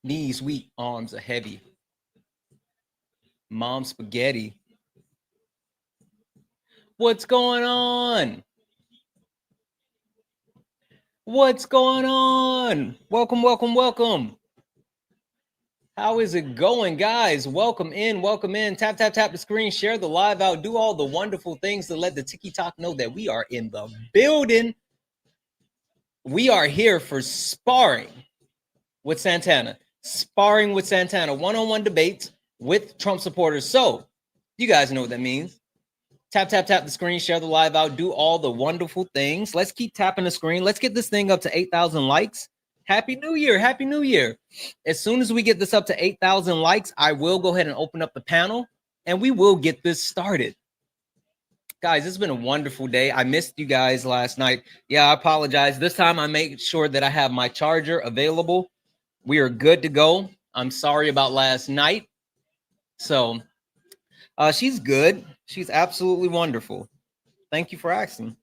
These sweet arms are heavy. Mom spaghetti. What's going on? What's going on? Welcome, welcome, welcome. How is it going, guys? Welcome in, welcome in. Tap, tap, tap the screen, share the live out, do all the wonderful things to let the TikTok know that we are in the building. We are here for sparring with Santana. Sparring with Santana, one-on-one debates with Trump supporters. So, you guys know what that means. Tap, tap, tap the screen, share the live out, do all the wonderful things. Let's keep tapping the screen. Let's get this thing up to 8,000 likes. Happy New Year. Happy New Year. As soon as we get this up to 8,000 likes, I will go ahead and open up the panel and we will get this started. Guys, it's been a wonderful day. I missed you guys last night. Yeah, I apologize. This time I made sure that I have my charger available. We are good to go. I'm sorry about last night. So she's good. She's absolutely wonderful. Thank you for asking.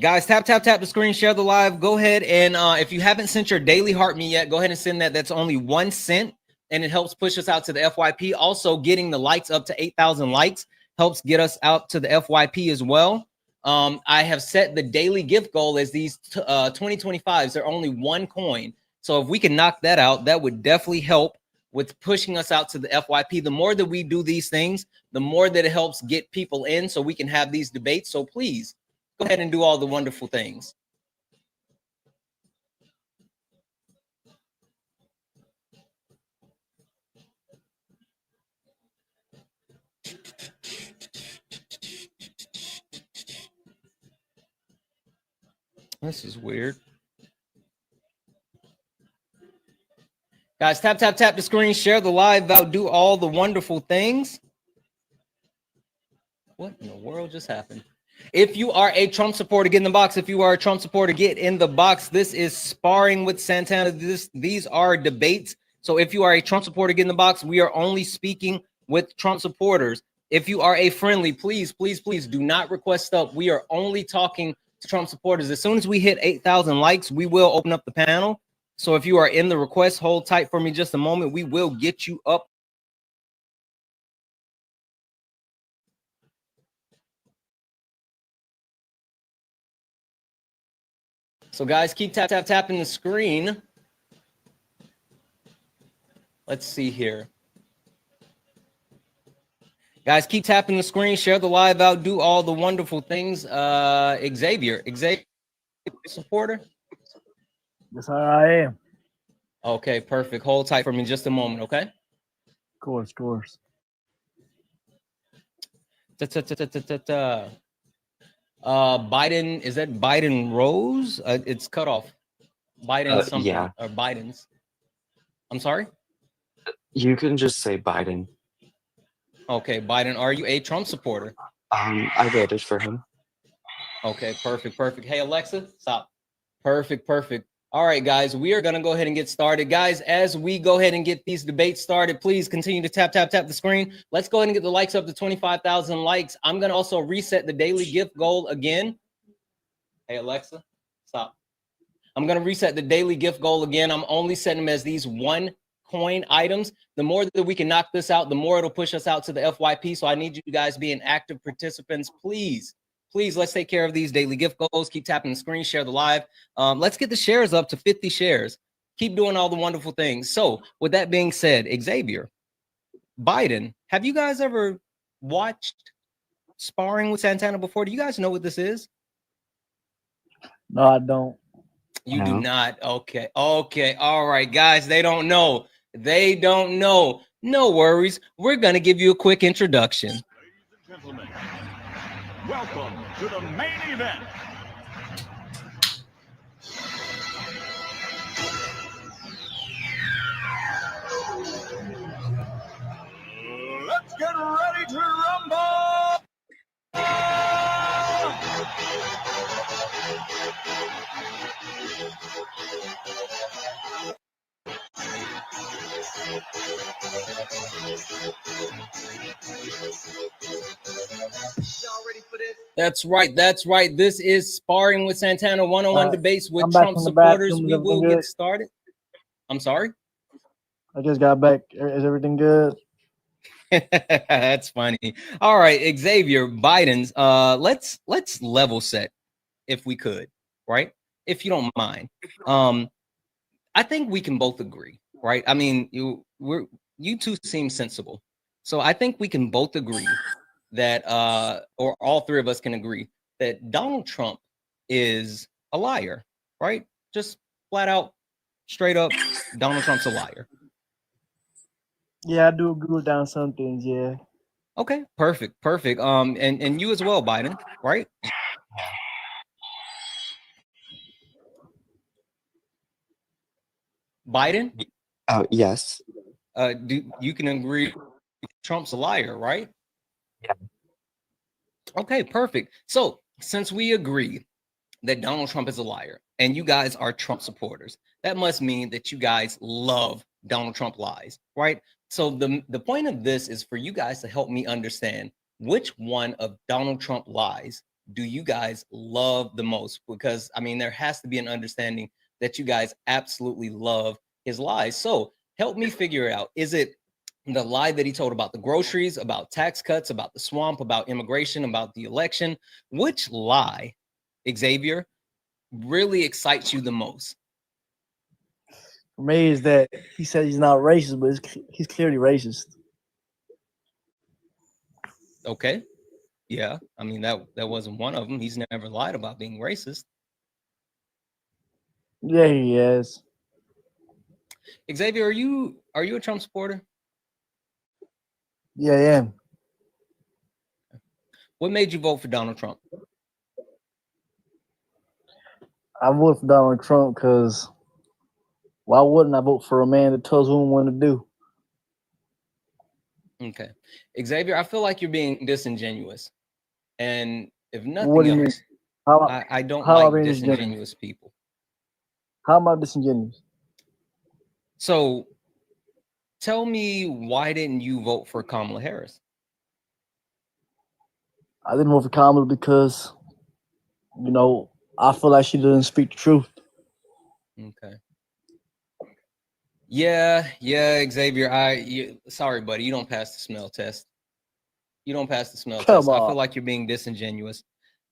Guys, tap, tap, tap the screen, share the live. Go ahead and if you haven't sent your daily heart me yet, go ahead and send that. That's only 1 cent and it helps push us out to the FYP. Also, getting the likes up to 8,000 likes helps get us out to the FYP as well. I have set the daily gift goal as these 2025s. They're only 1 coin. So if we can knock that out, that would definitely help with pushing us out to the FYP. The more that we do these things, the more that it helps get people in so we can have these debates. So please go ahead and do all the wonderful things. This is weird. Guys, tap, tap, tap the screen, share the live out, do all the wonderful things. What in the world just happened? If you are a Trump supporter, get in the box. If you are a Trump supporter, get in the box. This is Sparring with Santana. These are debates. So if you are a Trump supporter, get in the box. We are only speaking with Trump supporters. If you are a friendly, please, please, please do not request up. We are only talking to Trump supporters. As soon as we hit 8,000 likes, we will open up the panel. So if you are in the request, hold tight for me just a moment. We will get you up. So guys, keep tap, tap, tapping the screen. Let's see here. Guys, keep tapping the screen, share the live out, do all the wonderful things. Xavier, supporter? Yes, I am. Okay, perfect. Hold tight for me just a moment, okay? Of course, of course. Biden, is that Biden Rose? It's cut off. Biden something, Yeah. or Biden's. I'm sorry? You can just say Biden. Okay, Biden, are you a Trump supporter? I voted for him. Okay, perfect, perfect. Hey, Alexa, stop. Perfect, perfect. All right, guys, we are going to go ahead and get started. Guys, as we go ahead and get these debates started, please continue to tap, tap, tap the screen. Let's go ahead and get the likes up to 25,000 likes. I'm going to also reset the daily gift goal again. Hey, Alexa, stop. I'm going to reset the daily gift goal again. I'm only setting them as these 1 coin items. The more that we can knock this out, the more it'll push us out to the FYP. So I need you guys being active participants, please. Please, let's take care of these daily gift goals. Keep tapping the screen, share the live. Let's get the shares up to 50 shares. Keep doing all the wonderful things. So with that being said, Xavier, Biden, have you guys ever watched Sparring with Santana before? Do you guys know what this is? No, I don't. You do not. Okay. Okay. All right, guys. They don't know. They don't know. No worries. We're going to give you a quick introduction. Ladies and gentlemen, welcome to the main event. Let's get ready to rumble! That's right. That's right. This is Sparring with Santana, one-on-one debates with I'm back Trump from the supporters. bathroom. We will Everything get good? started. I'm sorry. I just got back. Is everything good? That's funny. All right, Xavier, Biden's. Let's level set if we could, right? If you don't mind. I think we can both agree, right? I mean, you two seem sensible. So I think we can both agree that or all three of us can agree that Donald Trump is a liar, right? Just flat out, straight up, Donald Trump's a liar. Yeah, I do agree with down some things. Yeah. Okay, perfect, perfect. And you as well, Biden, right? Biden, Oh, yes. do you can agree Trump's a liar, right? Yeah. Okay, perfect. So since we agree that Donald Trump is a liar and you guys are Trump supporters, that must mean that you guys love Donald Trump lies, right? So the point of this is for you guys to help me understand which one of Donald Trump lies do you guys love the most? Because I mean, there has to be an understanding that you guys absolutely love his lies. So help me figure it out. Is it the lie that he told about the groceries, about tax cuts, about the swamp, about immigration, about the election? Which lie, Xavier, really excites you the most? For me, is that he said he's not racist, but he's clearly racist. Okay. Yeah. I mean, that wasn't one of them. He's never lied about being racist. Yeah, he is. Xavier, are you a Trump supporter? Yeah, I am. What made you vote for Donald Trump? I voted for Donald Trump because why wouldn't I vote for a man that tells women what to do? Okay. Xavier, I feel like you're being disingenuous. And if What nothing do you mean? else, How I don't how am I like being disingenuous? disingenuous people. How am I disingenuous? So tell me, why didn't you vote for Kamala Harris? I didn't vote for Kamala because I feel like she doesn't speak the truth. Okay. Yeah, Xavier, sorry, buddy, you don't pass the smell test. You don't pass the smell Come test. I feel on. like you're being disingenuous.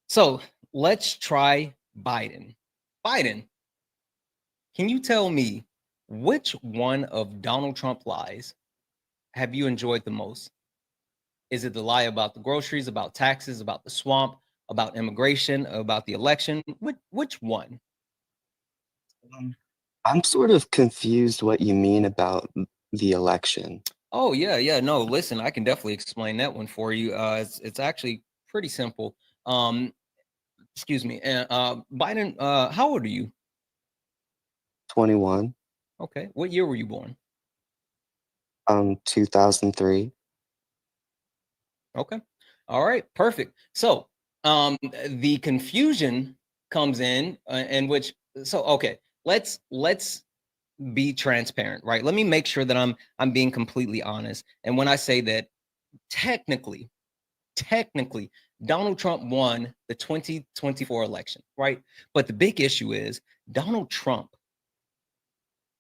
So let's try Biden. Biden, can you tell me which one of Donald Trump lies have you enjoyed the most? Is it the lie about the groceries, about taxes, about the swamp, about immigration, about the election? Which one? I'm sort of confused what you mean about the election. Oh yeah. No, listen, I can definitely explain that one for you. It's actually pretty simple. Um, excuse me. And Biden, how old are you? 21, Okay. What year were you born? 2003. Okay. All right. Perfect. So the confusion comes in which okay, let's be transparent, right? Let me make sure that I'm being completely honest. And when I say that, technically, Donald Trump won the 2024 election, right? But the big issue is Donald Trump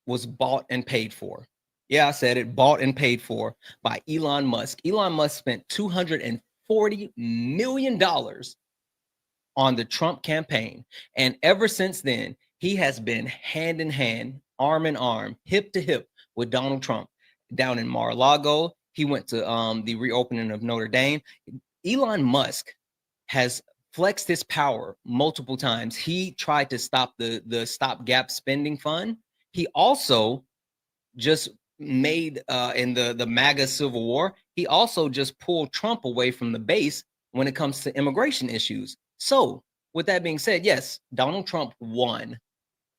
was bought and paid for. Yeah, I said it, bought and paid for by Elon Musk. Elon Musk spent $240 million on the Trump campaign. And ever since then, he has been hand in hand, arm in arm, hip to hip with Donald Trump. Down in Mar-a-Lago, he went to the reopening of Notre Dame. Elon Musk has flexed his power multiple times. He tried to stop the stopgap spending fund. He also just made in the MAGA civil war, he also just pulled Trump away from the base when it comes to immigration issues. So, with that being said, yes, Donald Trump won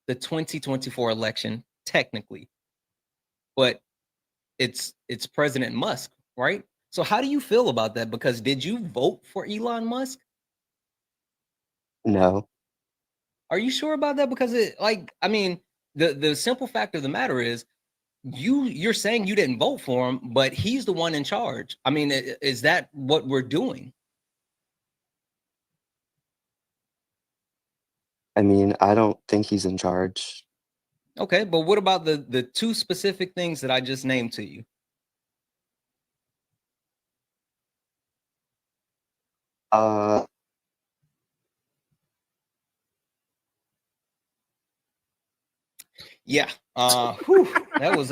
the 2024 election technically, but it's President Musk, right? So, how do you feel about that? Because did you vote for Elon Musk? No. Are you sure about that? Because I mean, the simple fact of the matter is you're saying you didn't vote for him, but he's the one in charge. I mean, is that what we're doing? I mean, I don't think he's in charge. Okay, but what about the two specific things that I just named to you? Yeah. That was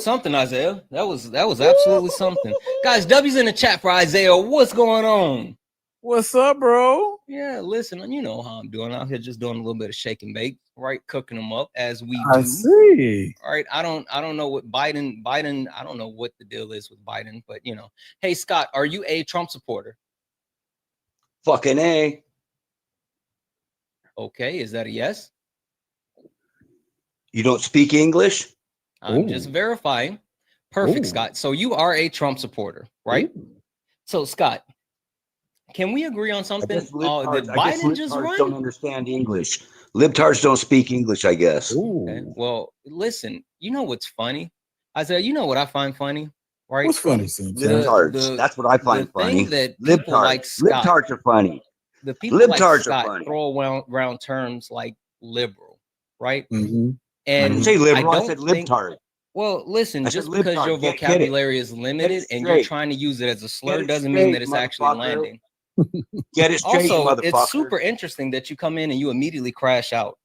something, Isaiah. That was absolutely something. Guys, W's in the chat for Isaiah. What's going on? What's up, bro? Yeah, listen, you know how I'm doing out here, just doing a little bit of shake and bake, right? Cooking them up as we do. I see. All right. I don't know what Biden, I don't know what the deal is with Biden, but you know. Hey, Scott, are you a Trump supporter? Fucking A. Okay, is that a yes? You don't speak English? I'm just verifying. Perfect, Scott. So you are a Trump supporter, right? So, Scott, can we agree on something? Did Biden just run? Don't understand English. Libtards don't speak English, I guess. Okay. Well, listen, you know what's funny? Isaiah, you know what I find funny? Right? What's funny, Libtards. That's what I find funny. That people like Scott, libtards are funny. The people like Scott throw around terms like liberal, right? Mm-hmm. And I didn't say liberal, I said libtard. Well, listen, just because your vocabulary is limited and you're trying to use it as a slur doesn't mean that it's actually landing. Get it straight, also, motherfucker. it's super interesting that you come in and you immediately crash out.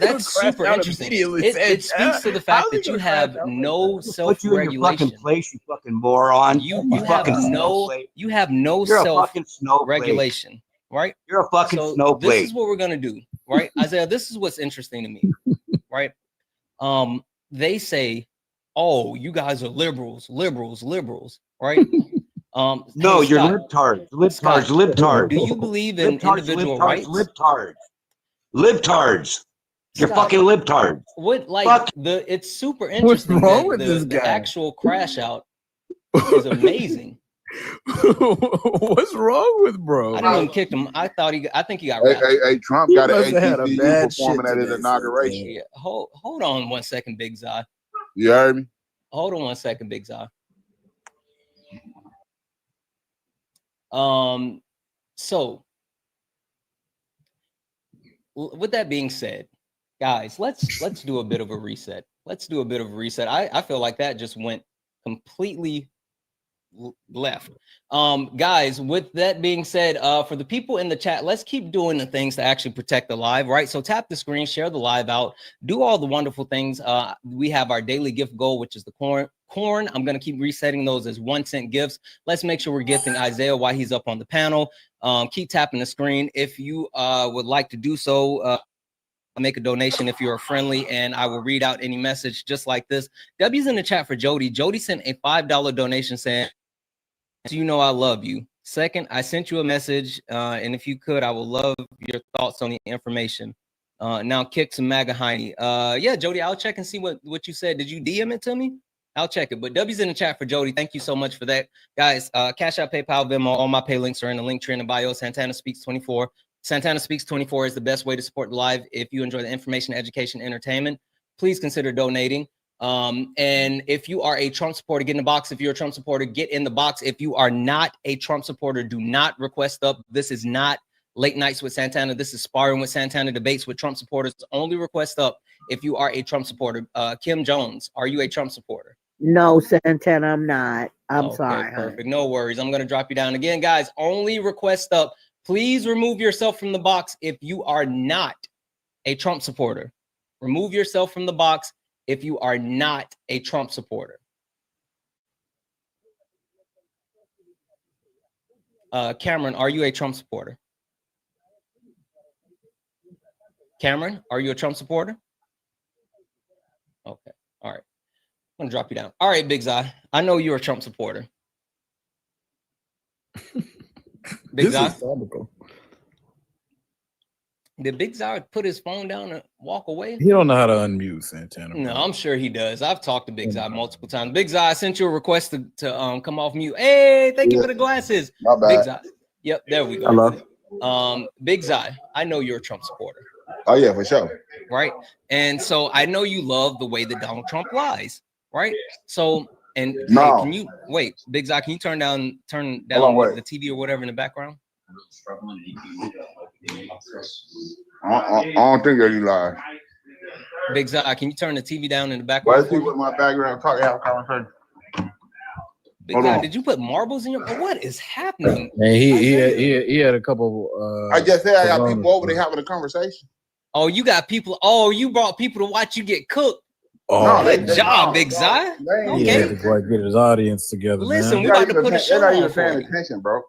That's super interesting. It speaks to the fact that you have no self-regulation. Place, you fucking moron. You have no self-regulation, right? You're a fucking snowflake. This is what we're gonna do, right, Isaiah? This is what's interesting to me, right? They say, "Oh, you guys are liberals, right?" No, you're libtards. Do you believe in individual rights? Libtards. You're fucking libtards. What, like, it's super interesting. What's wrong with this guy? The actual crash out is amazing. What's wrong with bro? I didn't even kick him. I think he got wrapped. Hey, Trump got an ATV performing at his today, inauguration. Yeah. Hold on 1 second, Big Zai. You heard me? Hold on 1 second, Big Zai. So with that being said, guys, let's do a bit of a reset. I feel like that just went completely left. Guys, with that being said, for the people in the chat, let's keep doing the things to actually protect the live, right? So tap the screen, share the live out, do all the wonderful things. We have our daily gift goal, which is the corn. I'm going to keep resetting those as 1 cent gifts. Let's make sure we're gifting Isaiah while he's up on the panel. Keep tapping the screen. If you would like to do so, make a donation if you're friendly, and I will read out any message just like this. W's in the chat for Jody. Jody sent a $5 donation saying, "So you know I love you. Second, I sent you a message, and if you could, I would love your thoughts on the information. Now kick some MAGA Heine." Yeah, Jody, I'll check and see what you said. Did you DM it to me? I'll check it. But W's in the chat for Jody. Thank you so much for that. Guys, Cash App, PayPal, Venmo, all my pay links are in the link tree in the bio. Santana Speaks 24. Santana Speaks 24 is the best way to support the live. If you enjoy the information, education, entertainment, please consider donating. And if you are a Trump supporter, get in the box. If you're a Trump supporter, get in the box. If you are not a Trump supporter, do not request up. This is not Late Nights with Santana. This is Sparring with Santana, debates with Trump supporters. Only request up if you are a Trump supporter. Kim Jones, are you a Trump supporter? No, Santana, I'm not. I'm sorry. Perfect. No worries. I'm going to drop you down again, guys. Only request up. Please remove yourself from the box if you are not a Trump supporter. Remove yourself from the box if you are not a Trump supporter. Cameron, are you a Trump supporter? Cameron, are you a Trump supporter? Okay. All right. I'm going to drop you down. All right, Big Zai. I know you're a Trump supporter. Big Zai? Did Big Zai put his phone down and walk away? He don't know how to unmute, Santana. No, I'm sure he does. I've talked to Big Zai multiple times. Big Zai, I sent you a request to come off mute. Hey, thank you for the glasses. My bad. Big Zai. Yep, there we go. Hello. Big Zai, I know you're a Trump supporter. Oh yeah, for sure. Right. And so I know you love the way that Donald Trump lies. Right. So and no. Hey, can you wait, Big Zai, can you turn down the TV or whatever in the background? I don't think that he lied. Big Zai, can you turn the TV down in the Why background is he for me? with my background talking? Have a conversation. Big Hold Zai, on. did you put marbles in your? What is happening? And he had a couple. I just said I got Coronas, people over bro. there having a conversation. Oh, you got people. Oh, you brought people to watch you get cooked. Oh, Good job, Big Zai. He Okay. had to go get his audience together, Listen, man. we about to put a show They're not on even for paying you. attention, bro.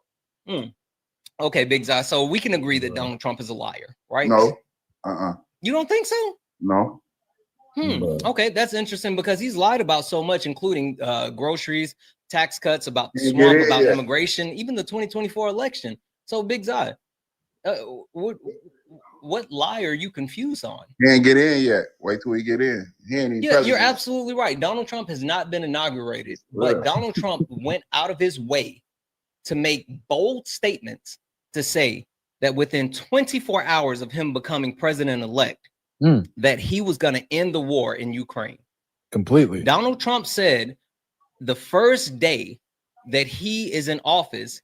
Okay, Big Zai. So we can agree that Donald Trump is a liar, right? No. You don't think so? No. Okay, that's interesting because he's lied about so much, including groceries, tax cuts, about the You swamp, get it? about Yeah. immigration, even the 2024 election. So, Big Zai, what lie are you confused on? He ain't get in yet. Wait till he get in. He ain't even president. You're absolutely right. Donald Trump has not been inaugurated, but Donald Trump went out of his way to make bold statements to say that within 24 hours of him becoming president-elect, that he was going to end the war in Ukraine. Completely. Donald Trump said the first day that he is in office,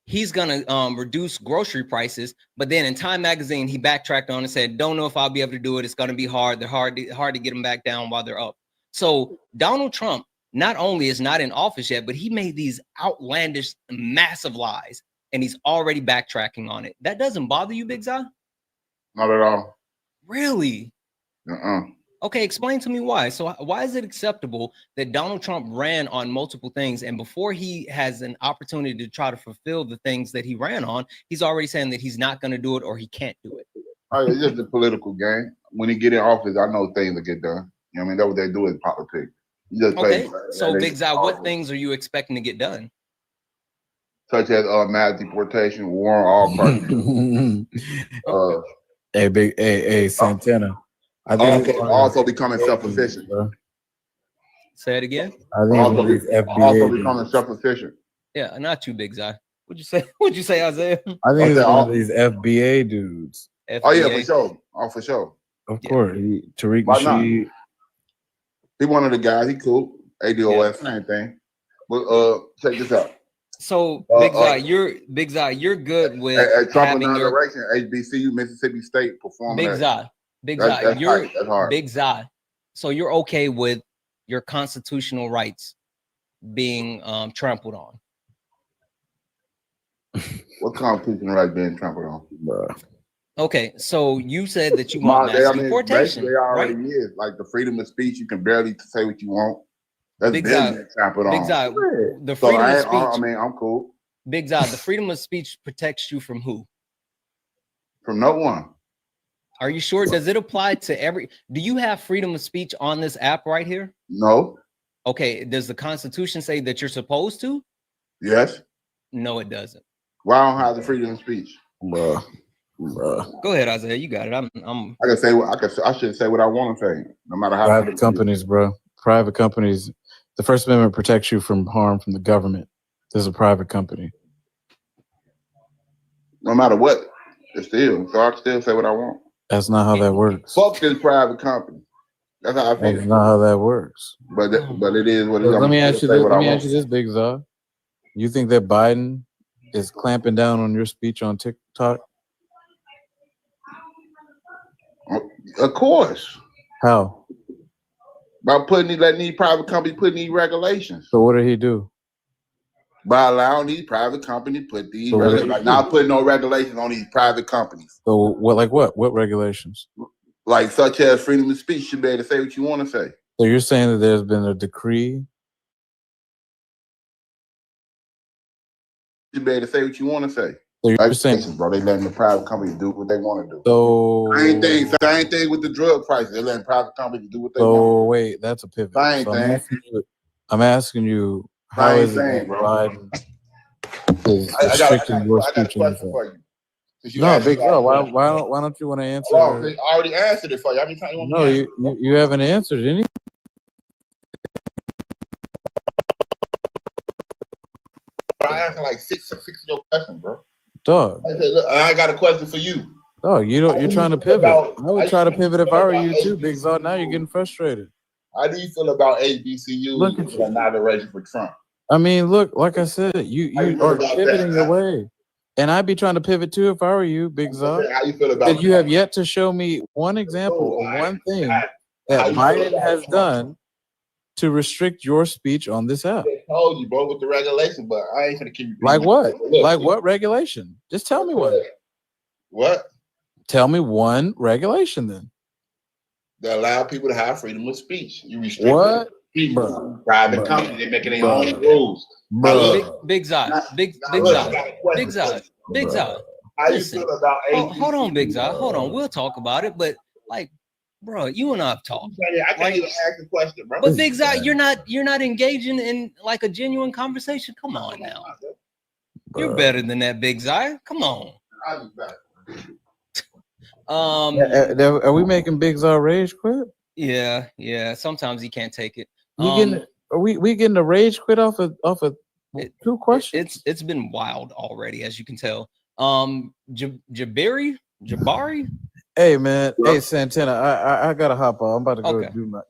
he's going to reduce grocery prices. But then in Time Magazine, he backtracked on and said, don't know if I'll be able to do it. It's going to be hard. They're hard to get them back down while they're up. So Donald Trump not only is not in office yet, but he made these outlandish, massive lies, and he's already backtracking on it. That doesn't bother you, Big Zai? Not at all. Really? Okay, explain to me why. So why is it acceptable that Donald Trump ran on multiple things, and before he has an opportunity to try to fulfill the things that he ran on, he's already saying that he's not going to do it or he can't do it? It's just a political game. When he get in office, I know things will get done. You know what I mean? That's what they do in politics. You just Okay, play, so Big Zai, what things are you expecting to get done? Such as mass deportation, war on all parties. Hey, Santana. I think also becoming self-efficient. Say it again. I think also becoming self-efficient. Yeah, not you, Big Zai. What'd you say? What'd you say, Isaiah? I think it's one of these FBA dudes. FBA. Oh yeah, for sure. Oh, for sure. Of course, Tariq Why not? Nasheed. He one of the guys. He cool. ADOS, same thing. But check this out. So Big Zai, you're good with Trump having your inauguration. HBCU, Mississippi State performing. Big Zai. Big Zai, you're that's hard. Big Zai. So you're okay with your constitutional rights being trampled on? What constitutional right being trampled on? Okay, so you said that you want mass deportation, They already right? is. Like the freedom of speech, you can barely say what you want. That's Big been Zai, trampled on. Big Zai, the So freedom of speech. I mean, I'm cool. Big Zai, the freedom of speech protects you from who? From no one. Are you sure? Does it apply to every? Do you have freedom of speech on this app right here? No. Okay. Does the Constitution say that you're supposed to? Yes. No, it doesn't. Why I don't have the freedom of speech? Bro. Go ahead, Isaiah. You got it. I can say what I should say what I want to say, no matter how. Private companies, bro. Private companies. The First Amendment protects you from harm from the government. This is a private company. No matter what, it's still. So I can still say what I want. That's not how that works. Fuck this private company. That's how I feel. That's not how that works. But it is what it is. Let me ask you this. Let me ask you this, Big Zah. You think that Biden is clamping down on your speech on TikTok? Of course. How? By letting these private companies put these regulations. So what did he do? By allowing these private companies put these regulations. Not putting no regulations on these private companies. So what? Like what? What regulations? Like such as freedom of speech, you be able to say what you want to say. So you're saying that there's been a decree? You be able to say what you want to say. So you're saying, bro, they letting the private companies do what they want to do. So same thing with the drug prices. They're letting private companies do what they want. So wait, that's a pivot. Same thing. I'm asking you, how is it that Biden is restricting your speech? For you. No, Big L. Why don't you want to answer? I already answered it for you. How many times you want me to answer? You haven't answered any. I answered like six of your questions, bro. Dog. I said, look, I got a question for you. Dog, you're trying to pivot. I would try to pivot if I were you too, Big Zod. Now you're getting frustrated. How do you feel about HBCU inauguration for Trump? I mean, look, like I said, you are pivoting away. And I'd be trying to pivot too if I were you, Big Zod. How you feel That about you have yet to show me one example of one thing that Biden has done to restrict your speech on this app. I told you, bro, with the regulation, but I ain't gonna keep you. Like what? Look, Like what regulation? Just tell me one. What? Tell me one regulation then. They allow people to have freedom of speech. You restrict What? people. Private Bruh. companies, they're making their Bruh. own rules. Now, look, Big Zod, Big look, I Zod, got a question Big for Zod, you. Big Zod. How you Listen, feel about hold on, Big Zod. Hold on. We'll talk about it. But like, bro, you and I've talked. I can't even ask the question, bro. But Big Zod, you're not engaging in like a genuine conversation. Come on now. You're better than that, Big Zod. Come on. I'll be back. Are we making Big Zod rage quit? Yeah. Sometimes he can't take it. Are we getting a rage quit off of two questions? It's been wild already, as you can tell. Jabari. Hey man, hey Santana, I gotta hop on. I'm about to go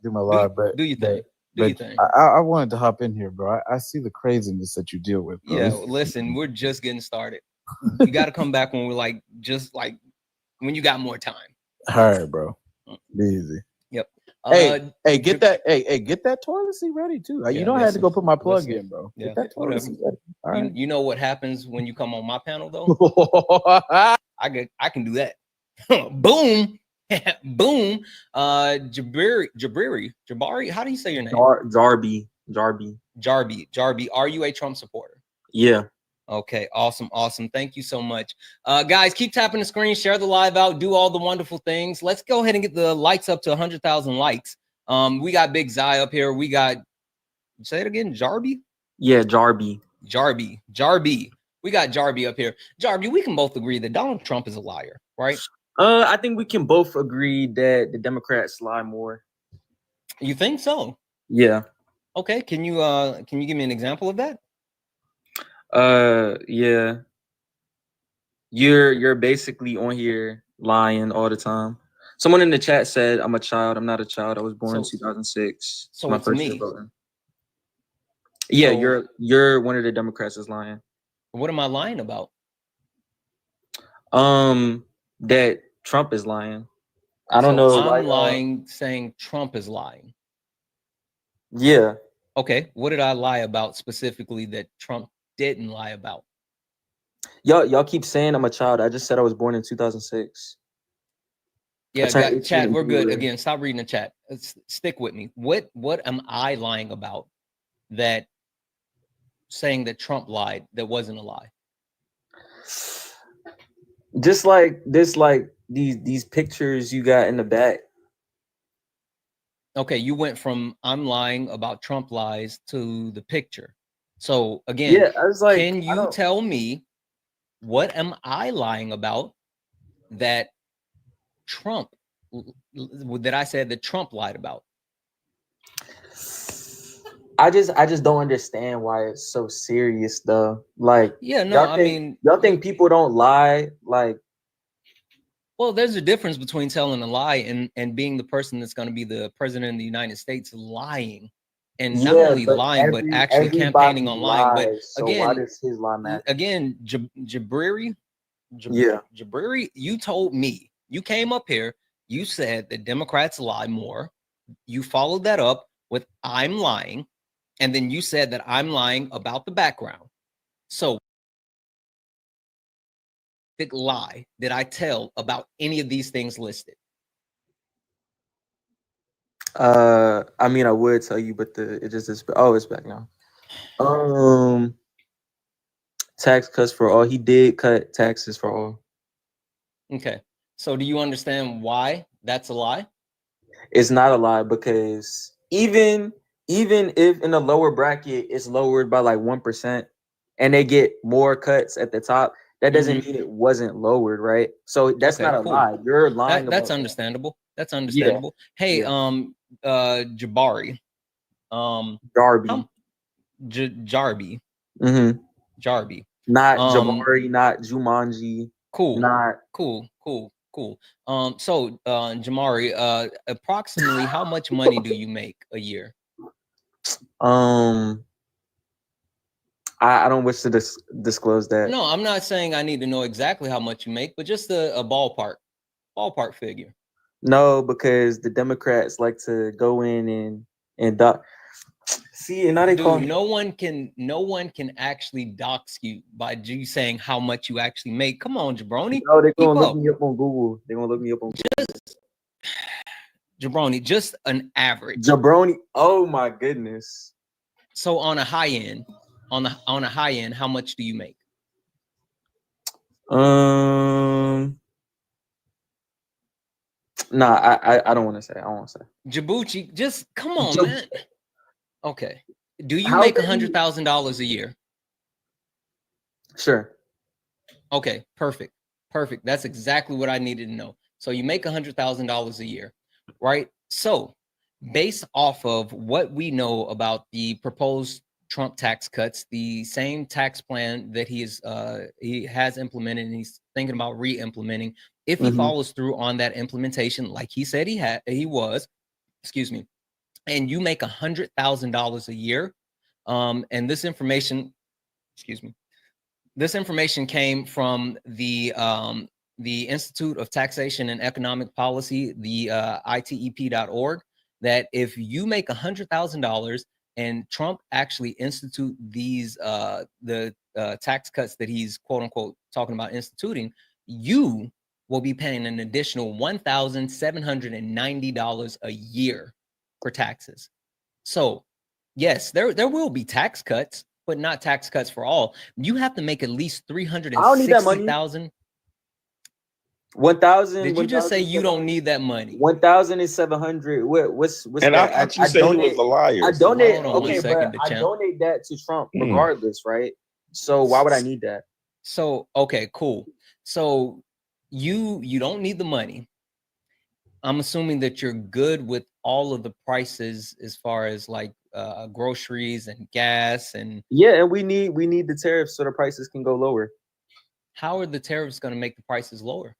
do my live, but do your thing. Do your thing. I wanted to hop in here, bro. I see the craziness that you deal with, bro. Yeah, listen, we're just getting started. You got to come back when we're like when you got more time. All right, bro. Be easy. Yep. Hey, get that toilet seat ready too. You know I had to go put my plug in, bro. Yeah, get that toilet seat ready. All right. You know what happens when you come on my panel though? I can do that. Boom. Boom. Jabari. How do you say your name? Jarby. Are you a Trump supporter? Yeah. Okay, awesome. Thank you so much. Guys, keep tapping the screen, share the live out, do all the wonderful things. Let's go ahead and get the likes up to 100,000 likes. We got Big Zai up here. We got, say it again, Jarby? Yeah, Jarby. We got Jarby up here. Jarby, we can both agree that Donald Trump is a liar, right? I think we can both agree that the Democrats lie more. You think so? Yeah. Okay, can you give me an example of that? Yeah. You're basically on here lying all the time. Someone in the chat said, "I'm a child. I'm not a child. I was born in 2006." So my it's first me. year voting. Yeah, So, you're one of the Democrats that's lying. What am I lying about? That Trump is lying. I don't know. I'm lying, saying Trump is lying. Yeah. Okay. What did I lie about specifically that Trump didn't lie about? Y'all keep saying I'm a child. I just said I was born in 2006. Yeah, chat. We're good. Again, stop reading the chat. Stick with me. What am I lying about that saying that Trump lied that wasn't a lie? Just like this, like these pictures you got in the back. Okay, you went from I'm lying about Trump lies to the picture. So again, yeah, I was like, can you tell me what am I lying about that Trump that I said that Trump lied about? I just don't understand why it's so serious though. Like, yeah, no, I mean, y'all think people don't lie? Like, well, there's a difference between telling a lie and being the person that's going to be the president of the United States lying, and not only lying but actually campaigning on lying. But again, so why does his lie matter? Again, Jabari, you told me, you came up here, you said that Democrats lie more. You followed that up with I'm lying, and then you said that I'm lying about the background. So big lie did I tell about any of these things listed? I mean, I would tell you, but it just is. Oh, it's back now. Tax cuts for all. He did cut taxes for all. Okay, so do you understand why that's a lie? It's not a lie, because even if in the lower bracket it's lowered by like 1% and they get more cuts at the top, that doesn't mean it wasn't lowered, right? So that's not a lie. You're lying. That's understandable. That's understandable. Yeah. Hey, Jabari, Jarby, Jarby, Jarby, not Jabari, not Jumanji. Cool, not cool. So Jamari, approximately how much money do you make a year? I I don't wish to disclose that. No, I'm not saying I need to know exactly how much you make, but just a ballpark figure. No, because the Democrats like to go in and see, and now they call Dude, me. no one can actually dox you by you saying how much you actually make. Come on, Jabroni. No, they're gonna Keep look up. me up on Google. They're gonna look me up on Google. Jabroni, just an average. Jabroni. Oh my goodness. So on a high end, on a high end, how much do you make? Nah, I don't want to say. I don't want to say. Djibouti, just come on, man. Okay. Do you How make did you- $100,000 a year? Sure. Okay, perfect. That's exactly what I needed to know. So you make $100,000 a year, right? So based off of what we know about the proposed Trump tax cuts, the same tax plan that he has implemented and he's thinking about re-implementing, if he follows through on that implementation, like he said he was, excuse me, and you make $100,000 a year, and this information, this information came from the Institute of Taxation and Economic Policy, the itep.org, that if you make $100,000 and Trump actually institute these the tax cuts that he's quote unquote talking about instituting, you will be paying an additional $1,790 a year for taxes. So yes, there will be tax cuts, but not tax cuts for all. You have to make at least 360,000. 1,000. Did you just say you don't need that money? 1,700. What's And that? I thought you said he was a liar. I donate. Hold on one Okay, second, but I DeChamp. donate that to Trump regardless, right? So why would I need that? So okay, cool. So you don't need the money. I'm assuming that you're good with all of the prices as far as like groceries and gas and Yeah, and we need the tariffs so the prices can go lower. How are the tariffs going to make the prices lower?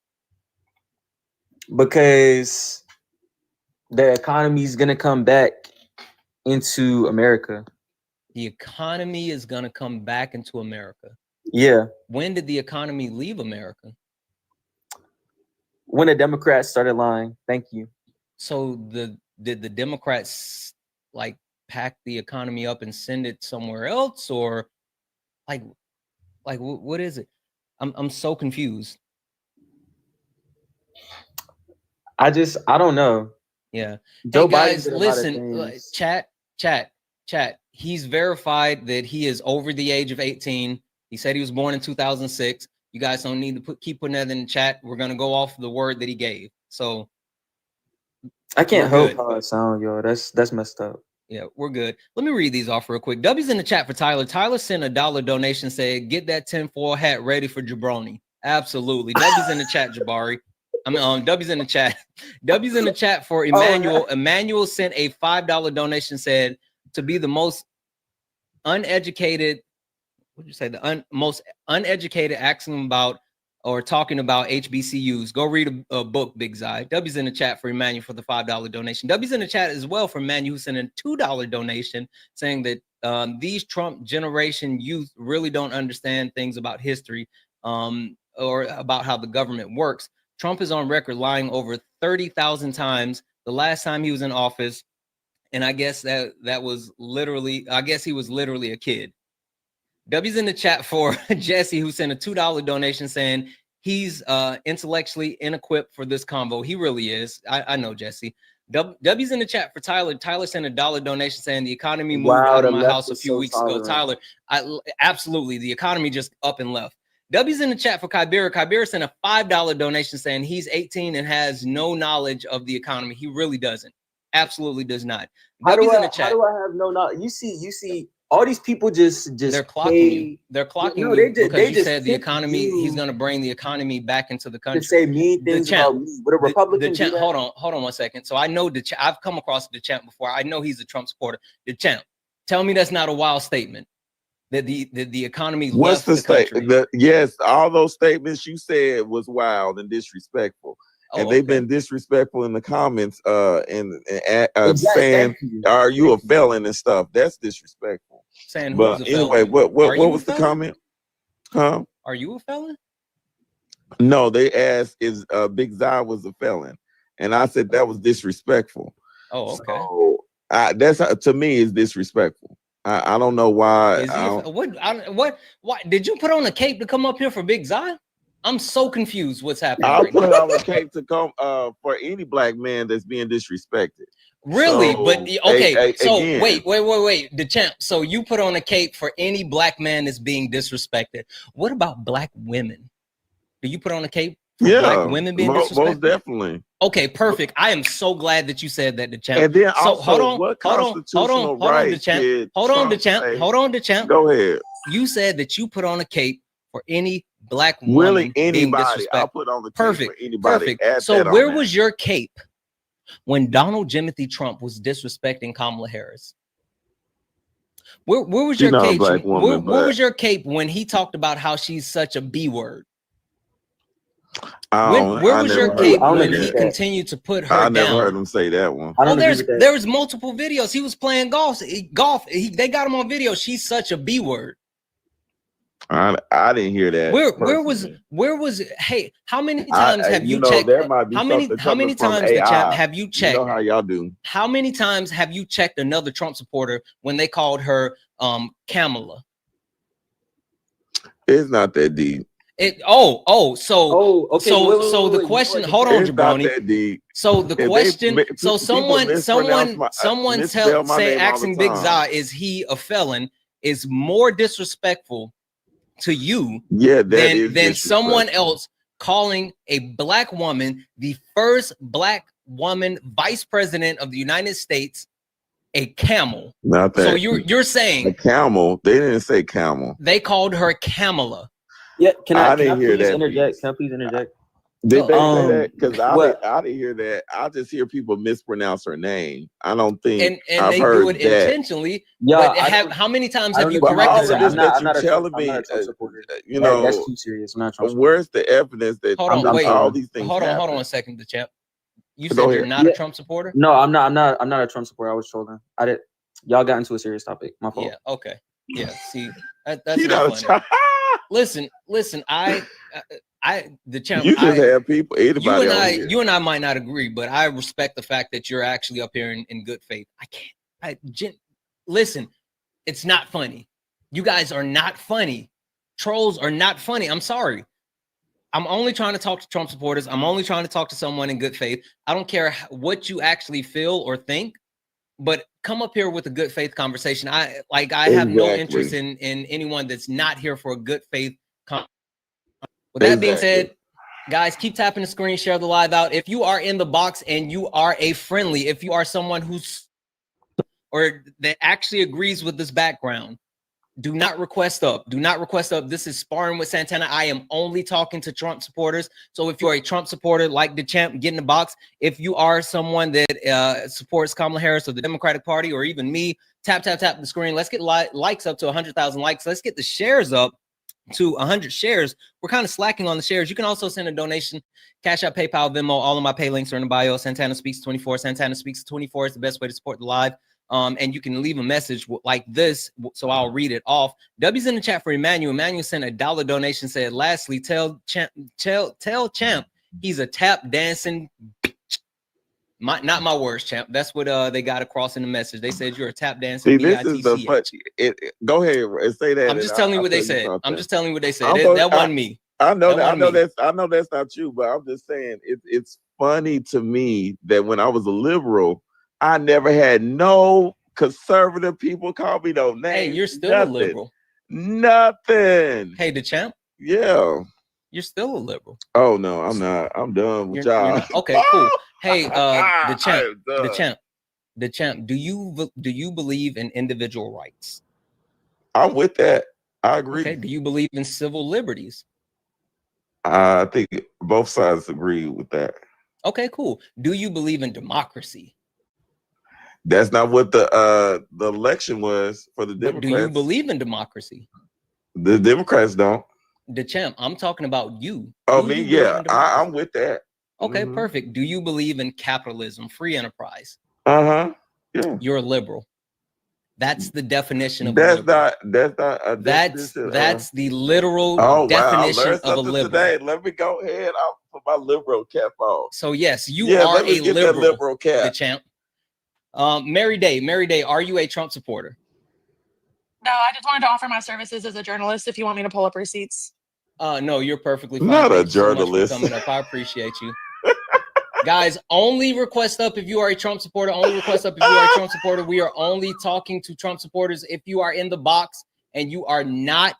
Because the economy is going to come back into America. The economy is going to come back into America. Yeah. When did the economy leave America? When the Democrats started lying. Thank you. So did the Democrats like pack the economy up and send it somewhere else, or like what is it? I'm so confused. I don't know. Yeah. Joe Hey guys, Biden did a lot of listen, things. chat. He's verified that he is over the age of 18. He said he was born in 2006. You guys don't need to keep putting that in the chat. We're gonna go off the word that he gave. So I can't help how it sounds, yo. That's messed up. Yeah, we're good. Let me read these off real quick. W's in the chat for Tyler. Tyler sent a $1 donation, said, get that tinfoil hat ready for Jabroni. Absolutely. W's in the chat, Jabari. I mean, W's in the chat. W's in the chat for Emmanuel. Emmanuel sent a $5 donation, said, to be the most uneducated, what did you say? The most uneducated asking about or talking about HBCUs. Go read a book, Big Zai. W's in the chat for Emmanuel for the $5 donation. W's in the chat as well for Emmanuel, who sent a $2 donation saying that these Trump generation youth really don't understand things about history or about how the government works. Trump is on record lying over 30,000 times the last time he was in office. And I guess that was literally, I guess he was literally a kid. W's in the chat for Jesse, who sent a $2 donation saying he's intellectually inequipped for this combo. He really is. I know, Jesse. W's in the chat for Tyler. Tyler sent a $1 donation saying the economy moved out of my house a few weeks ago. Tyler, absolutely. The economy just up and left. W's in the chat for Kybera. Kybera sent a $5 donation saying he's 18 and has no knowledge of the economy. He really doesn't. Absolutely does not. W's in the chat. How do I have no knowledge? You see. All these people just they're clocking you. They're clocking you because you said the economy. He's going to bring the economy back into the country. To say mean things about me. Would a Republican do that? Hold on 1 second. So I know I've come across DeChamp before. I know he's a Trump supporter. DeChamp, tell me that's not a wild statement. That the economy. What's left the statement? Yes, all those statements you said was wild and disrespectful. and they've been disrespectful in the comments, and saying, Thank you. "Are you a felon?" and stuff. That's disrespectful. Saying But who's a anyway, felon? what was the comment? Huh? Are you a felon? No, they asked, "Is Big Zion was a felon?" And I said that was disrespectful. Oh, okay. So that's to me is disrespectful. I don't know why. Is he why did you put on a cape to come up here for Big Zion? I'm so confused what's happening. I'll right put now. on a cape to come for any black man that's being disrespected. Really? So, But okay, so again, wait, the champ. So you put on a cape for any black man that's being disrespected. What about black women? Do you put on a cape for black women being disrespected? Most definitely. Okay, perfect. I am so glad that you said that, the champ. And then so also, hold on, what hold constitutional rights did Hold on, the Trump champ. say? Hold on, the champ. Go ahead. You said that you put on a cape for any black woman Really, being anybody. I'll disrespected. put on the cape Perfect. for anybody. Perfect. So where was your cape when Donald Jimothy Trump was disrespecting Kamala Harris? Where was your cape? Where was your cape when he talked about how she's such a B word? Where was your cape when he continued to put her down? I never heard him say that one. Well, there's multiple videos. He was playing golf. They got him on video. She's such a B word. I didn't hear that. Where was hey, how many times have you checked? How many times the champ have you checked? You know how y'all do. How many times have you checked another Trump supporter when they called her Kamala? It's not that deep. Okay. So the question, hold on, Jabroni. So the question, so someone asking Big Zai, is he a felon, is more disrespectful to you than someone else calling a black woman, the first black woman vice president of the United States, a camel. Not that. So you're saying a camel. They didn't say camel. They called her Kamala. Yeah, can I didn't hear that. Interject? Can I please interject? Did they say that? Because I didn't hear that. I just hear people mispronounce her name. I don't think and I've they heard do it that. intentionally. Yeah, but how many times have you corrected her? I'm not a Trump supporter. You know, know, that's too serious. I'm not a Trump where's the evidence that hold on, wait, all these things? Hold on a second, the champ. You said you're not a Trump supporter? No, I'm not a Trump supporter. I was trolling. Y'all got into a serious topic. My fault. Yeah. Okay. Yeah. See, that's not funny. Listen. The champ. You just have people. You and I might not agree, but I respect the fact that you're actually up here in good faith. Listen. It's not funny. You guys are not funny. Trolls are not funny. I'm sorry. I'm only trying to talk to Trump supporters. I'm only trying to talk to someone in good faith. I don't care what you actually feel or think, but come up here with a good faith conversation. I have no interest in anyone that's not here for a good faith conversation. With that being said, guys, keep tapping the screen, share the live out. If you are in the box and you are a friendly, if you are someone who's or that actually agrees with this background, do not request up. Do not request up. This is Sparring with Santana. I am only talking to Trump supporters. So if you're a Trump supporter like the champ, get in the box. If you are someone that supports Kamala Harris or the Democratic Party or even me, tap the screen. Let's get likes up to 100,000 likes. Let's get the shares up to 100 shares. We're kind of slacking on the shares. You can also send a donation. Cash App, PayPal, Venmo. All of my pay links are in the bio. Santana Speaks 24. Santana Speaks 24 is the best way to support the live. And you can leave a message like this, so I'll read it off. W's in the chat for Emmanuel. Emmanuel sent a $1 donation. Said, "Lastly, tell Champ he's a tap dancing bitch." Not my words, Champ. That's what they got across in the message. They said you're a tap dancing. See, this is the go ahead and say that. I'm just telling you what they said. I'm just telling you what they said. That wasn't me. I know that's not you, but I'm just saying it's funny to me that when I was a liberal, I never had no conservative people call me no name. Hey, you're still a liberal. Nothing. Hey, the champ. Yeah. You're still a liberal. Oh no, I'm not. I'm done with y'all. Okay, cool. Hey, the champ. Do you believe in individual rights? I'm with that. I agree. Okay. Do you believe in civil liberties? I think both sides agree with that. Okay, cool. Do you believe in democracy? That's not what the election was for the Democrats. But do you believe in democracy? The Democrats don't. The champ, I'm talking about you. Oh, me, yeah, I'm with that. Okay, perfect. Do you believe in capitalism, free enterprise? Yeah. You're a liberal. That's the definition of a liberal. That's not a definition. That's the literal wow, I definition learned of a something liberal. today. Let me go ahead. I'll put my liberal cap on. So yes, you are let me a get liberal, that liberal cap. the champ. Mary Day, are you a Trump supporter? No, I just wanted to offer my services as a journalist if you want me to pull up receipts. No, you're perfectly fine. Not Thank a you so much for journalist. coming up. I appreciate you. Guys, only request up if you are a Trump supporter. Only request up if you are a Trump supporter. We are only talking to Trump supporters. If you are in the box and you are not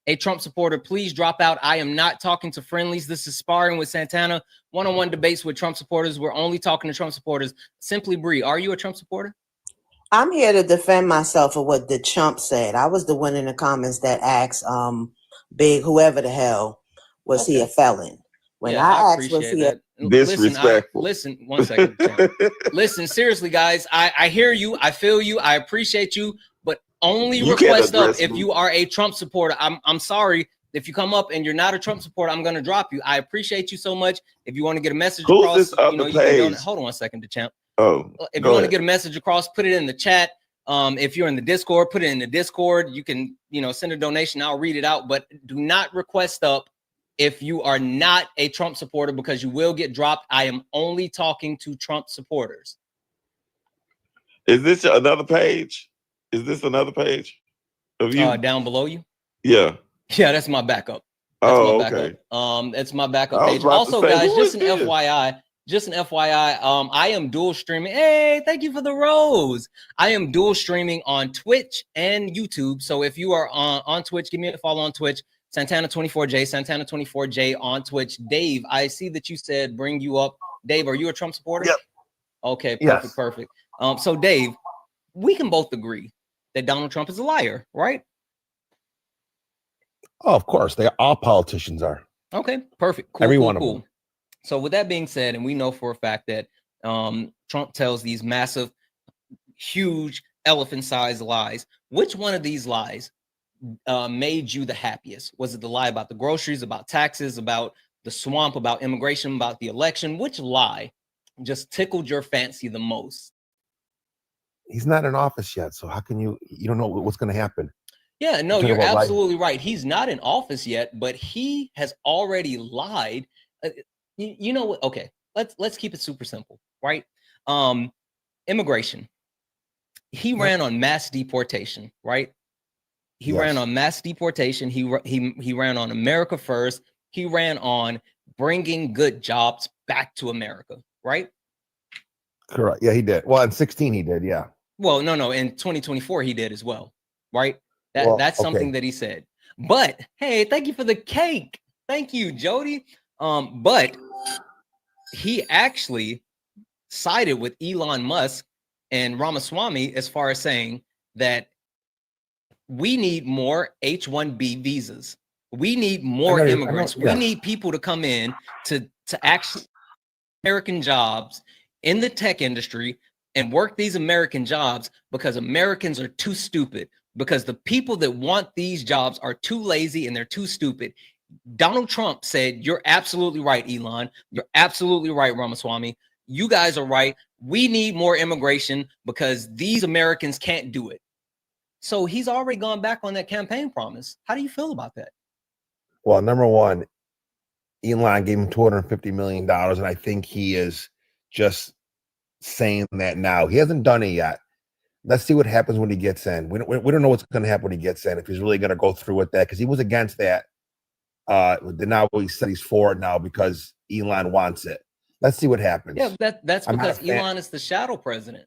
a Trump supporter, please drop out. I am not talking to friendlies. This is Sparring with Santana. One-on-one debates with Trump supporters. We're only talking to Trump supporters. Simply Bree, are you a Trump supporter? I'm here to defend myself of what the chump said. I was the one in the comments that asked Big, whoever the hell, was he a felon? When I asked, was he disrespectful? Listen, 1 second. Listen, seriously, guys. I hear you. I feel you. I appreciate you. But only request up if you are a Trump supporter. I'm sorry. If you come up and you're not a Trump supporter, I'm going to drop you. I appreciate you so much. If you want to get a message across, this you know, you can donate. Hold on 1 second, champ. Oh, if you want to get a message across, put it in the chat. If you're in the Discord, put it in the Discord. You can, you know, send a donation. I'll read it out, but do not request up if you are not a Trump supporter, because you will get dropped. I am only talking to Trump supporters. Is this another page? Is this another page of you down below you? Yeah. Yeah, that's my backup. That's my backup. Okay. That's my backup page. Also, guys, just an FYI. Just an FYI, I am dual streaming. Hey, thank you for the rose. I am dual streaming on Twitch and YouTube. So if you are on Twitch, give me a follow on Twitch. Santana24J, Santana24J on Twitch. Dave, I see that you said bring you up. Dave, are you a Trump supporter? Yep. Okay, Yes. perfect. So Dave, we can both agree that Donald Trump is a liar, right? Oh, of course. All politicians are. Okay, perfect. Cool, Every cool, one of cool. them. So with that being said, and we know for a fact that Trump tells these massive, huge elephant-sized lies, which one of these lies made you the happiest? Was it the lie about the groceries, about taxes, about the swamp, about immigration, about the election? Which lie just tickled your fancy the most? He's not in office yet, so how can you don't know what's going to happen? Yeah, no, you're absolutely right. He's not in office yet, but he has already lied. You know what? Okay, let's keep it super simple, right? Immigration. He ran on mass deportation, right? He ran on mass deportation. He ran on America First. He ran on bringing good jobs back to America, right? Correct. Yeah, he did. Well, in 2016 he did. Yeah. Well, no. In 2024 he did as well, right? That's something that he said. But hey, thank you for the cake. Thank you, Jody. But he actually sided with Elon Musk and Ramaswamy as far as saying that we need more H-1B visas. We need more immigrants. We need people to come in to actually American jobs in the tech industry and work these American jobs, because Americans are too stupid, because the people that want these jobs are too lazy and they're too stupid. Donald Trump said, you're absolutely right, Elon. You're absolutely right, Ramaswamy. You guys are right. We need more immigration because these Americans can't do it. So he's already gone back on that campaign promise. How do you feel about that? Well, number one, Elon gave him $250 million, and I think he is just saying that now. He hasn't done it yet. Let's see what happens when he gets in. We don't know what's going to happen when he gets in, if he's really going to go through with that, because he was against that. Now he said he's for it now because Elon wants it. Let's see what happens. Yeah, that's because Elon is the shadow president.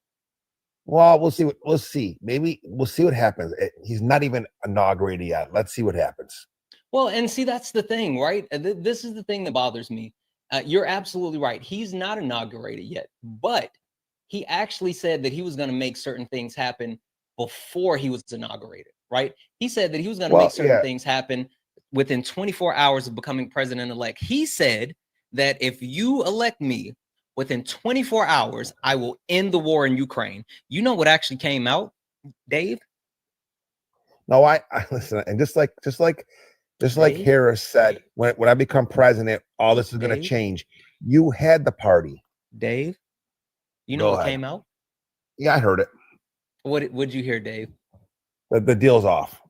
Well, we'll see. We'll see. Maybe we'll see what happens. He's not even inaugurated yet. Let's see what happens. Well, and see, that's the thing, right? This is the thing that bothers me. You're absolutely right. He's not inaugurated yet, but he actually said that he was going to make certain things happen before he was inaugurated, right? He said that he was going to make certain things happen within 24 hours of becoming president-elect. He said that if you elect me within 24 hours, I will end the war in Ukraine. You know what actually came out, Dave? No, I listen, and just like Harris said, when I become president, all this is going to change. You had the party. Dave, you know Go what ahead. came out? Yeah, I heard it. What'd you hear, Dave? The deal's off.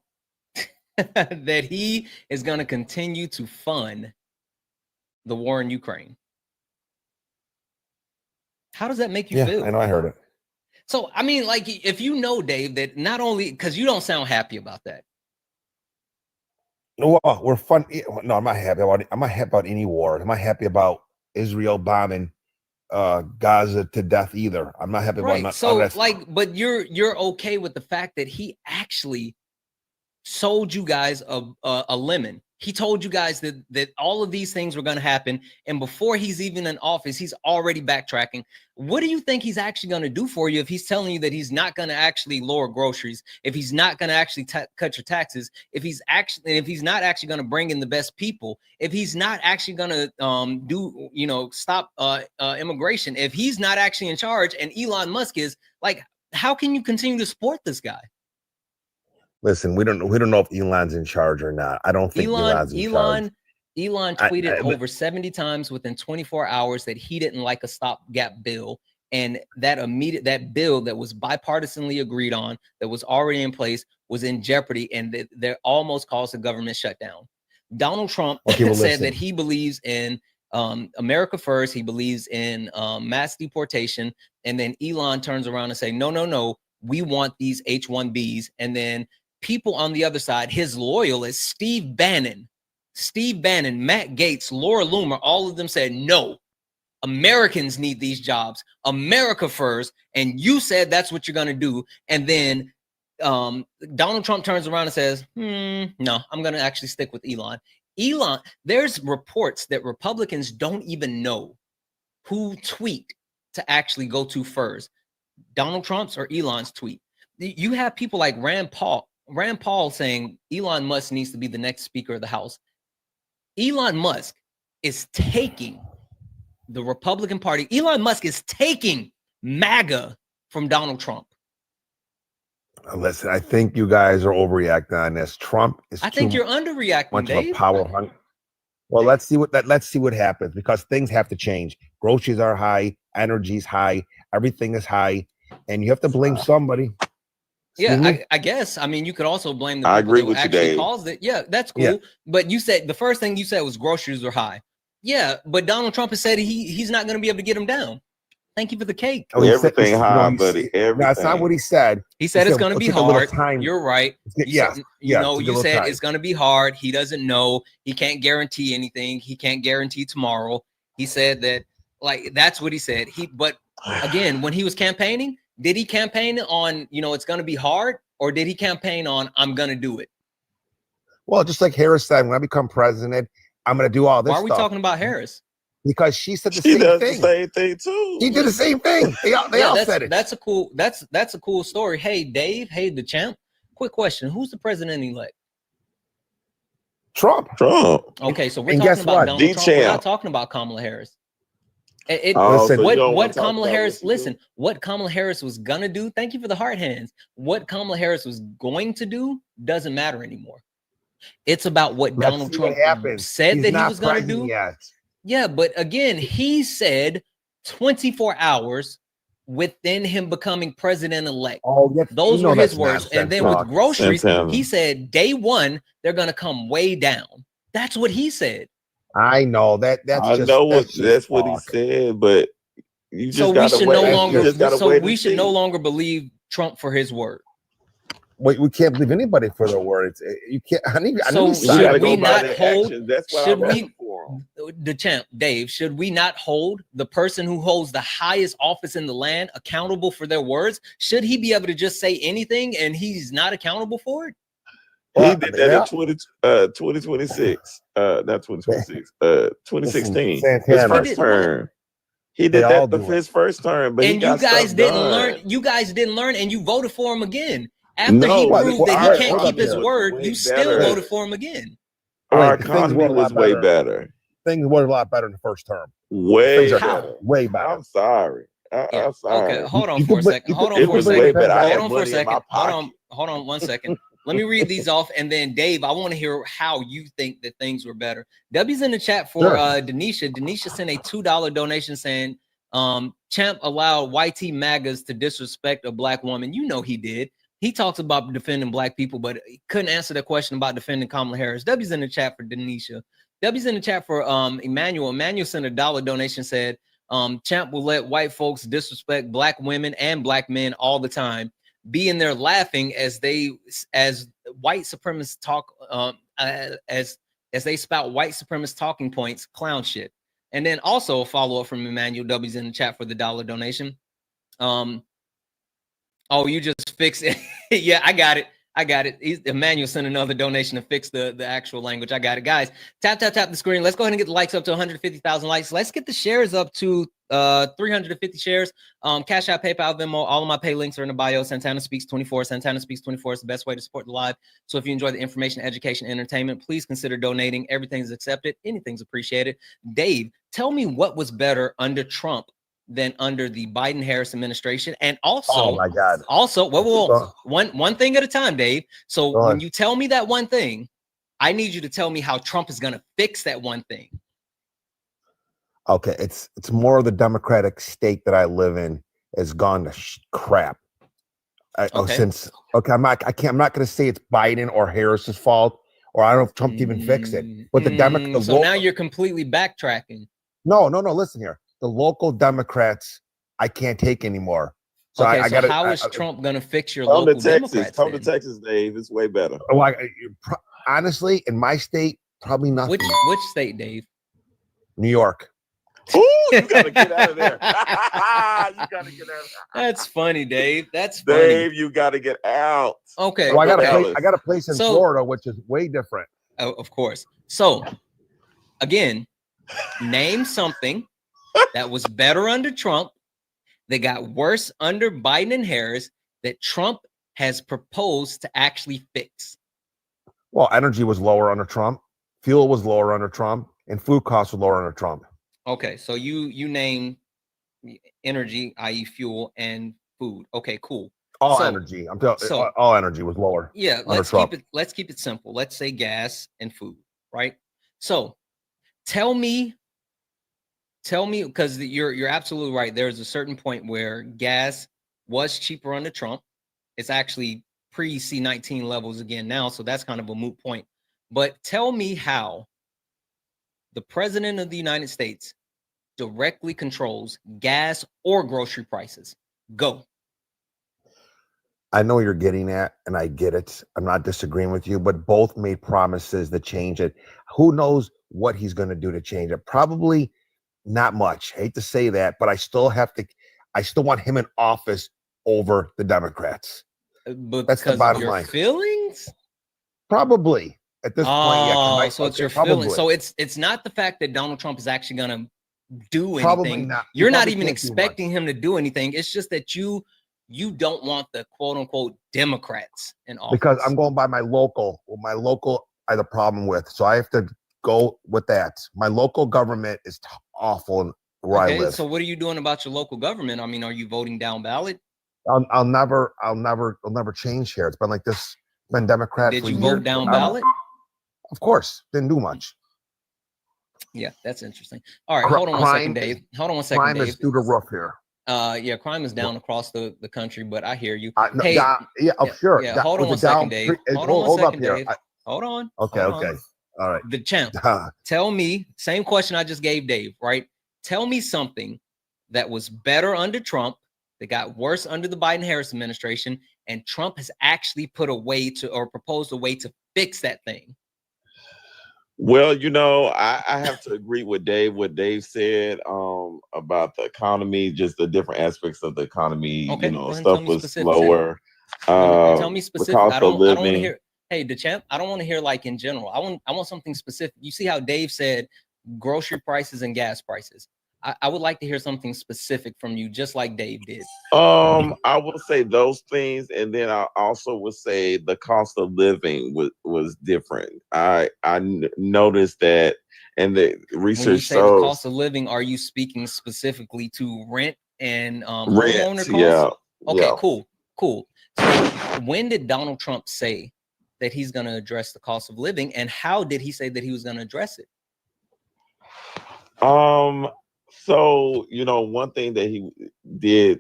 That he is going to continue to fund the war in Ukraine. How does that make you feel? I know, I heard it. So, I mean, like, if you know, Dave, that not only because you don't sound happy about that. Well, we're fun. No, I'm not happy about it. I'm not happy about any war. I'm not happy about Israel bombing Gaza to death either. I'm not happy about So, like, but you're okay with the fact that he actually sold you guys a lemon. He told you guys that all of these things were going to happen, and before he's even in office, he's already backtracking. What do you think he's actually going to do for you if he's telling you that he's not going to actually lower groceries, if he's not going to actually cut your taxes, if he's not actually going to bring in the best people, if he's not actually going to stop immigration, if he's not actually in charge, and Elon Musk is, like, how can you continue to support this guy? Listen, we don't know if Elon's in charge or not. I don't think Elon's in charge. Elon tweeted over 70 times within 24 hours that he didn't like a stopgap bill, and that bill that was bipartisanly agreed on, that was already in place, was in jeopardy, and that almost caused a government shutdown. Donald Trump said that he believes in America first. He believes in mass deportation, and then Elon turns around and say, no, we want these H-1Bs, and then people on the other side, his loyalists, Steve Bannon, Matt Gaetz, Laura Loomer, all of them said, no, Americans need these jobs, America first. And you said that's what you're going to do. And then Donald Trump turns around and says, no, I'm going to actually stick with Elon. There's reports that Republicans don't even know who tweet to actually go to first, Donald Trump's or Elon's tweet. You have people like Rand Paul saying Elon Musk needs to be the next Speaker of the House. Elon Musk is taking the Republican Party. Elon Musk is taking MAGA from Donald Trump. Listen, I think you guys are overreacting on this. Trump is. I think you're underreacting, Dave. Power hungry. Well, let's see what happens, because things have to change. Groceries are high, energy's high, everything is high, and you have to blame somebody. Yeah, I guess. I mean, you could also blame the I people agree that with you, actually Dave. caused it. Yeah, that's cool. Yeah. But you said the first thing you said was groceries are high. Yeah, but Donald Trump has said he's not going to be able to get them down. Thank you for the cake. Everything high, buddy. Everything. That's not what he said. He said it's going to be hard. You're right. You said it's going to be hard. He doesn't know. He can't guarantee anything. He can't guarantee tomorrow. He said that, like, that's what he said. But again, when he was campaigning, did he campaign on, it's going to be hard, or did he campaign on, I'm going to do it? Well, just like Harris said, when I become president, I'm going to do all this. Why are we talking about Harris? Because she said the same thing. The same thing too. He did the same thing. They all said it. That's a cool story. Hey, Dave. Hey, the champ. Quick question: who's the president-elect? Trump. Okay, so we're talking about Donald Trump. We're not talking about Kamala Harris. What Kamala Harris? Listen, what Kamala Harris was gonna do. Thank you for the heart hands. What Kamala Harris was going to do doesn't matter anymore. It's about what Donald Trump said that he was gonna do. Yet. Yeah, but again, he said 24 hours within him becoming president-elect. Oh, yes. Those were his words. And then with groceries, he said day one, they're going to come way down. That's what he said. I know that's what he said, but you just we should no longer believe Trump for his word. Wait, we can't believe anybody for their words. You can't. Should we not hold? The champ, Dave, should we not hold the person who holds the highest office in the land accountable for their words? Should he be able to just say anything and he's not accountable for it? He did that in 2026. Not 2026. 2016. His first term. He did that for his first term, but you guys didn't learn. You guys didn't learn, and you voted for him again. After he proved that he can't keep his word, you still voted for him again. Our economy was way better. Things were a lot better in the first term. Way better. Way better. I'm sorry. I'm sorry. Okay, hold on for a second. Hold on for a second. Hold on 1 second. Let me read these off, and then Dave, I want to hear how you think that things were better. W's in the chat for Denisha. Denisha sent a $2 donation saying, Champ allowed YT MAGAs to disrespect a black woman. You know he did. He talks about defending black people, but he couldn't answer the question about defending Kamala Harris. W's in the chat for Denisha. W's in the chat for Emmanuel. Emmanuel sent a $1 donation, said, Champ will let white folks disrespect black women and black men all the time. Be in there laughing as white supremacists talk, as they spout white supremacist talking points, clown shit. And then also a follow-up from Emmanuel W's in the chat for the $1 donation. Oh, you just fixed it. Yeah, I got it. Emmanuel sent another donation to fix the actual language. I got it, guys. Tap the screen. Let's go ahead and get the likes up to 150,000 likes. Let's get the shares up to 350 shares. Cash App, PayPal, Venmo, all of my pay links are in the bio. Santana Speaks 24. Santana Speaks 24 is the best way to support the live. So if you enjoy the information, education, entertainment, please consider donating. Everything's accepted. Anything's appreciated. Dave, tell me what was better under Trump than under the Biden-Harris administration, and also, oh my God, also, one thing at a time, Dave. So when you tell me that one thing, I need you to tell me how Trump is going to fix that one thing. Okay, it's more of the Democratic state that I live in has gone to crap. I'm not going to say it's Biden or Harris's fault, or I don't know if Trump even fix it. But the Democrats. So now you're completely backtracking. No. Listen here. The local Democrats, I can't take anymore. So okay, how is Trump going to fix your local Democrats? Come to Texas, Dave. It's way better. Honestly, in my state, probably nothing. Which state, Dave? New York. Ooh, you gotta get out of there. You gotta get out of there. That's funny, Dave. That's funny. Dave, you gotta get out. Okay. Well, I got a place in Florida, which is way different. Oh, of course. So, again, name something that was better under Trump, that got worse under Biden and Harris, that Trump has proposed to actually fix. Well, energy was lower under Trump, fuel was lower under Trump, and food costs were lower under Trump. Okay, so you name energy, i.e. fuel, and food. Okay, cool. All energy. I'm telling you, all energy was lower. Yeah, let's keep it simple. Let's say gas and food, right? So tell me, because you're absolutely right. There's a certain point where gas was cheaper under Trump. It's actually pre-C19 levels again now, so that's kind of a moot point. But tell me how the president of the United States directly controls gas or grocery prices. Go. I know you're getting at, and I get it. I'm not disagreeing with you, but both made promises to change it. Who knows what he's going to do to change it? Probably not much. I hate to say that, but I still want him in office over the Democrats. But that's the bottom line. Feelings? Probably at this point. Yeah, so it's your feelings. So it's not the fact that Donald Trump is actually going to do anything. Probably not. You're not even expecting him to do anything. It's just that you don't want the quote unquote Democrats in office. Because I'm going by my local. Well, my local I have a problem with, so I have to go with that. My local government is awful where I live. So what are you doing about your local government? I mean, are you voting down ballot? I'll never change here. It's been like this. It's been Democrat. Did you vote down ballot? Of course, didn't do much. Yeah, that's interesting. All right, hold on one second, Dave. Hold on one second, Dave. Crime is through the roof here. Yeah, crime is down across the country, but I hear you. Sure. Yeah, hold on one second, Dave. Hold on, Dave. Hold on. Okay. All right. The champ. Tell me, same question I just gave Dave, right? Tell me something that was better under Trump, that got worse under the Biden-Harris administration, and Trump has actually put a way to, or proposed a way to fix that thing. Well, I have to agree with Dave, what Dave said about the economy, just the different aspects of the economy. Okay, stuff was slower. Tell me specific. I don't want to hear. Hey, the champ, I don't want to hear like in general. I want something specific. You see how Dave said grocery prices and gas prices. I would like to hear something specific from you, just like Dave did. I would say those things, and then I also would say the cost of living was different. I noticed that, and the research when you say the cost of living, are you speaking specifically to rent and homeowner costs? Yeah. Okay, cool. So when did Donald Trump say that he's going to address the cost of living, and how did he say that he was going to address it? So, you know, one thing that he did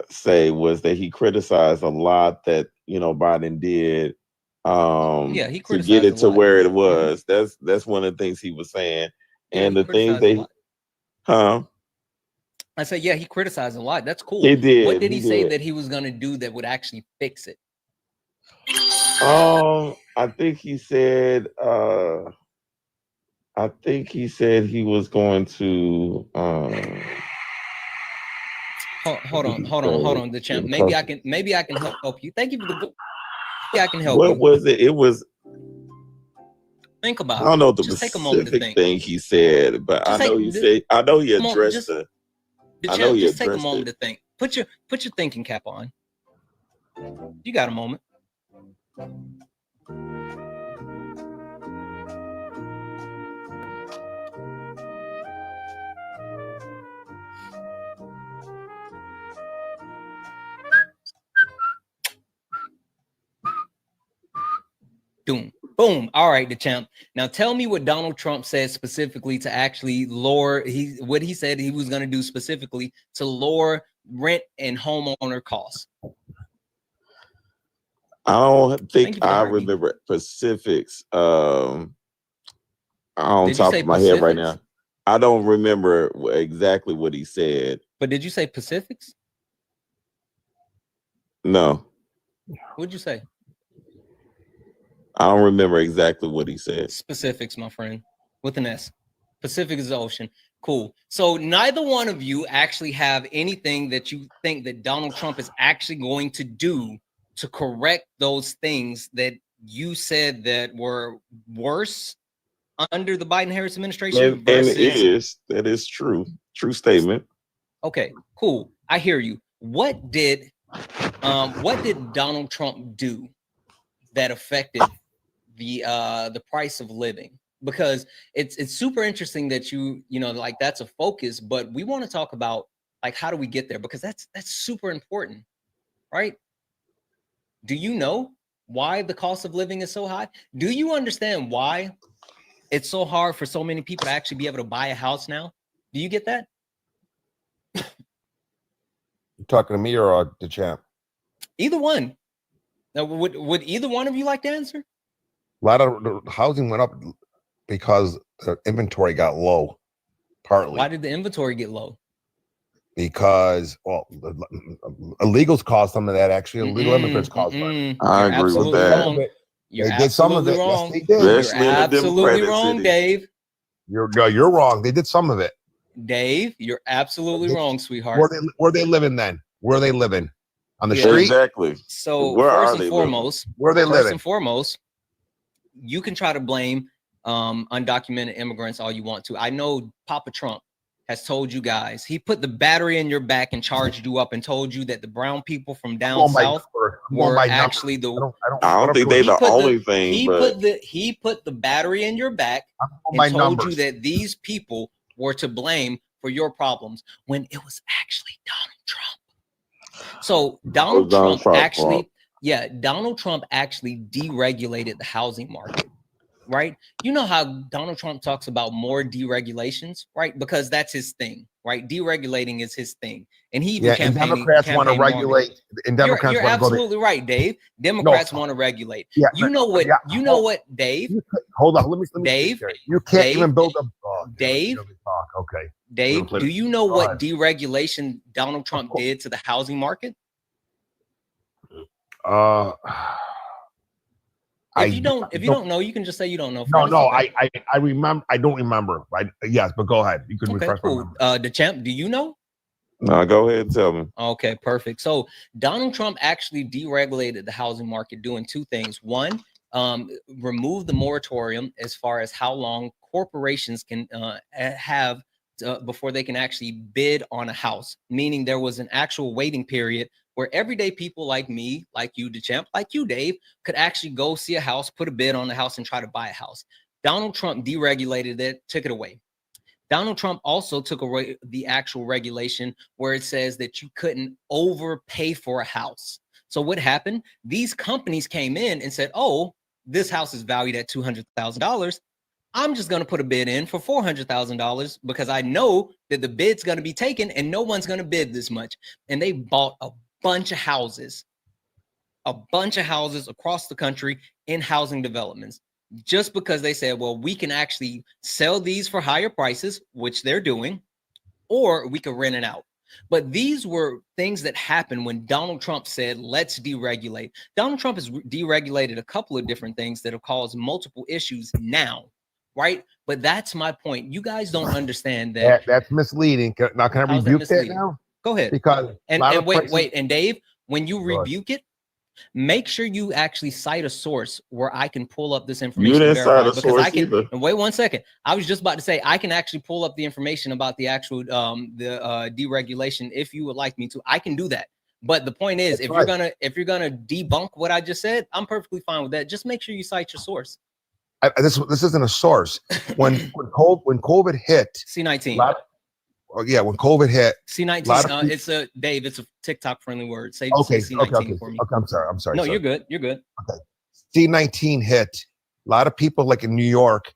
say was that he criticized a lot that, you know, Biden did yeah, he to get criticized it a to lot. where it was. That's one of the things he was saying. Yeah, and he the things criticized a that lot. I said, yeah, he criticized a lot. That's cool. He did. What did he say did. that he was going to do that would actually fix it? I think he said he was going to hold on, the champ. Maybe I can help you. Thank you for the I can help what you. was it? It was, think about I don't know the just take a moment to specific think. thing he said, but Just I know he said, I know he addressed the I know he just take a addressed moment it. to think. Put your thinking cap on. You got a moment. Boom. Boom. All right, the champ. Now tell me what Donald Trump said specifically to actually lower what he said he was going to do specifically to lower rent and homeowner costs. I don't think I remember specifics on top of my head right now. I don't remember exactly what he said. But did you say Pacifics? No. What'd you say? I don't remember exactly what he said. Specifics, my friend, with an S. Pacific is the ocean. Cool. So neither one of you actually have anything that you think that Donald Trump is actually going to do to correct those things that you said that were worse under the Biden-Harris administration. And that is true. True statement. Okay, cool. I hear you. What did Donald Trump do that affected the price of living? Because it's super interesting that you know, like, that's a focus, but we want to talk about, like, how do we get there? Because that's super important, right? Do you know why the cost of living is so high? Do you understand why it's so hard for so many people to actually be able to buy a house now? Do you get that? You talking to me or the champ? Either one. Now, would either one of you like to answer? A lot of the housing went up because the inventory got low. Partly. Why did the inventory get low? Because, well, illegals caused some of that. Actually, illegal immigrants caused that. I agree with that. You're absolutely wrong. Yes, they did. You're absolutely wrong, Dave. You're wrong. They did some of it. Dave, you're absolutely wrong, sweetheart. Where they living then? Where are they living? On the street? Exactly. So first and foremost, where are they living? First and foremost, you can try to blame undocumented immigrants all you want to. I know Papa Trump has told you guys, he put the battery in your back and charged you up and told you that the brown people from down south were actually the. I don't think they're the only thing. He put the battery in your back and told you that these people were to blame for your problems when it was actually Donald Trump. So Donald Trump actually deregulated the housing market. Right? You know how Donald Trump talks about more deregulations, right? Because that's his thing, right? Deregulating is his thing. And he even and Democrats want to regulate. And Democrats you're absolutely right, Dave. Democrats want to regulate. Yeah, you know what, Dave? Hold on, let me Dave. You can't even build a Dave. Okay. Dave, do you know what deregulation Donald Trump did to the housing market? If you don't know, you can just say you don't know. I remember. I don't remember. Yes, but go ahead. You can refresh my memory. The champ, do you know? No, go ahead and tell me. Okay, perfect. So Donald Trump actually deregulated the housing market doing two things. One, remove the moratorium as far as how long corporations can have before they can actually bid on a house, meaning there was an actual waiting period where everyday people like me, like you, DeChamp, like you, Dave, could actually go see a house, put a bid on the house, and try to buy a house. Donald Trump deregulated it, took it away. Donald Trump also took away the actual regulation where it says that you couldn't overpay for a house. So what happened? These companies came in and said, oh, this house is valued at $200,000. I'm just going to put a bid in for $400,000 because I know that the bid's going to be taken and no one's going to bid this much. And they bought a bunch of houses across the country in housing developments, just because they said, well, we can actually sell these for higher prices, which they're doing, or we could rent it out. But these were things that happened when Donald Trump said, let's deregulate. Donald Trump has deregulated a couple of different things that have caused multiple issues now, right? But that's my point. You guys don't understand that. That's misleading. Now, can I rebuke that now? Go ahead. Because and wait, and Dave, when you rebuke it, make sure you actually cite a source where I can pull up this information. You didn't cite a source I can, either. and wait 1 second. I was just about to say I can actually pull up the information about the actual deregulation if you would like me to. I can do that. But the point is, if you're gonna debunk what I just said, I'm perfectly fine with that. Just make sure you cite your source. This isn't a source. When COVID hit, C-19. When COVID hit, C-19. It's a Dave. It's a TikTok friendly word. Say C-19 for me. Okay, I'm sorry. No, you're good. You're good. Okay. C-19 hit. A lot of people, like in New York,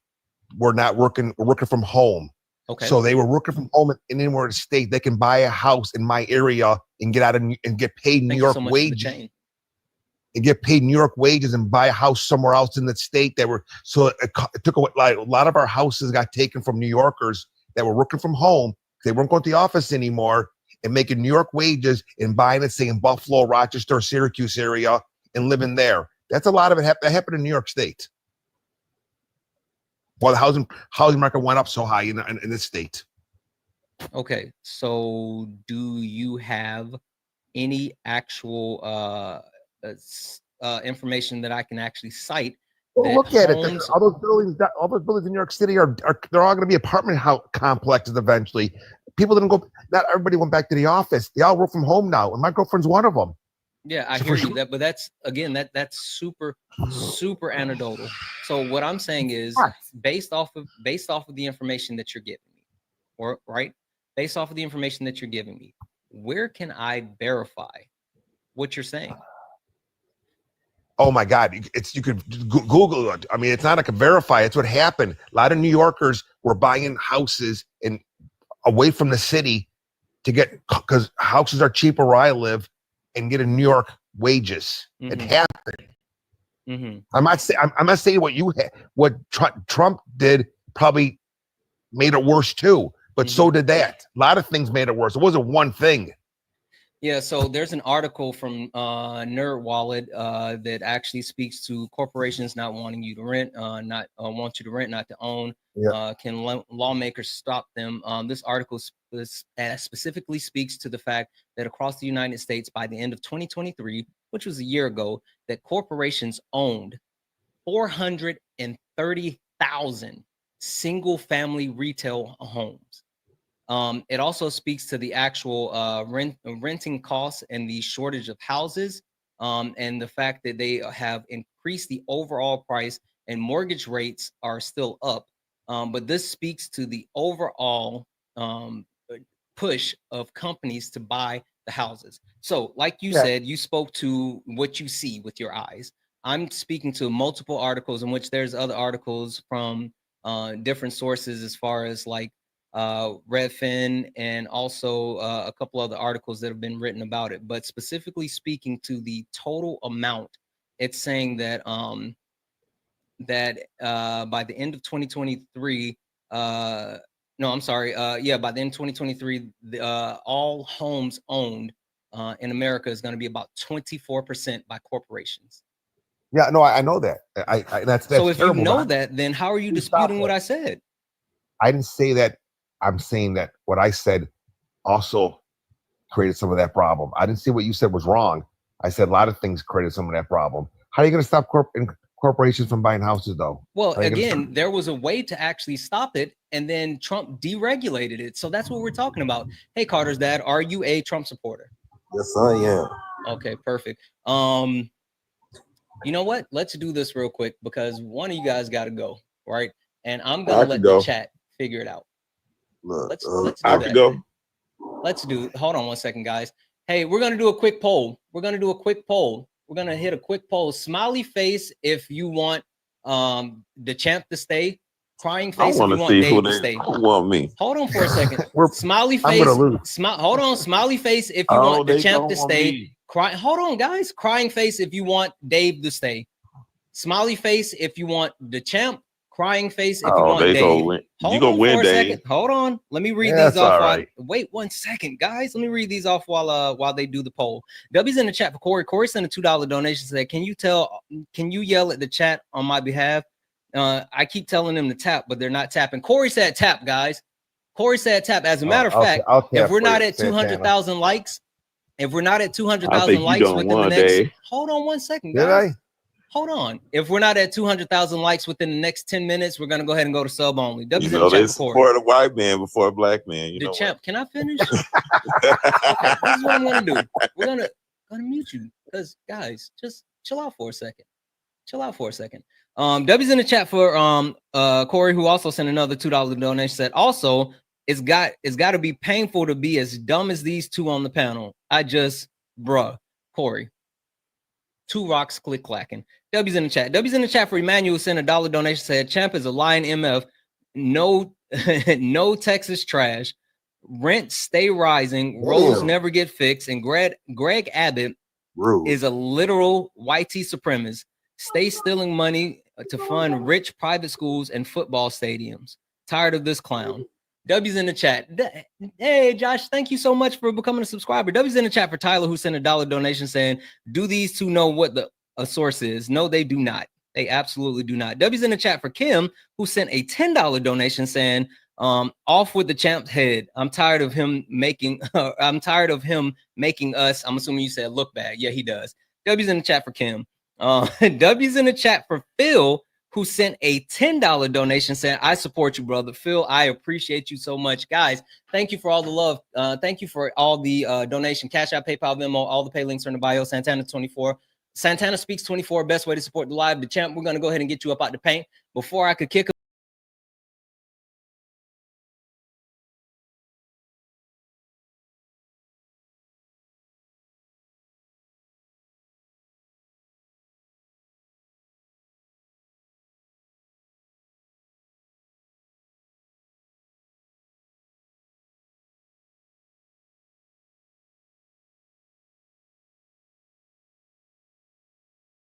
were not working. Were working from home. Okay. So they were working from home and anywhere in the state. They can buy a house in my area and get out of and get paid New York wages. And get paid New York wages and buy a house somewhere else in the state. It took away, like, a lot of our houses got taken from New Yorkers that were working from home. They weren't going to the office anymore and making New York wages and buying it, say, in Buffalo, Rochester, Syracuse area and living there. That's a lot of it that happened in New York State. Well, the housing market went up so high in this state. Okay, so do you have any actual information that I can actually cite? Well, look at it. All those buildings in New York City they're all going to be apartment house complexes eventually. People didn't go. Not everybody went back to the office. They all work from home now, and my girlfriend's one of them. Yeah, I hear you. But that's super anecdotal. So what I'm saying is, based off of the information that you're giving me, based off of the information that you're giving me, where can I verify what you're saying? Oh my God! You could Google it. I mean, it's not like a verify. It's what happened. A lot of New Yorkers were buying houses and away from the city because houses are cheaper where I live and get in New York wages. Mm-hmm. It happened. Mm-hmm. I'm not saying what Trump did probably made it worse too, but so did that. A lot of things made it worse. It wasn't one thing. Yeah, so there's an article from NerdWallet that actually speaks to corporations not wanting you to rent, not want you to rent, not to own. Yeah. Can lawmakers stop them? This article specifically speaks to the fact that across the United States, by the end of 2023, which was a year ago, that corporations owned 430,000 single-family retail homes. It also speaks to the actual renting costs and the shortage of houses, and the fact that they have increased the overall price and mortgage rates are still up. But this speaks to the overall push of companies to buy the houses. So like you said, you spoke to what you see with your eyes. I'm speaking to multiple articles in which there's other articles from different sources as far as like Redfin, and also a couple other articles that have been written about it. But specifically speaking to the total amount, it's saying that by the end of 2023, by the end of 2023, all homes owned in America is going to be about 24% by corporations. Yeah, no, I know that. That's so if you know that, then how are you disputing what I said? I didn't say that. I'm saying that what I said also created some of that problem. I didn't say what you said was wrong. I said a lot of things created some of that problem. How are you going to stop corporations from buying houses, though? Well, again, there was a way to actually stop it, and then Trump deregulated it. So that's what we're talking about. Hey, Carter's dad, are you a Trump supporter? Yes, I am. Okay, perfect. You know what? Let's do this real quick because one of you guys got to go, right? And I'm going to let the chat figure it out. Look, let's do I that. can go. Hold on 1 second, guys. Hey, we're gonna do a quick poll. We're gonna hit a quick poll. Smiley face if you want the champ to stay. Crying face if you want Dave to stay. Want me. Hold on for a second. Smiley I'm face. gonna lose. Hold on. Smiley face if you want the they champ don't to want stay. me. Hold on, guys. Crying face if you want Dave to stay. Smiley face if you want the champ. Crying face if you want they Dave. gonna win. Hold You gonna on win, for a Dave. second. Hold on. Let me read Yeah, these that's off. all right. Wait 1 second, guys. Let me read these off while they do the poll. W's in the chat for Corey. Corey sent a $2 donation. Said, can you yell at the chat on my behalf? I keep telling them to tap, but they're not tapping. Corey said tap, guys. Corey said tap. As a matter of fact, if we're not at 200,000 likes, if we're not at 200,000 likes within the next, hold on 1 second, guys. Hold on. If we're not at 200,000 likes within the next 10 minutes, we're gonna go ahead and go to sub only. You know, they support a white man before a black man. You the know champ. what? Can I finish? Okay, this is what I'm gonna do. We're gonna mute you because guys, just chill out for a second. W's in the chat for Corey, who also sent another $2 donation. Said also it's got to be painful to be as dumb as these two on the panel. Bruh, Corey. 2 rocks click clacking. W's in the chat. W's in the chat for Emmanuel sent a $1 donation. Said champ is a lying MF. No, no Texas trash. Rent stay rising. Roads never get fixed. And Greg Abbott is a literal YT supremacist. Stay stealing money to fund rich private schools and football stadiums. Tired of this clown. W's in the chat. Hey, Josh, thank you so much for becoming a subscriber. W's in the chat for Tyler, who sent a $1 donation saying, do these two know what a source is? No, they do not. They absolutely do not. W's in the chat for Kim, who sent a $10 donation saying, off with the champ's head. I'm tired of him making us, I'm assuming you said look bad. Yeah, he does. W's in the chat for Kim. W's in the chat for Phil, who sent a $10 donation saying, I support you, brother. Phil, I appreciate you so much. Guys, thank you for all the love. Thank you for all the donation. Cash App, PayPal, Venmo, all the pay links are in the bio. Santana 24. Santana Speaks 24, best way to support the live. The champ, we're going to go ahead and get you up out the paint. Before I could kick him,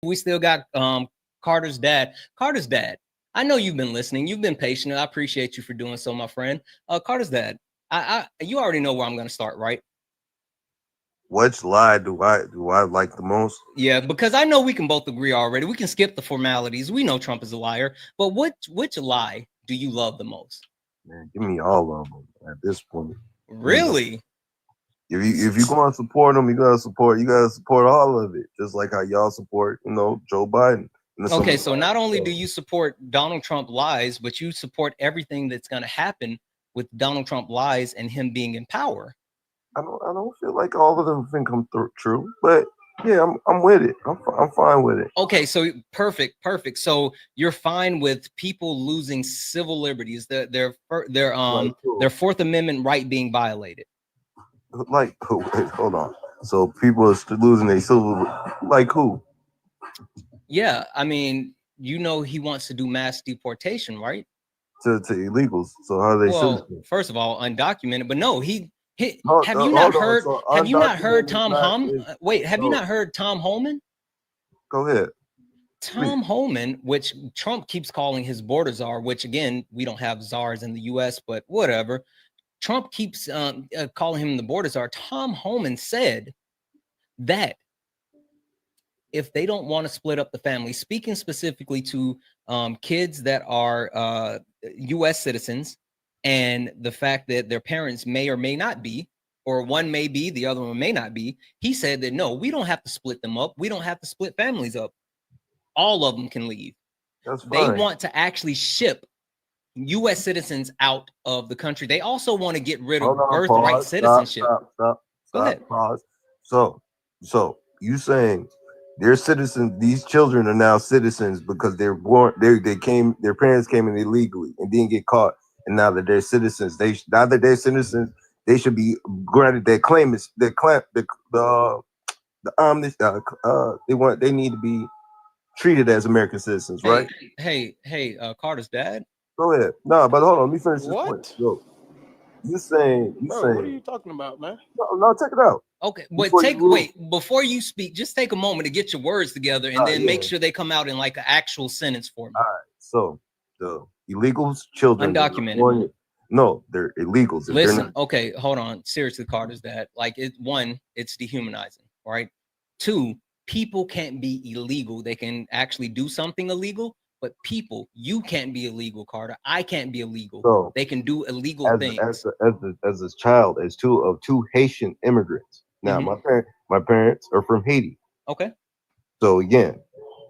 we still got Carter's dad. Carter's dad, I know you've been listening. You've been patient. I appreciate you for doing so, my friend. Carter's dad, you already know where I'm going to start, right? Which lie do I like the most? Yeah, because I know we can both agree already. We can skip the formalities. We know Trump is a liar. But which lie do you love the most? Man, give me all of them at this point. Really? If you gonna support him, you gotta support all of it, just like how y'all support, Joe Biden. Okay, so not only do you support Donald Trump lies, but you support everything that's going to happen with Donald Trump lies and him being in power. I don't feel like all of them can come true, but yeah, I'm with it. I'm fine with it. Okay, so perfect. So you're fine with people losing civil liberties, their Fourth Amendment right being violated. Like, wait, hold on. So people are losing their civil, like who? Yeah, I mean, he wants to do mass deportation, right? To illegals. So how are they? Well, first of all, undocumented, but no, have you not heard Tom Homan? Wait, have you not heard Tom Homan? Go ahead. Tom Homan, which Trump keeps calling his border czar, which again, we don't have czars in the US, but whatever. Trump keeps calling him the border czar. Tom Homan said that if they don't want to split up the family, speaking specifically to kids that are US citizens, and the fact that their parents may or may not be, or one may be, the other one may not be, he said that, no, we don't have to split them up. We don't have to split families up. All of them can leave. That's fine. They want to actually ship US citizens out of the country. They also want to get rid of birthright citizenship. Stop. Go ahead. Pause. So you saying they're citizens, these children are now citizens because they're born, their parents came in illegally and didn't get caught. And now that they're citizens, they should be granted their claim is their claim they need to be treated as American citizens, right? Hey, Carter's dad. Go ahead. No, but hold on, let me finish this What? point. So, you saying Bro, what are you talking about, man? No, check it out. Okay, but wait, before you speak, just take a moment to get your words together and then make sure they come out in like an actual sentence for me. All right. So the illegals, children, undocumented. No, they're illegals. Listen, okay, hold on. Seriously, Carter's dad. Like it's dehumanizing, right? 2, people can't be illegal. They can actually do something illegal, but you can't be illegal, Carter. I can't be illegal. So they can do illegal things. As a child, as two Haitian immigrants. Now, my parents are from Haiti. Okay. So again,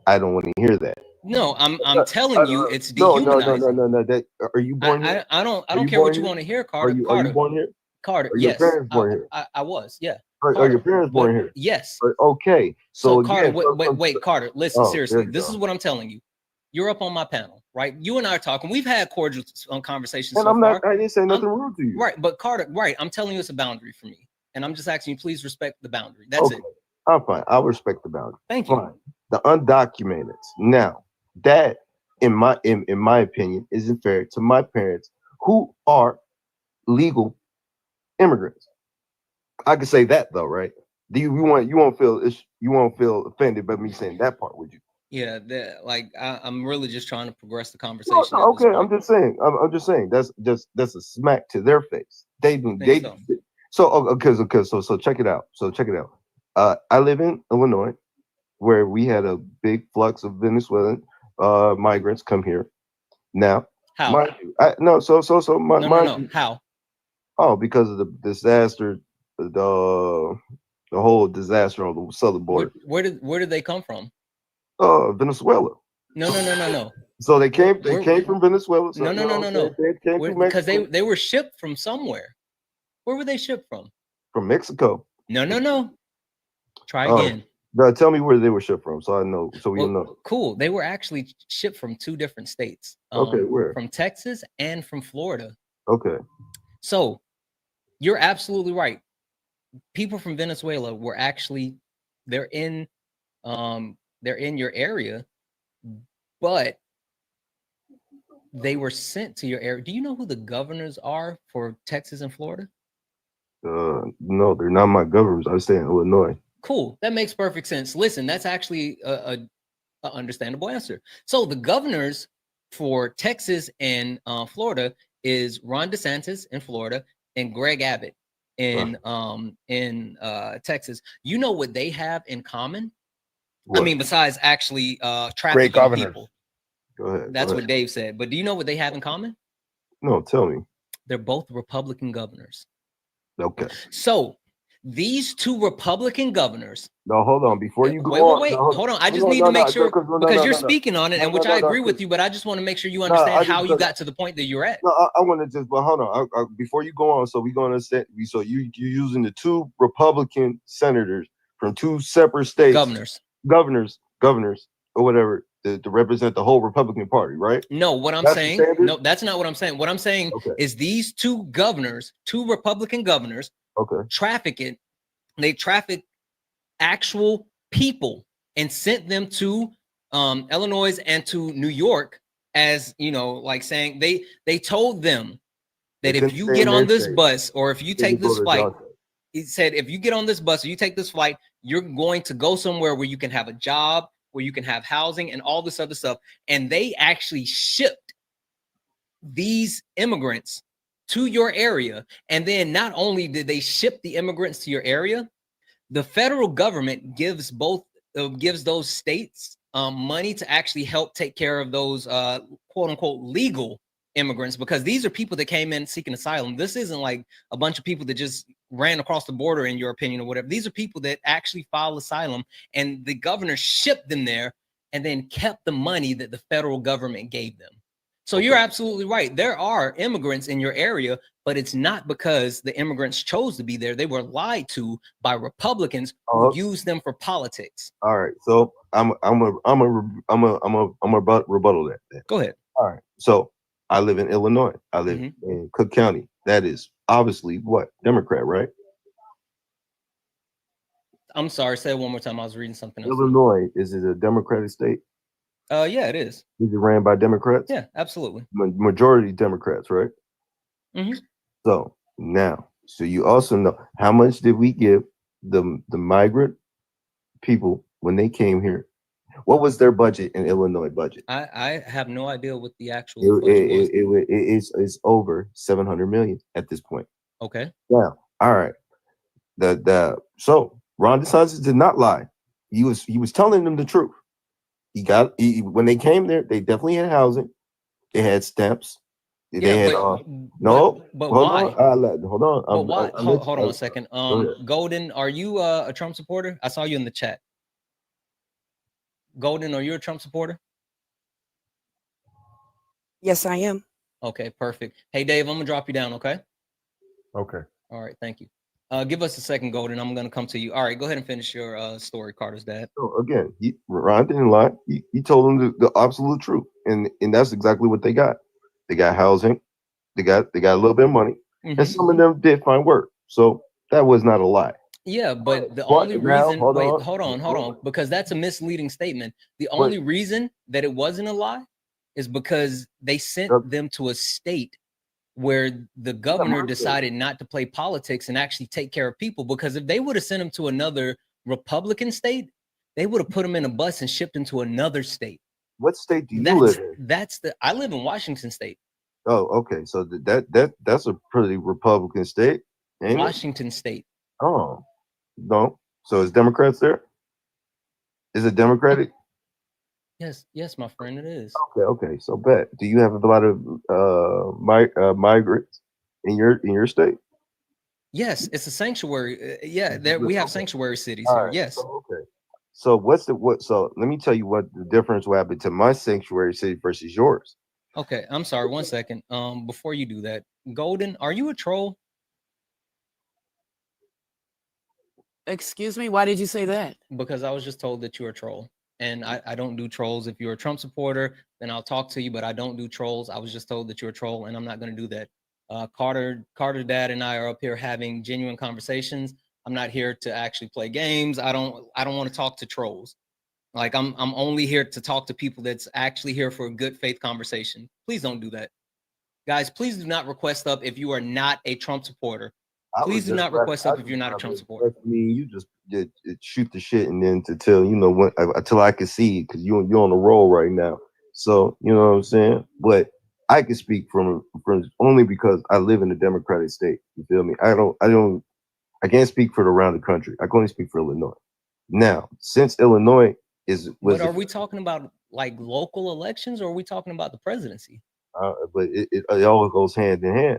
I don't want to hear that. No, I'm telling you, it's dehumanizing. No. That are you born here? I don't care what you want to hear, Carter. Are you born here? Carter, are yes. Your parents born here? I was, yeah. Are your parents born here? Yes. Okay. So Carter, again, wait, Carter. Listen, seriously. This is what I'm telling you. You're up on my panel, right? You and I are talking. We've had cordial conversations. And I didn't say nothing wrong to you. Right, but Carter, right? I'm telling you, it's a boundary for me, and I'm just asking you, please respect the boundary. That's it. I'm fine. I'll respect the boundary. Thank you. Fine. The undocumented. Now, that, in my opinion, isn't fair to my parents who are legal immigrants. I could say that though, right? You won't feel offended by me saying that part, would you? Yeah, I'm really just trying to progress the conversation. No, okay, I'm just saying. I'm just saying that's a smack to their face. So check it out. I live in Illinois, where we had a big flux of Venezuelan migrants come here. Now, how? How? Oh, because of the disaster, the whole disaster on the southern border. Where did they come from? Venezuela. No. So they came from Venezuela. So No. Because they were shipped from somewhere. Where were they shipped from? From Mexico. No. Try again. Tell me where they were shipped from, so I know. So we know. Cool. They were actually shipped from 2 different states. Okay, where? From Texas and from Florida. Okay. So you're absolutely right. People from Venezuela were actually they're in your area, but they were sent to your area. Do you know who the governors are for Texas and Florida? No, they're not my governors. I stay in Illinois. Cool. That makes perfect sense. Listen, that's actually a understandable answer. So the governors for Texas and Florida is Ron DeSantis in Florida and Greg Abbott in Texas. You know what they have in common? What? I mean, besides actually trafficking people. Go ahead. That's what Dave said. But do you know what they have in common? No, tell me. They're both Republican governors. Okay. So these 2 Republican governors. No, hold on. Before you go wait. Hold on. I just need to make sure because you're speaking on it, and which I agree with you, but I just want to make sure you understand how you got to the point that you're at. No, I want to just, but hold on. Before you go on, so we're going to say, so you're using the 2 Republican senators from 2 separate states, governors, or whatever, to represent the whole Republican Party, right? No, what I'm saying, no, that's not what I'm saying. What I'm saying is these 2 governors, 2 Republican governors, they traffic actual people and sent them to Illinois and to New York, as like saying they told them that if you get on this bus or if you take this flight, he said if you get on this bus or you take this flight, you're going to go somewhere where you can have a job, where you can have housing and all this other stuff. And they actually shipped these immigrants to your area. And then not only did they ship the immigrants to your area, the federal government gives those states money to actually help take care of those quote unquote legal immigrants, because these are people that came in seeking asylum. This isn't like a bunch of people that just ran across the border, in your opinion, or whatever. These are people that actually filed asylum, and the governor shipped them there and then kept the money that the federal government gave them. So you're absolutely right. There are immigrants in your area, but it's not because the immigrants chose to be there. They were lied to by Republicans who used them for politics. All right. So I'm a rebuttal that. Go ahead. All right. So I live in Illinois. I live in Cook County. that is obviously what? Democrat, right? I'm sorry, say it one more time. I was reading something else. Illinois, is it a Democratic state? Yeah, it is. Is it ran by Democrats? Yeah, absolutely. Majority Democrats, right? Mm-hmm. So now, so you also know how much did we give the migrant people when they came here? What was their budget in Illinois budget? I have no idea what the actual budget was. It's over 700 million at this point. Okay. Now, all right. So Ron DeSantis did not lie. He was telling them the truth. When they came there, they definitely had housing. They had stamps. They had no. But hold why? on. Hold on. But why? Hold on a second. Golden, are you a Trump supporter? I saw you in the chat. Golden, are you a Trump supporter? Yes, I am. Okay, perfect. Hey, Dave, I'm gonna drop you down. Okay. Okay. All right. Thank you. Give us a second, Golden. I'm gonna come to you. All right, go ahead and finish your story, Carter's dad. So again, Ron didn't lie. He told them the absolute truth, and that's exactly what they got. They got housing. They got a little bit of money, and some of them did find work. So that was not a lie. Yeah, but the only reason, hold on, because that's a misleading statement. The only reason that it wasn't a lie is because they sent them to a state where the governor decided not to play politics and actually take care of people. Because if they would have sent them to another Republican state, they would have put them in a bus and shipped them to another state. What state do you live in? I live in Washington State. Oh, okay. So that's a pretty Republican state, ain't Washington State. Oh, no. So is Democrats there? Is it Democratic? Yes, my friend, it is. Okay. So bet. Do you have a lot of migrants in your state? Yes, it's a sanctuary. Yeah, we have sanctuary cities here. Right, yes. So, okay. So so let me tell you what the difference will happen to my sanctuary city versus yours. Okay, I'm sorry. 1 second. Before you do that, Golden, are you a troll? Excuse me, why did you say that? Because I was just told that you're a troll, and I don't do trolls. If you're a Trump supporter, then I'll talk to you, but I don't do trolls. I was just told that you're a troll, and I'm not going to do that. Carter's dad and I are up here having genuine conversations. I'm not here to actually play games. I don't want to talk to trolls. Like I'm only here to talk to people that's actually here for a good faith conversation. Please don't do that. Guys, please do not request up if you are not a Trump supporter. Please do not request up if you're not a Trump supporter. I mean, you just shoot the shit and then to tell until I can see, because you're on the roll right now. So you know what I'm saying. But I can speak from only because I live in a Democratic state. You feel me? I can't speak for around the country. I can only speak for Illinois. Now, since Illinois but are we talking about like local elections, or are we talking about the presidency? But it all goes hand in hand.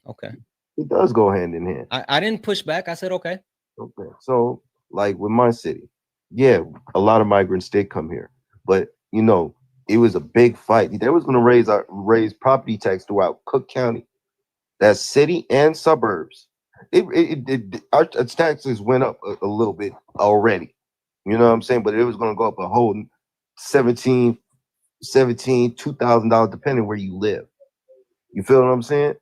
Okay. It does go hand in hand. I didn't push back. I said, okay. Okay. So like with my city, yeah, a lot of migrants did come here, but it was a big fight. They was going to raise property tax throughout Cook County. That's city and suburbs. Our taxes went up a little bit already. You know what I'm saying? But it was going to go up a whole $2,000 depending where you live. You feel what I'm saying?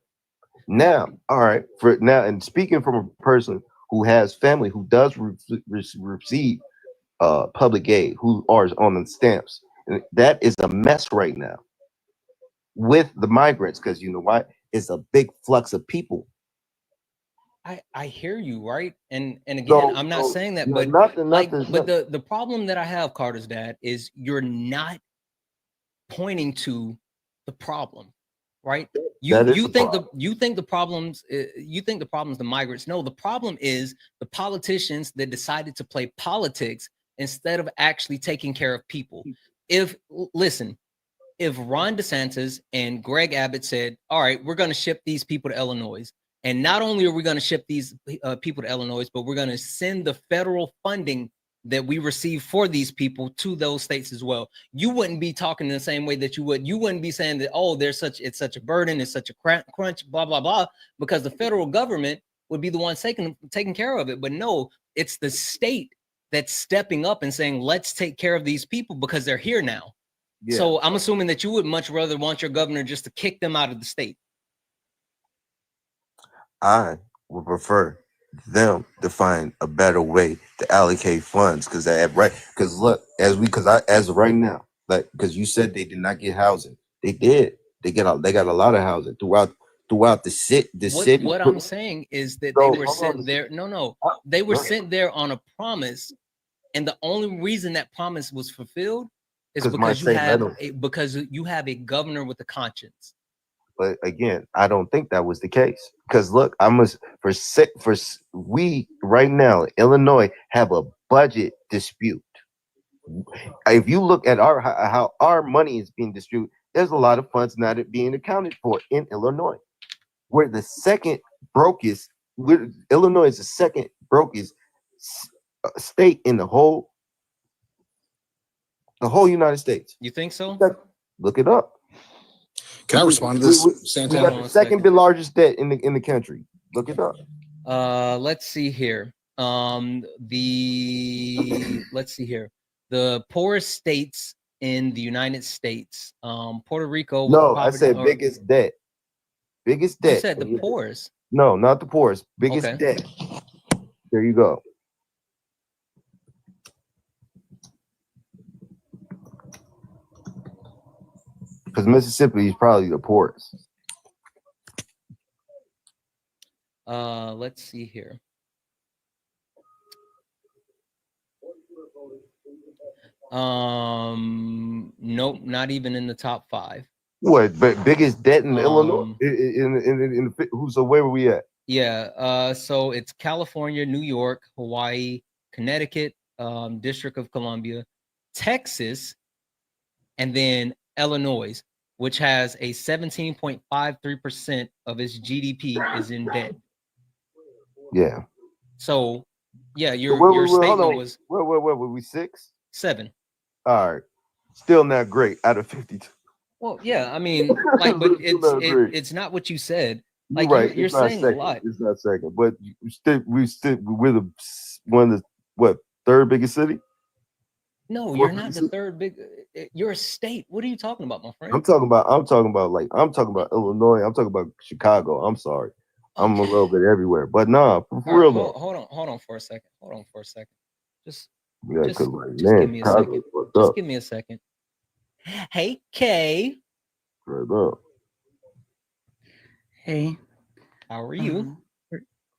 Now, all right, and speaking from a person who has family who does receive public aid, who are on the stamps, and that is a mess right now with the migrants, because you know why? It's a big flux of people. I hear you, right? And again, I'm not saying that, but the problem that I have, Carter's dad, is you're not pointing to the problem, right? You think the problems the migrants. No, the problem is the politicians that decided to play politics instead of actually taking care of people. If Ron DeSantis and Greg Abbott said, all right, we're going to ship these people to Illinois, and not only are we going to ship these people to Illinois, but we're going to send the federal funding that we receive for these people to those states as well, you wouldn't be talking in the same way that you wouldn't be saying that, oh, it's such a burden, it's such a crunch, blah, blah, blah, because the federal government would be the one taking care of it. But no, it's the state that's stepping up and saying, let's take care of these people because they're here now. Yeah. So I'm assuming that you would much rather want your governor just to kick them out of the state. I would prefer them to find a better way to allocate funds because look, as of right now, like because you said they did not get housing. They did. They got a lot of housing throughout the city. What I'm saying is that they were sent there. No, they were sent there on a promise, and the only reason that promise was fulfilled is because you have a governor with a conscience. But again, I don't think that was the case because look, we right now in Illinois have a budget dispute. If you look at how our money is being distributed, there's a lot of funds not being accounted for in Illinois. We're the second brokest. Illinois is the second brokest state in the whole United States. You think so? Look it up. Can I respond to this, Santana? We got the second largest debt in the country. Look it up. Let's see here. Let's see here. The poorest states in the United States. Puerto Rico. No, I said biggest debt. Biggest debt. You said the poorest. No, not the poorest. Biggest debt. There you go. Because Mississippi is probably the poorest. Let's see here. Nope, not even in the top 5. What? But biggest debt in Illinois? So where were we at? Yeah. So it's California, New York, Hawaii, Connecticut, District of Columbia, Texas, and then Illinois, which has a 17.53% of its GDP is in debt. Yeah. So, yeah, your statement was. Where were we? 6? 7. All right. Still not great out of 52. Well, yeah, I mean, like, but it's not what you said. Like, right. You're saying a lot. It's not second, but we're one of the third biggest city. No, you're not the third big. You're a state. What are you talking about, my friend? I'm talking about Illinois. I'm talking about Chicago. I'm sorry. I'm a little bit everywhere, but nah, for real though. Hold on for a second. Just give me a second. Just give me a second. Hey, Kay. Right up. Hey. How are you?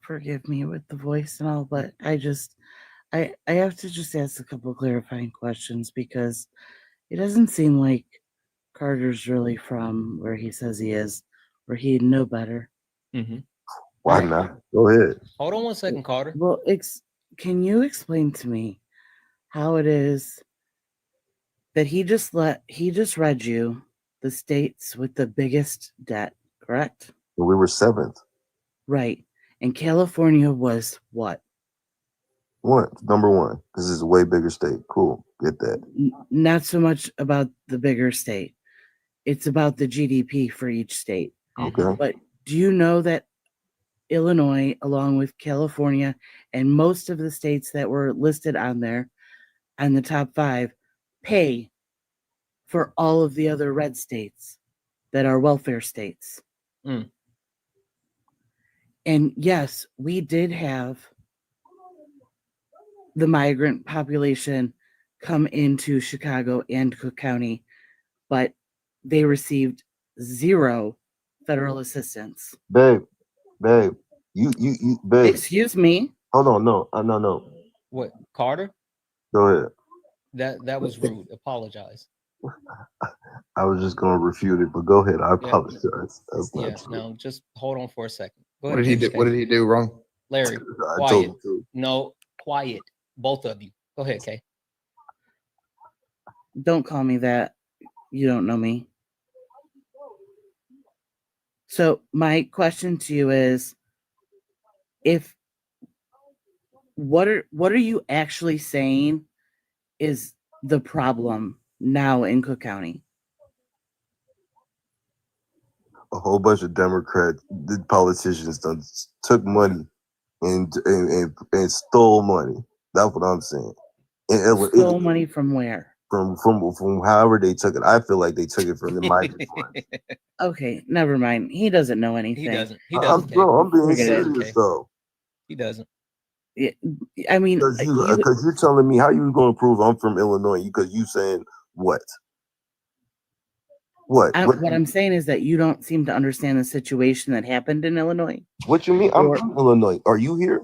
Forgive me with the voice and all, but I have to just ask a couple clarifying questions because it doesn't seem like Carter's really from where he says he is, where he'd know better. Mm-hmm. Why not? Go ahead. Hold on one second, Carter. Well, can you explain to me how it is that he just read you the states with the biggest debt, correct? We were 7th. Right. And California was what? Number 1. This is a way bigger state. Cool. Get that. Not so much about the bigger state. It's about the GDP for each state. Okay. But do you know that Illinois, along with California and most of the states that were listed on there on the top 5, pay for all of the other red states that are welfare states? Mm. And yes, we did have the migrant population come into Chicago and Cook County, but they received 0 federal assistance. Babe, you, babe. Excuse me. Hold on, no. What, Carter? Go ahead. That was rude. Apologize. I was just gonna refute it, but go ahead. I apologize. That's not true. No, just hold on for a second. Go What ahead, did he do? What did he do wrong? Larry, I told him to. No, quiet. Both of you. Go ahead, Kay. Don't call me that. You don't know me. So my question to you is, what are you actually saying is the problem now in Cook County? A whole bunch of the politicians took money and stole money. That's what I'm saying. Stole money from where? From however they took it. I feel like they took it from the migrant funds. Okay, never mind. He doesn't know anything. He doesn't. He doesn't. I'm being Forget it. serious though. He doesn't. Yeah, I mean, Because you're telling me how you going to prove I'm from Illinois? Because you saying what? What I'm saying is that you don't seem to understand the situation that happened in Illinois. What you mean? I'm from Illinois. Are you here?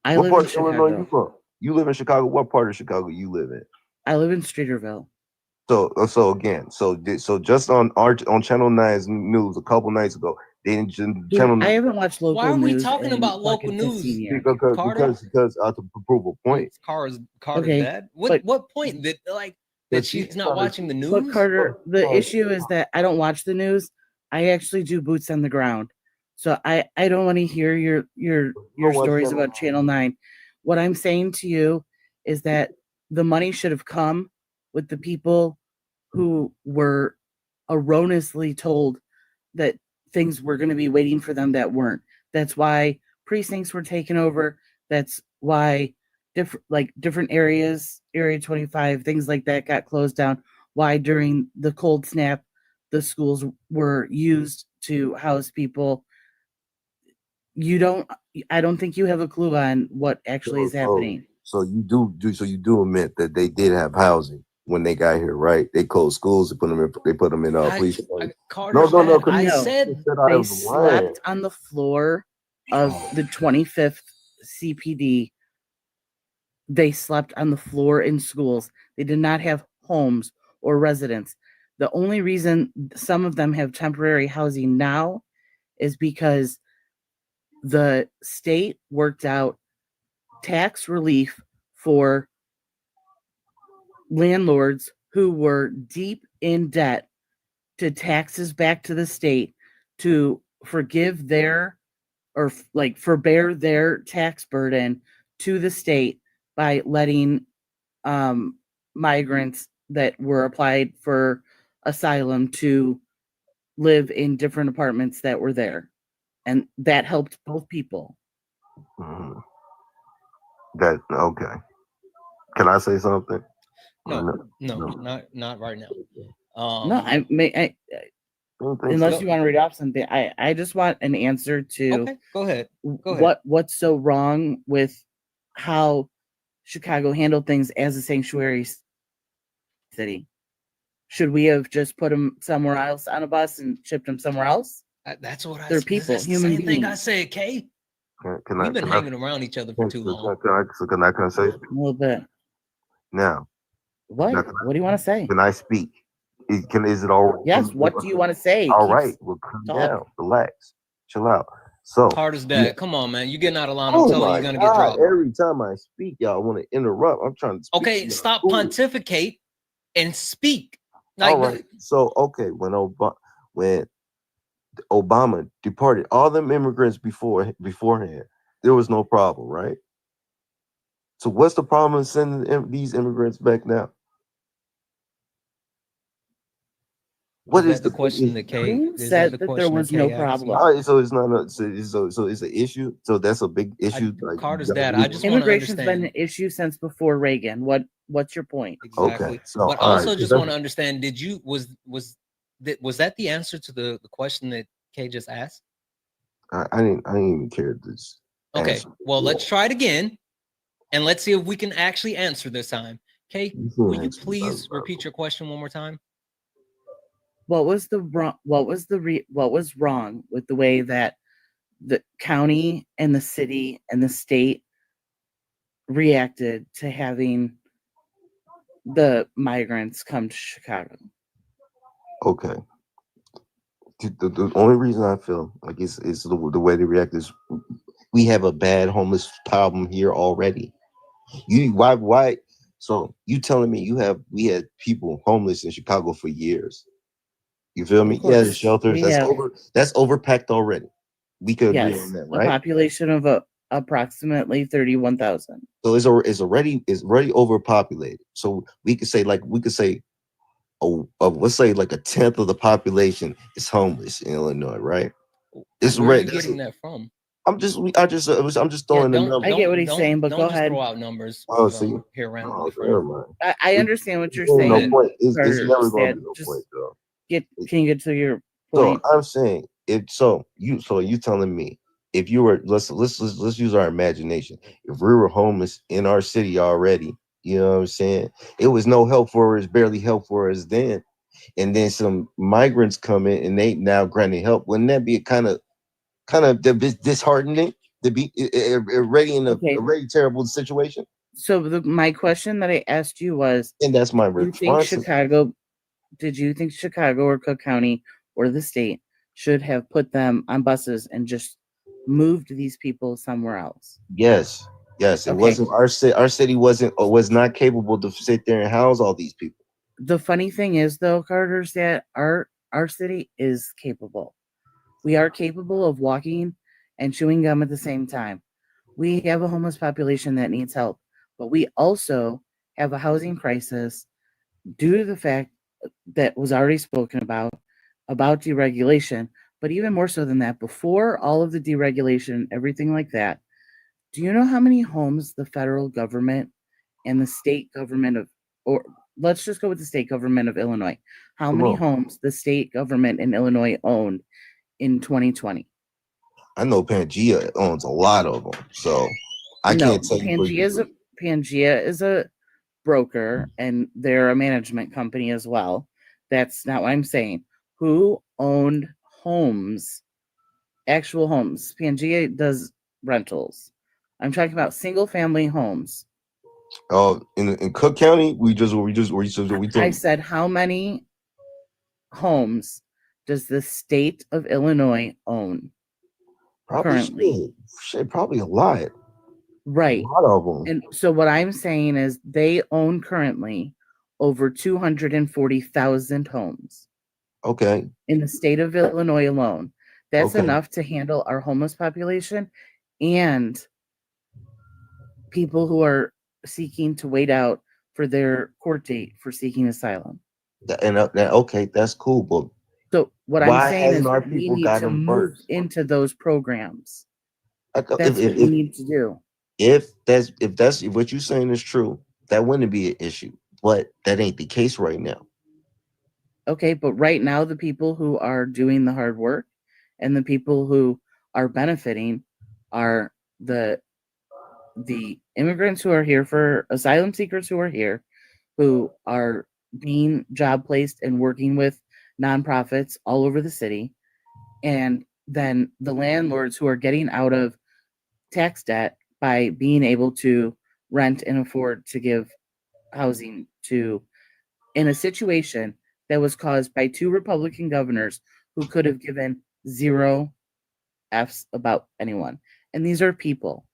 I What live part in of Illinois Chicago. you from? You live in Chicago. What part of Chicago you live in? I live in Streeterville. So again, so just on Channel 9's news a couple nights ago, they didn't Channel 9. I haven't watched local Why are we news talking in about local fucking news? 15 years. Carter? Because to prove a point. Carter's Okay, dad. What point that she's not watching the news? But Carter, the issue is that I don't watch the news. I actually do boots on the ground. So I don't want to hear your stories about Channel 9. What I'm saying to you is that the money should have come with the people who were erroneously told that things were going to be waiting for them that weren't. That's why precincts were taken over. That's why different areas, Area 25, things like that got closed down. Why during the cold snap, the schools were used to house people. I don't think you have a clue on what actually is happening. So you do admit that they did have housing when they got here, right? They closed schools, they put them in police. No. I said they slept on the floor of the 25th CPD. They slept on the floor in schools. They did not have homes or residence. The only reason some of them have temporary housing now is because the state worked out tax relief for landlords who were deep in debt to taxes back to the state to forgive their or forbear their tax burden to the state by letting migrants that were applied for asylum to live in different apartments that were there. And that helped both people. Mm-hmm. That okay. Can I say something? No, not right now. No, unless you want to read off something, I just want an answer to. Okay, go ahead. What's so wrong with how Chicago handled things as a sanctuary city? Should we have just put them somewhere else on a bus and shipped them somewhere else? That's what They're people, that's human the same thing I beings. said, Kay. We've been hanging around each other for too long. Can I say a little bit? Now, what do you want to say? Can I speak? Is it all right? Yes. What do you want to say? All right. Well, calm down, relax, chill out. So hard as that. Come on, man. You getting out of line. I'm telling you, you're gonna get dropped. Every time I speak, y'all want to interrupt. I'm trying to speak. Okay, stop pontificate and speak. All right. So when Obama deported all them immigrants beforehand, there was no problem, right? So what's the problem in sending these immigrants back now? What is the question that Kay said that there was no problem? All right, so it's not so it's an issue. So that's a big issue. Carter's dad. I just immigration's been an issue since before Reagan. What's your point? Exactly. Okay. So but also just want to understand, was that the answer to the question that Kay just asked? I didn't even care this. Okay. Well, let's try it again. And let's see if we can actually answer this time. Kay, will you please repeat your question one more time? What was wrong with the way that the county and the city and the state reacted to having the migrants come to Chicago? Okay. The only reason I feel like it's the way they react is we have a bad homeless problem here already. Why? So you telling me we had people homeless in Chicago for years? You feel me? Yeah, the shelters that's overpacked already. We could agree on that, right? A population of approximately 31,000. So it's already overpopulated. So we could say let's say like a tenth of the population is homeless in Illinois, right? It's Where are you getting that from? I'm just throwing the numbers. I get what he's saying, but go ahead. Throw out numbers. Oh, see, here randomly. never mind. I understand what you're saying. No point. It's never going to be no point, though. Can you get to your So point? I'm saying you telling me if you were let's use our imagination. If we were homeless in our city already, you know what I'm saying? It was no help for us, barely help for us then. And then some migrants come in and they now granted help. Wouldn't that be kind of disheartening to be already in a Okay. already terrible situation? So my question that I asked you was, And that's my you think response. did you think Chicago or Cook County or the state should have put them on buses and just moved these people somewhere else? Yes. It Okay. wasn't our city was not capable to sit there and house all these people. The funny thing is, though, Carter, is that our city is capable. We are capable of walking and chewing gum at the same time. We have a homeless population that needs help, but we also have a housing crisis due to the fact that was already spoken about deregulation. But even more so than that, before all of the deregulation, everything like that, do you know how many homes the federal government and the state government or let's just go with the state government of Illinois, how Come many on. homes the state government in Illinois owned in 2020? I know Pangea owns a lot of them, so I No, can't tell you. Pangea is a broker and they're a management company as well. That's not what I'm saying. Who owned homes, actual homes? Pangea does rentals. I'm talking about single family homes. In Cook County, we I said, how many homes does the state of Illinois own currently? Probably a lot. Right. A lot of them. And so what I'm saying is they own currently over 240,000 homes. Okay. In the state of Illinois alone. That's Okay. enough to handle our homeless population and people who are seeking to wait out for their court date for seeking asylum. Okay, that's cool, but so what I'm why saying hasn't is our we people need got to them move first? into those programs. If That's what we need to do. If what you're saying is true, that wouldn't be an issue. But that ain't the case right now. Okay, but right now the people who are doing the hard work and the people who are benefiting are the immigrants who are here, for asylum seekers who are here, who are being job placed and working with nonprofits all over the city, and then the landlords who are getting out of tax debt by being able to rent and afford to give housing to, in a situation that was caused by two Republican governors who could have given zero F's about anyone. And these are people.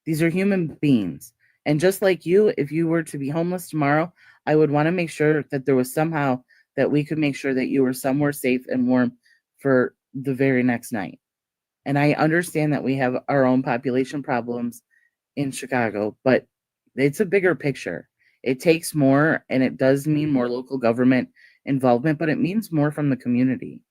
These are human beings. And just like you, if you were to be homeless tomorrow, I would want to make sure that there was somehow that we could make sure that you were somewhere safe and warm for the very next night. And I understand that we have our own population problems in Chicago, but it's a bigger picture. It takes more, and it does mean more local government involvement, but it means more from the community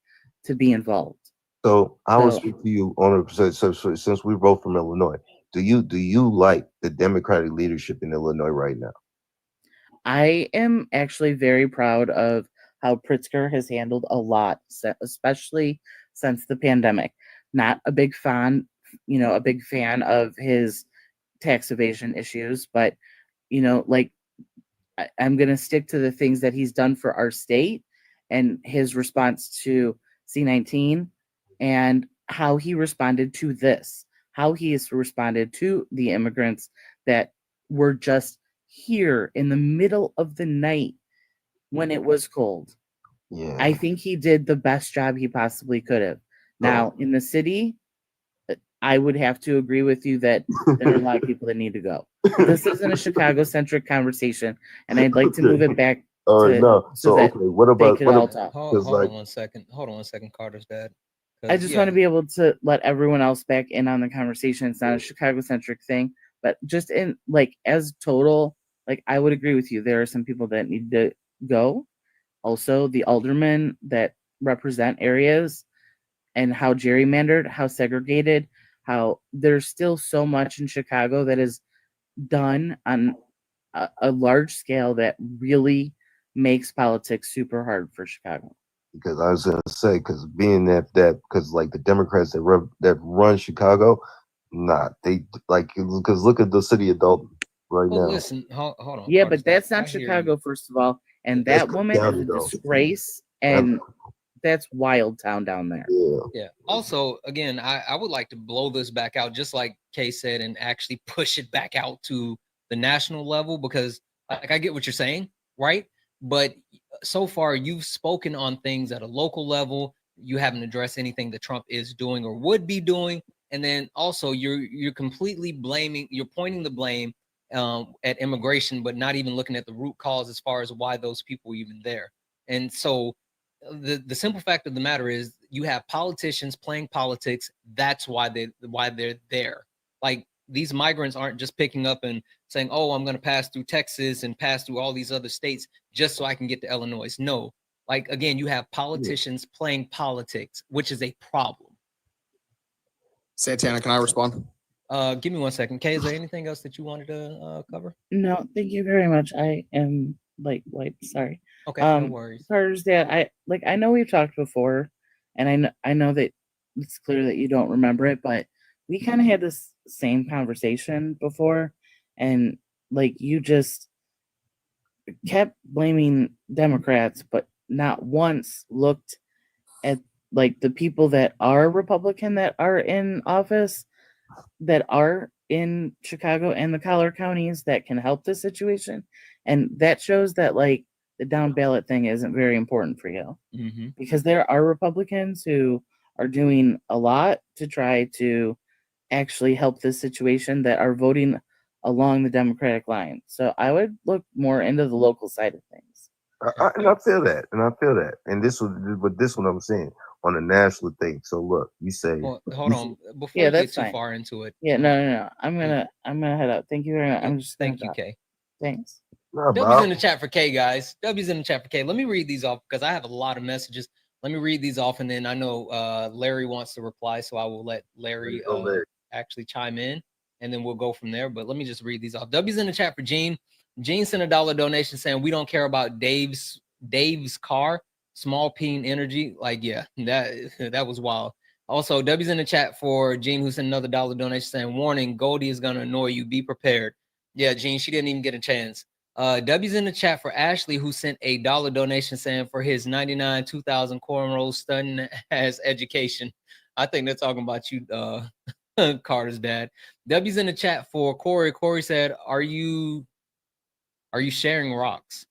to be involved. So I will speak to you on a so since we're both from Illinois. Do you like the Democratic leadership in Illinois right now? I am actually very proud of how Pritzker has handled a lot, especially since the pandemic. Not a big fan, a big fan of his tax evasion issues, but like I'm going to stick to the things that he's done for our state and his response to C-19 and how he responded to this, how he has responded to the immigrants that were just here in the middle of the night when it was cold. Yeah. I think he did the best job he possibly could have. Now, in the city, I would have to agree with you that there are a lot of people that need to go. This isn't a Chicago-centric conversation, and I'd like to move it back. All right, no. So that okay, what about they could all talk. Hold on one second. Hold on one second, Carter's dad. I just want to be able to let everyone else back in on the conversation. It's not a Chicago-centric thing, but just in as total, I would agree with you. There are some people that need to go. Also, the aldermen that represent areas and how gerrymandered, how segregated, how there's still so much in Chicago that is done on a large scale that really makes politics super hard for Chicago. Because I was gonna say, because being because like the Democrats that run Chicago, they because look at the city of Dalton right Well, now. listen, hold on. Yeah, Carter, but that's I not hear Chicago, you. first of all. And That's that Cook woman is County, a though. disgrace, and that's Wild Town down there. Yeah. Also, again, I would like to blow this back out, just like Kay said, and actually push it back out to the national level, because like I get what you're saying, right? But so far you've spoken on things at a local level. You haven't addressed anything that Trump is doing or would be doing. And then also you're completely blaming, you're pointing the blame at immigration, but not even looking at the root cause as far as why those people were even there. And so the simple fact of the matter is you have politicians playing politics. That's why they're there. Like, these migrants aren't just picking up and saying, oh, I'm going to pass through Texas and pass through all these other states just so I can get to Illinois. No, like, again, you have politicians playing politics, which is a problem. Santana, can I respond? Give me 1 second. Kay, is there anything else that you wanted to cover? No, thank you very much. I am like sorry. Okay, no worries. Carter's dad, I know we've talked before, and I know that it's clear that you don't remember it, but we kind of had this same conversation before, and like you just kept blaming Democrats, but not once looked at like the people that are Republican that are in office, that are in Chicago and the collar counties that can help the situation. And that shows that like the down ballot thing isn't very important for you, because there are Republicans who are doing a lot to try to actually help this situation that are voting along the Democratic line. So I would look more into the local side of things. And I feel that, and this one I'm saying on a national thing. So look, you say, well, hold on before Yeah, you get that's too fine. far into it. Yeah, no. I'm gonna head out. Thank you very much. I'm just Thank gonna you, Kay. Thanks. W's in the chat for K, guys. W's in the chat for K. Let me read these off because I have a lot of messages. Let me read these off, and then I know Larry wants to reply, so I will let Larry actually chime in, and then we'll go from there. But let me just read these off. W's in the chat for Gene. Gene sent a $1 donation saying we don't care about Dave's car. Small Peen Energy. Like, yeah, that was wild. Also, W's in the chat for Gene, who sent another $1 donation saying, warning, Goldie is gonna annoy you. Be prepared. Yeah, Gene, she didn't even get a chance. W's in the chat for Ashley, who sent a $1 donation saying for his 99 2000 cornrows stunning as education. I think they're talking about you, Carter's dad. W's in the chat for Corey. Corey said, are you sharing rocks?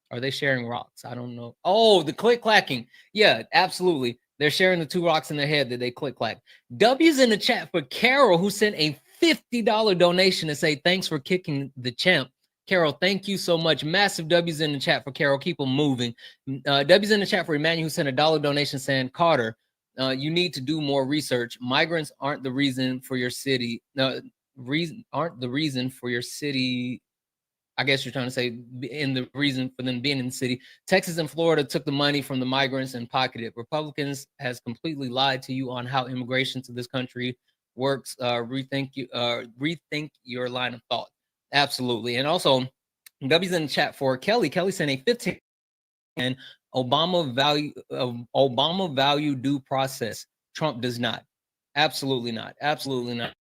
Are they sharing rocks? I don't know. Oh, the click clacking. Yeah, absolutely. They're sharing the 2 rocks in their head that they click clack. W's in the chat for Carol, who sent a $50 donation to say thanks for kicking the champ. Carol, thank you so much. Massive W's in the chat for Carol. Keep them moving. W's in the chat for Emmanuel, who sent a $1 donation saying, Carter, you need to do more research. Migrants aren't the reason for your city. Aren't the reason for your city. I guess you're trying to say in the reason for them being in the city. Texas and Florida took the money from the migrants and pocketed it. Republicans has completely lied to you on how immigration to this country works. Rethink your line of thought. Absolutely. And also, W's in the chat for Kelly. Kelly sent a 15 and Obama value due process. Trump does not. Absolutely not. Absolutely not.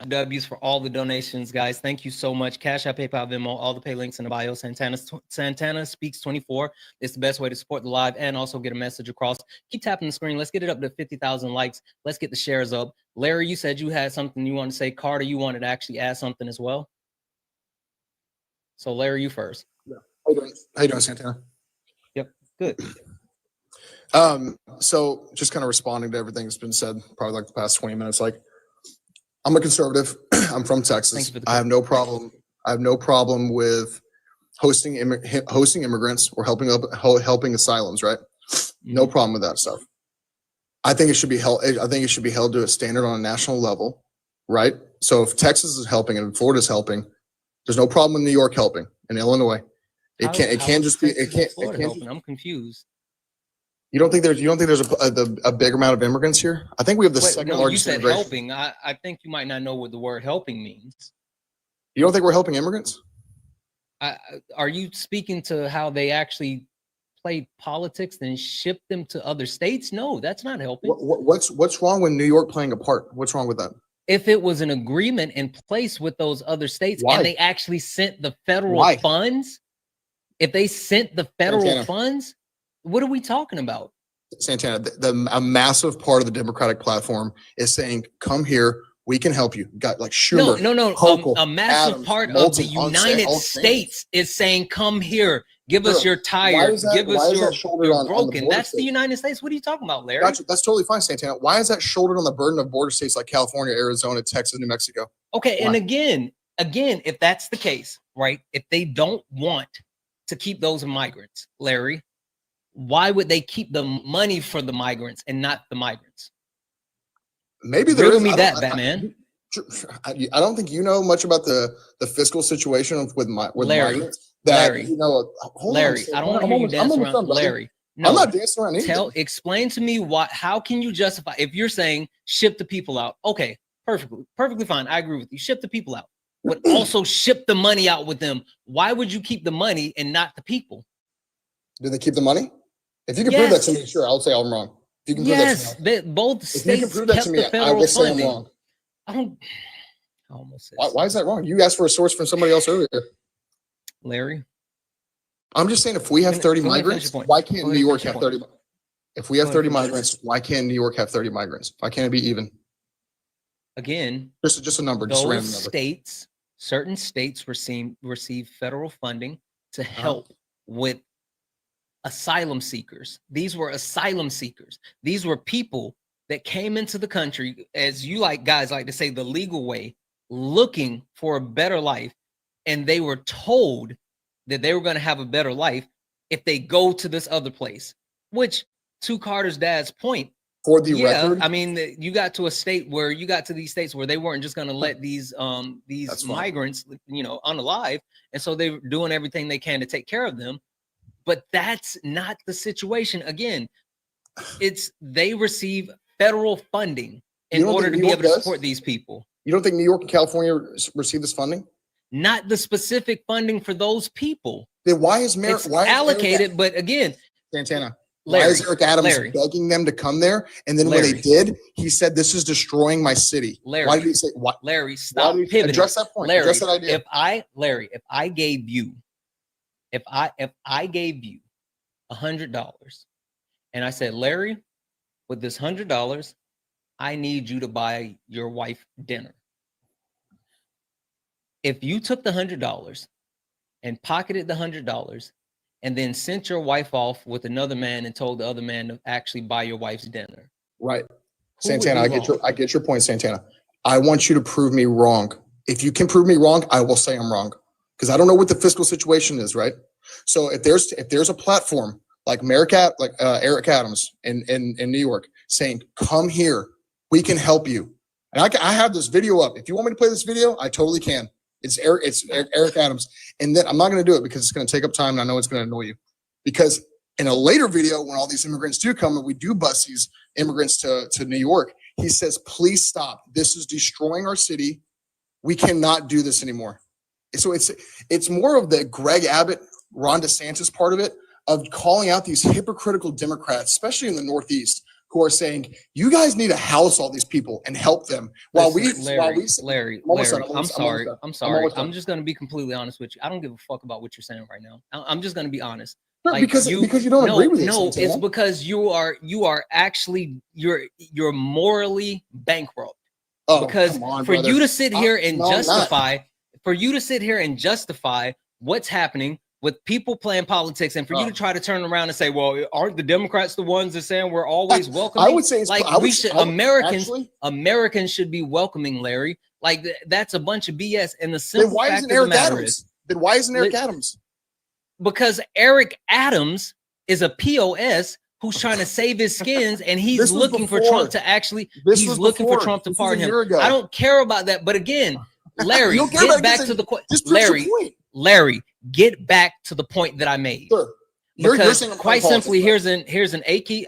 W's for all the donations, guys. Thank you so much. Cash App, PayPal, Venmo, all the pay links in the bio. Santana Speaks 24. It's the best way to support the live and also get a message across. Keep tapping the screen. Let's get it up to 50,000 likes. Let's get the shares up. Larry, you said you had something you wanted to say. Carter, you wanted to actually add something as well. So Larry, you first. How you doing, Santana? Yep, good. So just kind of responding to everything that's been said, probably like the past 20 minutes. Like, I'm a conservative. I'm from Texas. I have no problem. I have no problem with hosting immigrants or helping asylums. Right? No problem with that stuff. I think it should be held. I think it should be held to a standard on a national level. Right? So if Texas is helping and Florida is helping, there's no problem with New York helping and Illinois. It can't just be. I'm confused. You don't think there's a big amount of immigrants here? I think we have the second largest You said immigration. helping. I think you might not know what the word helping means. You don't think we're helping immigrants? Are you speaking to how they actually play politics and ship them to other states? No, that's not helping. What's wrong with New York playing a part? What's wrong with that? If it was an agreement in place with those other states and they actually sent the federal funds, if they sent the federal funds, what are we talking about? Santana, a massive part of the Democratic platform is saying, come here, we can help you. Got like Schumer. No. Hochul, A massive Adams, part Moulton, of the United States is saying, come here, give us your tire, give us your broken. That's the United States. What are you talking about, Larry? Gotcha. That's totally fine, Santana. Why is that shouldered on the burden of border states like California, Arizona, Texas, New Mexico? Okay, and again, if that's the case, right? If they don't want to keep those migrants, Larry, why would they keep the money for the migrants and not the migrants? Maybe there Riddle is. me that, Batman. I don't think you know much about the fiscal situation with Larry, migrants. That, Larry, you know, Larry, I don't want to hear you dance around. Larry, no, I'm not dancing around either. Explain to me how can you justify if you're saying ship the people out? Okay, perfectly fine. I agree with you. Ship the people out, but also ship the money out with them. Why would you keep the money and not the people? Do they keep the money? If you can prove that to me, sure, I'll say I'm wrong. If you can prove that to me, both if you can states prove that kept to me, the I federal will say I'm funding. wrong. I almost said Why is that wrong? You asked for a source from somebody else earlier. Larry, I'm just saying, if we have 30 migrants, why can't New York have 30? If we have 30 migrants, why can't New York have 30 migrants? Why can't it be even? Again, just a number, just a random those number. states, certain states receive federal funding to help with asylum seekers. These were asylum seekers. These were people that came into the country, as you guys like to say, the legal way, looking for a better life. And they were told that they were going to have a better life if they go to this other place, which, to Carter's dad's point, for the record, I mean, you got to these states where they weren't just going to let these migrants, unalive. And so they were doing everything they can to take care of them. But that's not the situation. Again, they receive federal funding in order to be able to support these people. You don't think New York and California receive this funding? Not the specific funding for those people. Then why is allocated? But again, Santana, Larry, why is Eric Adams begging them to come there? And then when they did, he said, "This is destroying my city." Larry, why did he say? What? Larry, stop pivoting. Address that point. Larry, address that idea. If I gave you $100 and I said, Larry, with this $100, I need you to buy your wife dinner. If you took the $100 and pocketed the $100 and then sent your wife off with another man and told the other man to actually buy your wife's dinner. Right. Santana, I get your point, Santana. I want you to prove me wrong. If you can prove me wrong, I will say I'm wrong. Because I don't know what the fiscal situation is, right? So if there's a platform like Eric Adams in New York saying, come here, we can help you. And I have this video up. If you want me to play this video, I totally can. It's Eric Adams. And then I'm not going to do it because it's going to take up time and I know it's going to annoy you. Because in a later video, when all these immigrants do come and we do bus these immigrants to New York, he says, please stop. This is destroying our city. We cannot do this anymore. So it's more of the Greg Abbott, Ron DeSantis part of it, of calling out these hypocritical Democrats, especially in the Northeast, who are saying, you guys need to house all these people and help them. Larry, I'm sorry. I'm just going to be completely honest with you. I don't give a fuck about what you're saying right now. I'm just going to be honest. Like because you don't agree with it. No, it's because you are actually you're morally bankrupt. Oh, because for you to sit here and justify what's happening with people playing politics, and for you to try to turn around and say, well, aren't the Democrats the ones that saying we're always welcoming? I would say Americans should be welcoming, Larry. Like that's a bunch of BS. And the simple fact of the matter is, then why isn't Eric Adams? Because Eric Adams is a POS who's trying to save his skins, and he's looking for Trump to pardon him. I don't care about that. But again, Larry, get back to the question. Larry, get back to the point that I made. Sure. Because quite simply, here's an NPR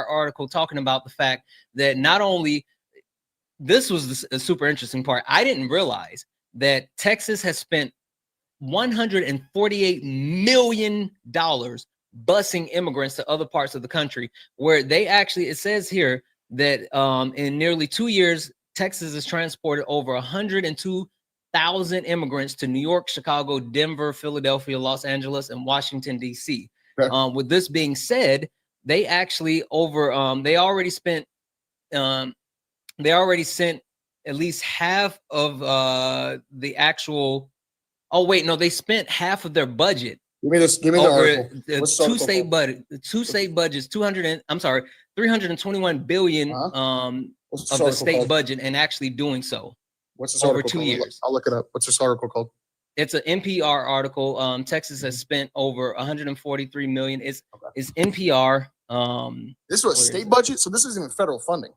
article talking about the fact that not only this was a super interesting part. I didn't realize that Texas has spent $148 million busing immigrants to other parts of the country, where they actually, it says here that in nearly 2 years, Texas has transported over 102,000 immigrants to New York, Chicago, Denver, Philadelphia, Los Angeles, and Washington, D.C. Okay. With this being said, they actually they already sent at least half of the actual. Oh wait, no, they spent half of their budget. Give me the article. The two state budgets, 321 billion of the state budget, and actually doing so. What's this over article 2 called? years. I'll look it up. What's this article called? It's an NPR article. Texas has spent over 143 million. It's NPR. This was a state budget, so this isn't even federal funding.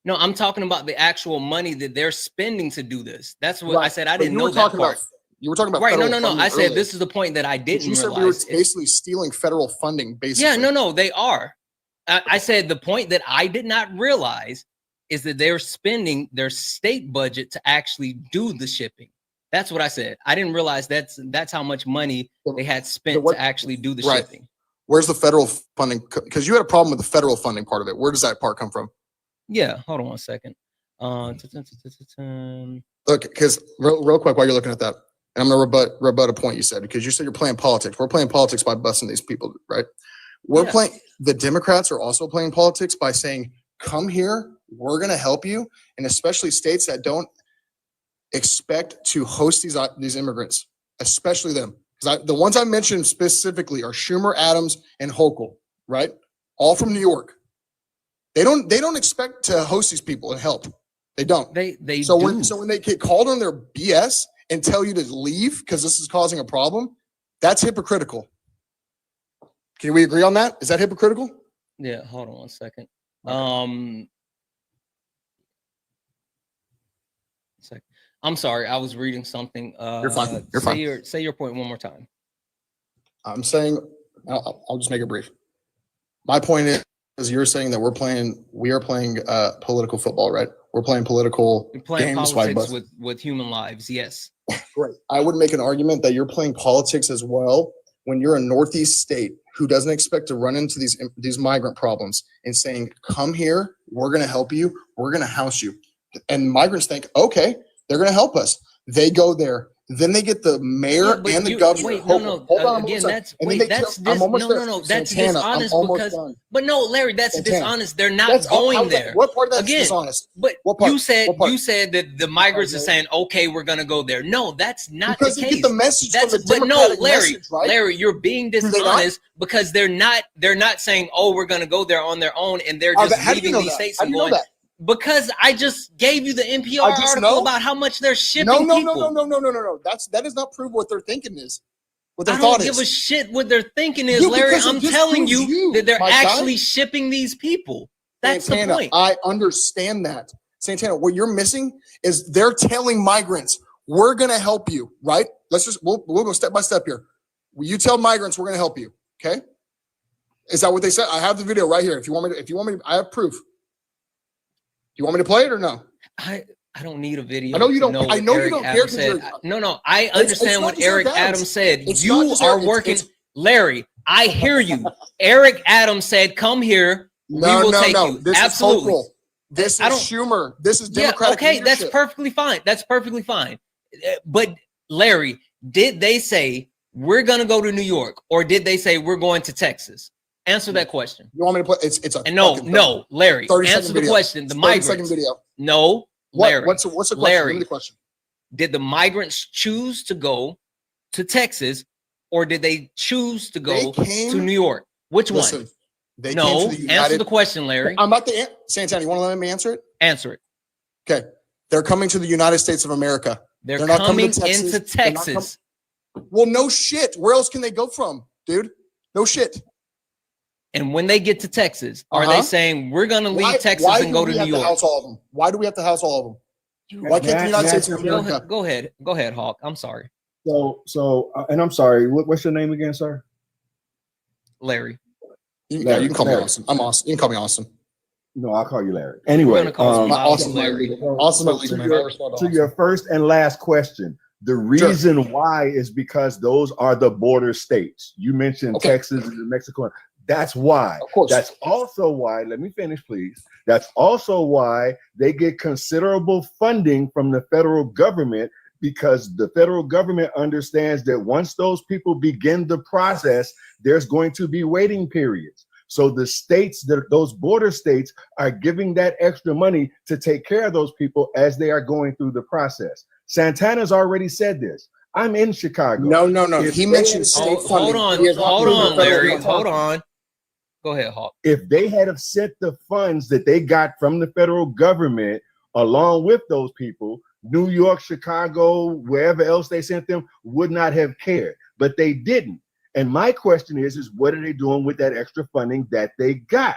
No, I'm talking about the actual money that they're spending to do this. That's what I said. I didn't know that talking part. About, you were talking about right? No. funding I said earlier. this is the point that I didn't You said realize. we were basically stealing federal funding. Basically, Yeah, no, they are. I said the point that I did not realize is that they're spending their state budget to actually do the shipping. That's what I said. I didn't realize that's how much money they had spent to actually do the shipping. Where's the federal funding? Because you had a problem with the federal funding part of it. Where does that part come from? Yeah, hold on one second. Look, because real quick, while you're looking at that, and I'm gonna rebut a point you said, because you said you're playing politics. We're playing politics by busting these people, right? We're playing. The Democrats are also playing politics by saying, "Come here, we're gonna help you," and especially states that don't expect to host these immigrants, especially them. Because the ones I mentioned specifically are Schumer, Adams, and Hochul, right? All from New York. They don't expect to host these people and help. They don't. They so do. when they get called on their BS and tell you to leave because this is causing a problem, that's hypocritical. Can we agree on that? Is that hypocritical? Yeah, hold on one second. I'm sorry, I was reading something. You're fine. You're fine. Say your point one more time. I'm saying, I'll just make it brief. My point is you're saying that we are playing political football, right? We're playing political You're playing games. politics with human lives, yes. Right. I would make an argument that you're playing politics as well when you're a Northeast state who doesn't expect to run into these migrant problems and saying, "Come here, we're going to help you, we're going to house you," and migrants think, "Okay, they're going to help us." They go there. Then they get the mayor and the governor. Wait, hold on, again, that's that's Santana, dishonest I'm because, done. but no, Larry, that's Santana. dishonest. They're not going there. What part of that's again, dishonest? But What part? you said What part? you said that the migrants are saying, "Okay, we're going to go there." No, that's not Because the they case. get the message That's, from the but no, Democratic Larry, message, right? Larry, you're being they not? dishonest because they're not saying, "Oh, we're going to go there on their own," and they're just How do you leaving know these that? states How and do you know going. that? Because I just gave you the NPR I just article know? about how much they're shipping No. people. That does not prove what their thinking is. What their I thought don't give is. a shit what they're thinking is, Dude, Larry. because it I'm just telling proves you that they're my guy. actually shipping these people. That's Santana, the point. I understand that. Santana, what you're missing is they're telling migrants, "We're going to help you," right? We'll go step by step here. You tell migrants, "We're going to help you." Okay? Is that what they said? I have the video right here. If you want me to, I have proof. You want me to play it or no? I don't need a video. I know you don't. Know I know Eric you don't Adams care. said. No. I understand what Eric Adams said. It's You not just are Eric, working, it's- Larry. I hear you. Eric Adams said, "Come here. No. We will take you." This Absolutely. is Hochul. This I is don't- Schumer. This is Democratic Yeah. Okay. That's leadership. perfectly fine. That's perfectly fine. But Larry, did they say we're going to go to New York, or did they say we're going to Texas? Answer that question. You want me to play? It's a And no, fucking Larry. 30-second Answer the video. question. The 30-second migrants. video. No, What? Larry. What's the question? Larry. Give me the question. Did the migrants choose to go to Texas, or did they choose to go They came- to New York? Which Listen, one? they No. came to the Answer United. the question, Larry. I'm about to. Santana, you want to let me answer it? Answer it. Okay. They're coming to the United States of America. They're not coming to Texas. into They're not Texas. Well, no shit. Where else can they go from, dude? No shit. And when they get to Texas, are they saying we're going to leave Texas why and do go we to have New to York? house all of them? Why do we have to house all of them? Why can't the United States of America? Go ahead, Hawk. I'm sorry, And I'm sorry. What's your name again, sir? Larry. Yeah, you can call me Larry. Austin. I'm Austin. You can call me Austin. No, I'll call you Larry. Anyway, Austin, Larry. Austin, to your first and last question, The reason why is because those are the border states. You mentioned Texas and New Mexico. That's why. Of course. That's also why, let me finish, please. That's also why they get considerable funding from the federal government, because the federal government understands that once those people begin the process, there's going to be waiting periods. So the states, those border states, are giving that extra money to take care of those people as they are going through the process. Santana's already said this. I'm in Chicago. No. He mentioned state funding. Hold on, Larry. Hold on. Go ahead, Hawk. If they had have sent the funds that they got from the federal government along with those people, New York, Chicago, wherever else they sent them, would not have cared. But they didn't. And my question is what are they doing with that extra funding that they got?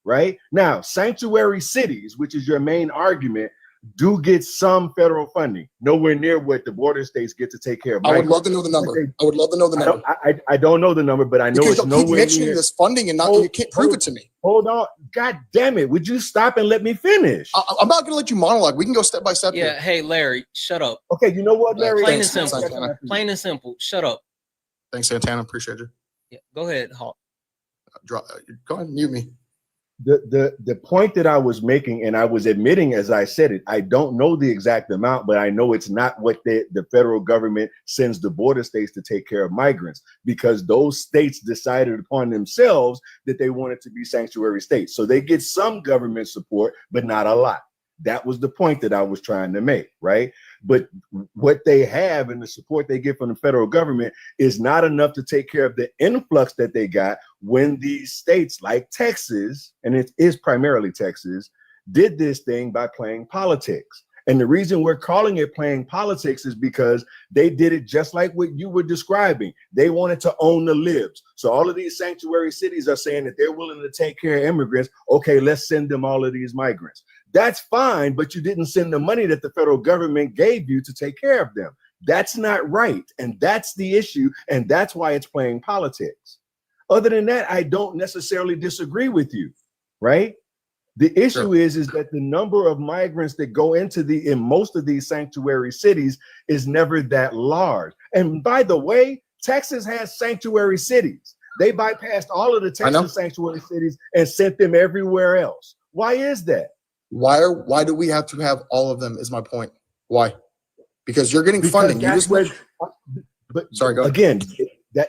Right now, sanctuary cities, which is your main argument, do get some federal funding, nowhere near what the border states get to take care of. I would love to know the number. I don't know the number, but I know because it's nowhere keep mentioning near this funding and not you can't prove it to me. Hold on, God damn it! Would you stop and let me finish? I'm not going to let you monologue. We can go step by step. Yeah. Here. Hey, Larry, shut up. Okay, you know what, Larry? Plain and simple. Plain and simple. Shut up. Thanks, Santana. Appreciate you. Yeah. Go ahead, Hawk. Go ahead and mute me. The point that I was making, and I was admitting as I said it, I don't know the exact amount, but I know it's not what the federal government sends the border states to take care of migrants, because those states decided upon themselves that they wanted to be sanctuary states. So they get some government support, but not a lot. That was the point that I was trying to make, right? But what they have and the support they get from the federal government is not enough to take care of the influx that they got when these states like Texas, and it is primarily Texas, did this thing by playing politics. And the reason we're calling it playing politics is because they did it just like what you were describing. They wanted to own the libs. So all of these sanctuary cities are saying that they're willing to take care of immigrants. Okay, let's send them all of these migrants. That's fine, but you didn't send the money that the federal government gave you to take care of them. That's not right. And that's the issue. And that's why it's playing politics. Other than that, I don't necessarily disagree with you, right? The issue is that the number of migrants that go into in most of these sanctuary cities is never that large. And by the way, Texas has sanctuary cities. They bypassed all of the Texas sanctuary cities and sent them everywhere else. Why is that? Why do we have to have all of them is my point. Why? Because you're getting funding. You just sorry, go again.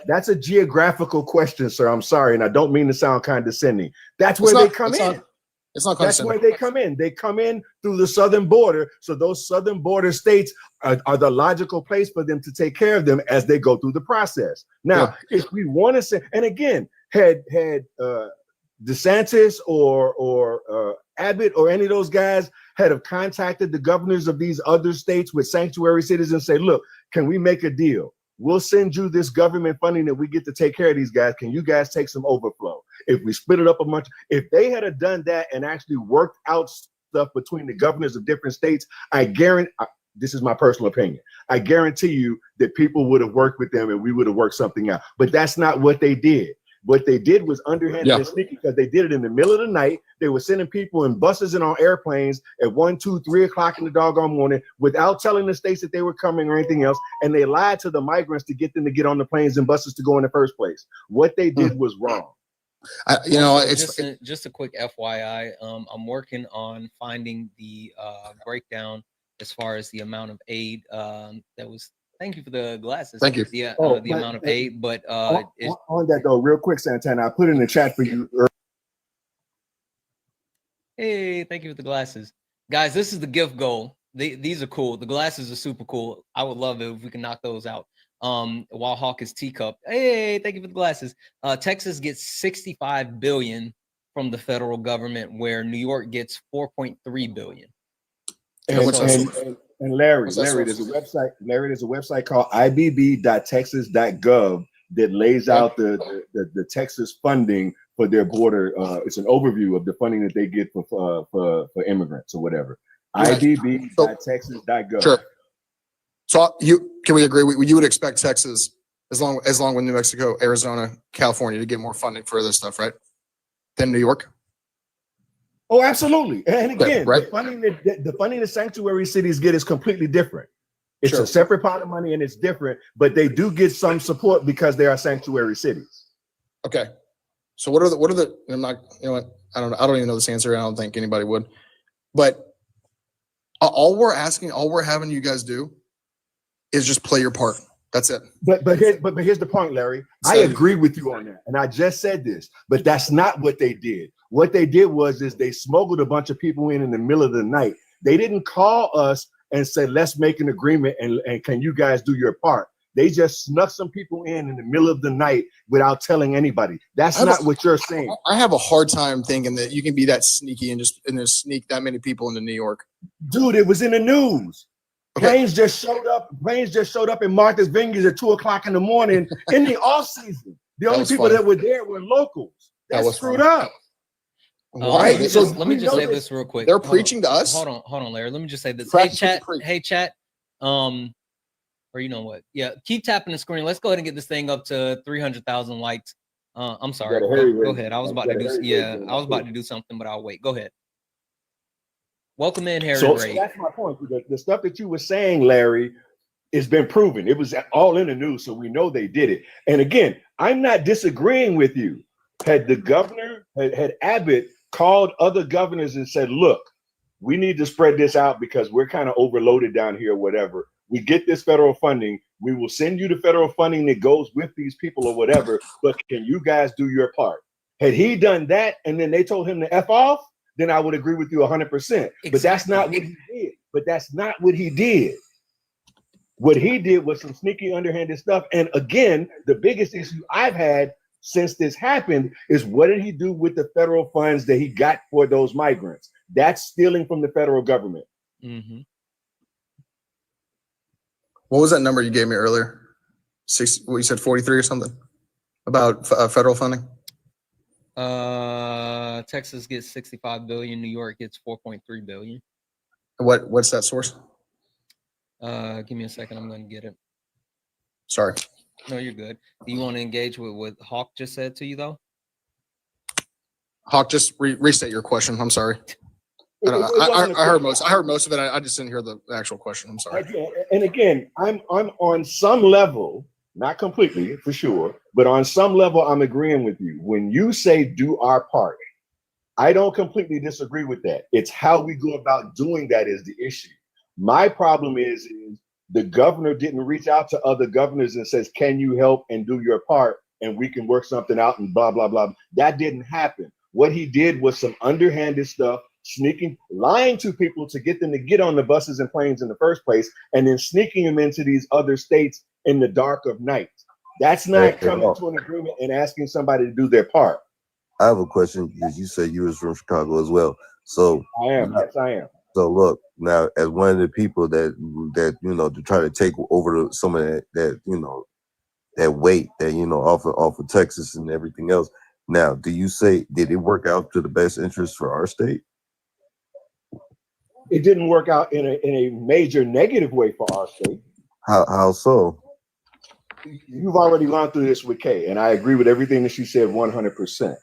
That's a geographical question, sir. I'm sorry, and I don't mean to sound condescending. That's where they come in. It's not That's where they come in. They come in through the southern border. So those southern border states are the logical place for them to take care of them as they go through the process. Now, if we want to say, and again, had DeSantis or Abbott or any of those guys had have contacted the governors of these other states with sanctuary cities and say, look, can we make a deal? We'll send you this government funding that we get to take care of these guys. Can you guys take some overflow? If we split it up a bunch, if they had done that and actually worked out stuff between the governors of different states, I guarantee, this is my personal opinion, I guarantee you that people would have worked with them and we would have worked something out. But that's not what they did. What they did was underhanded and sneaky, because they did it in the middle of the night. They were sending people in buses and on airplanes at 1, 2, 3 o'clock in the doggone morning without telling the states that they were coming or anything else. And they lied to the migrants to get them to get on the planes and buses to go in the first place. What they did was wrong. It's just a quick FYI. I'm working on finding the breakdown as far as the amount of aid that was. Thank you for the glasses. Thank you. Yeah, the amount of aid, but on that though, real quick, Santana, I put in the chat for you. Hey, thank you for the glasses, guys. This is the gift goal. These are cool. The glasses are super cool. I would love it if we can knock those out. While Hawk is teacup. Hey, thank you for the glasses. Texas gets 65 billion from the federal government, where New York gets 4.3 billion. And Larry, there's a website called ibb.texas.gov that lays out the Texas funding for their border. It's an overview of the funding that they get for immigrants or whatever. ibb.texas.gov. Sure. So can we agree? You would expect Texas, as long with New Mexico, Arizona, California, to get more funding for this stuff, right? Than New York. Oh, absolutely. And again, right. the funding that sanctuary cities get is completely different. It's a separate pot of money and it's different, but they do get some support because they are sanctuary cities. Okay. So what are the I'm not, you know what? I don't even know this answer. I don't think anybody would. But all we're having you guys do is just play your part. That's it. But here's the point, Larry. I agree with you on that. And I just said this, but that's not what they did. What they did was they smuggled a bunch of people in the middle of the night. They didn't call us and say, let's make an agreement and can you guys do your part? They just snuck some people in the middle of the night without telling anybody. That's not what you're saying. I have a hard time thinking that you can be that sneaky and just sneak that many people into New York. Dude, it was in the news. Planes just showed up in Martha's Vineyard at 2:00 in the morning in the off season. The only people that were there were locals. That's screwed up. Right? So let me just say this real quick. They're preaching to us. Hold on, Larry. Let me just say this. Practice Hey, chat. Or you know what? Yeah, keep tapping the screen. Let's go ahead and get this thing up to 300,000 likes. I'm sorry. Go ahead. I was about to do something, but I'll wait. Go ahead. Welcome in, Harry. So that's my point. The stuff that you were saying, Larry, has been proven. It was all in the news, so we know they did it. And again, I'm not disagreeing with you. Had the governor, had Abbott called other governors and said, look, we need to spread this out because we're kind of overloaded down here, whatever. We get this federal funding. We will send you the federal funding that goes with these people or whatever, but can you guys do your part? Had he done that and then they told him to F off, then I would agree with you 100%. But that's not what he did. What he did was some sneaky, underhanded stuff. And again, the biggest issue I've had since this happened is what did he do with the federal funds that he got for those migrants? That's stealing from the federal government. Mm-hmm. What was that number you gave me earlier? What you said, 43 or something about federal funding? Texas gets 65 billion. New York gets 4.3 billion. What's that source? Give me a second. I'm going to get it. Sorry. No, you're good. Do you want to engage with what Hawk just said to you, though? Hawk, just restate your question. I'm sorry. I heard most. I heard most of it. I just didn't hear the actual question. I'm sorry. And again, I'm on some level, not completely for sure, but on some level, I'm agreeing with you. When you say do our part, I don't completely disagree with that. It's how we go about doing that is the issue. My problem is the governor didn't reach out to other governors and says, can you help and do your part and we can work something out and blah, blah, blah. That didn't happen. What he did was some underhanded stuff, sneaking, lying to people to get them to get on the buses and planes in the first place, and then sneaking them into these other states in the dark of night. That's not coming to an agreement and asking somebody to do their part. I have a question because you said you was from Chicago as well. So I am. Yes, I am. So look, now as one of the people that to try to take over some of that that weight that off of Texas and everything else. Now, do you say did it work out to the best interest for our state? It didn't work out in a major negative way for our state. How so? You've already gone through this with Kay, and I agree with everything that she said 100%.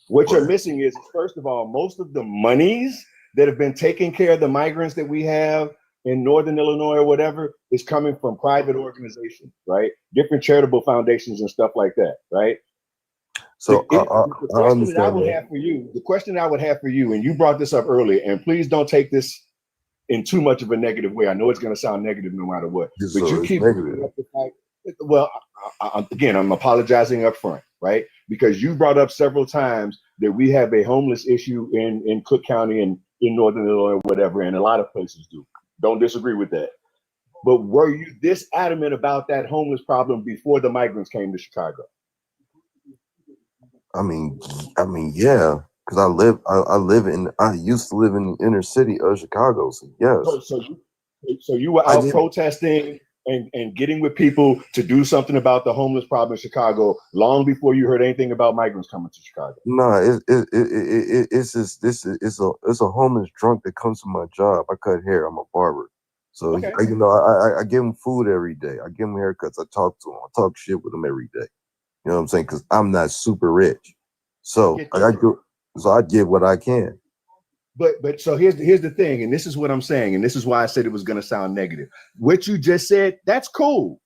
What you're missing is, first of all, most of the monies that have been taking care of the migrants that we have in Northern Illinois or whatever is coming from private organizations, right? Different charitable foundations and stuff like that, right? So the question I would have for you, and you brought this up earlier, and please don't take this in too much of a negative way. I know it's going to sound negative no matter what, but you keep bringing up the fact. Well, again, I'm apologizing up front, right? Because you brought up several times that we have a homeless issue in Cook County and in Northern Illinois, or whatever, and a lot of places do. Don't disagree with that. But were you this adamant about that homeless problem before the migrants came to Chicago? I mean, yeah, because I used to live in the inner city of Chicago. So yes. So you were out protesting and getting with people to do something about the homeless problem in Chicago long before you heard anything about migrants coming to Chicago. No, it's just it's a homeless drunk that comes to my job. I cut hair. I'm a barber, so okay. I give him food every day. I give him haircuts. I talk to him. I talk shit with him every day. You know what I'm saying? Because I'm not super rich, so I give what I can. But so here's the thing, and this is what I'm saying, and this is why I said it was going to sound negative. What you just said, that's cool.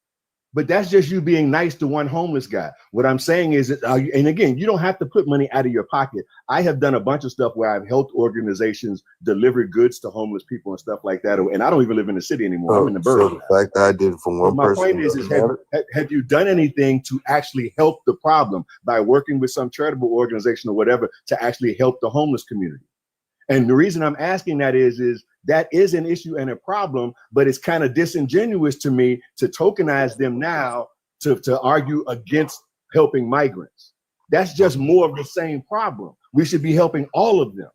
But that's just you being nice to one homeless guy. What I'm saying is, and again, you don't have to put money out of your pocket. I have done a bunch of stuff where I've helped organizations deliver goods to homeless people and stuff like that. And I don't even live in the city anymore. I'm in the So burbs. the fact that I did it for one My person, point is have you done anything to actually help the problem by working with some charitable organization or whatever to actually help the homeless community? And the reason I'm asking that is that is an issue and a problem, but it's kind of disingenuous to me to tokenize them now to argue against helping migrants. That's just more of the same problem. We should be helping all of them.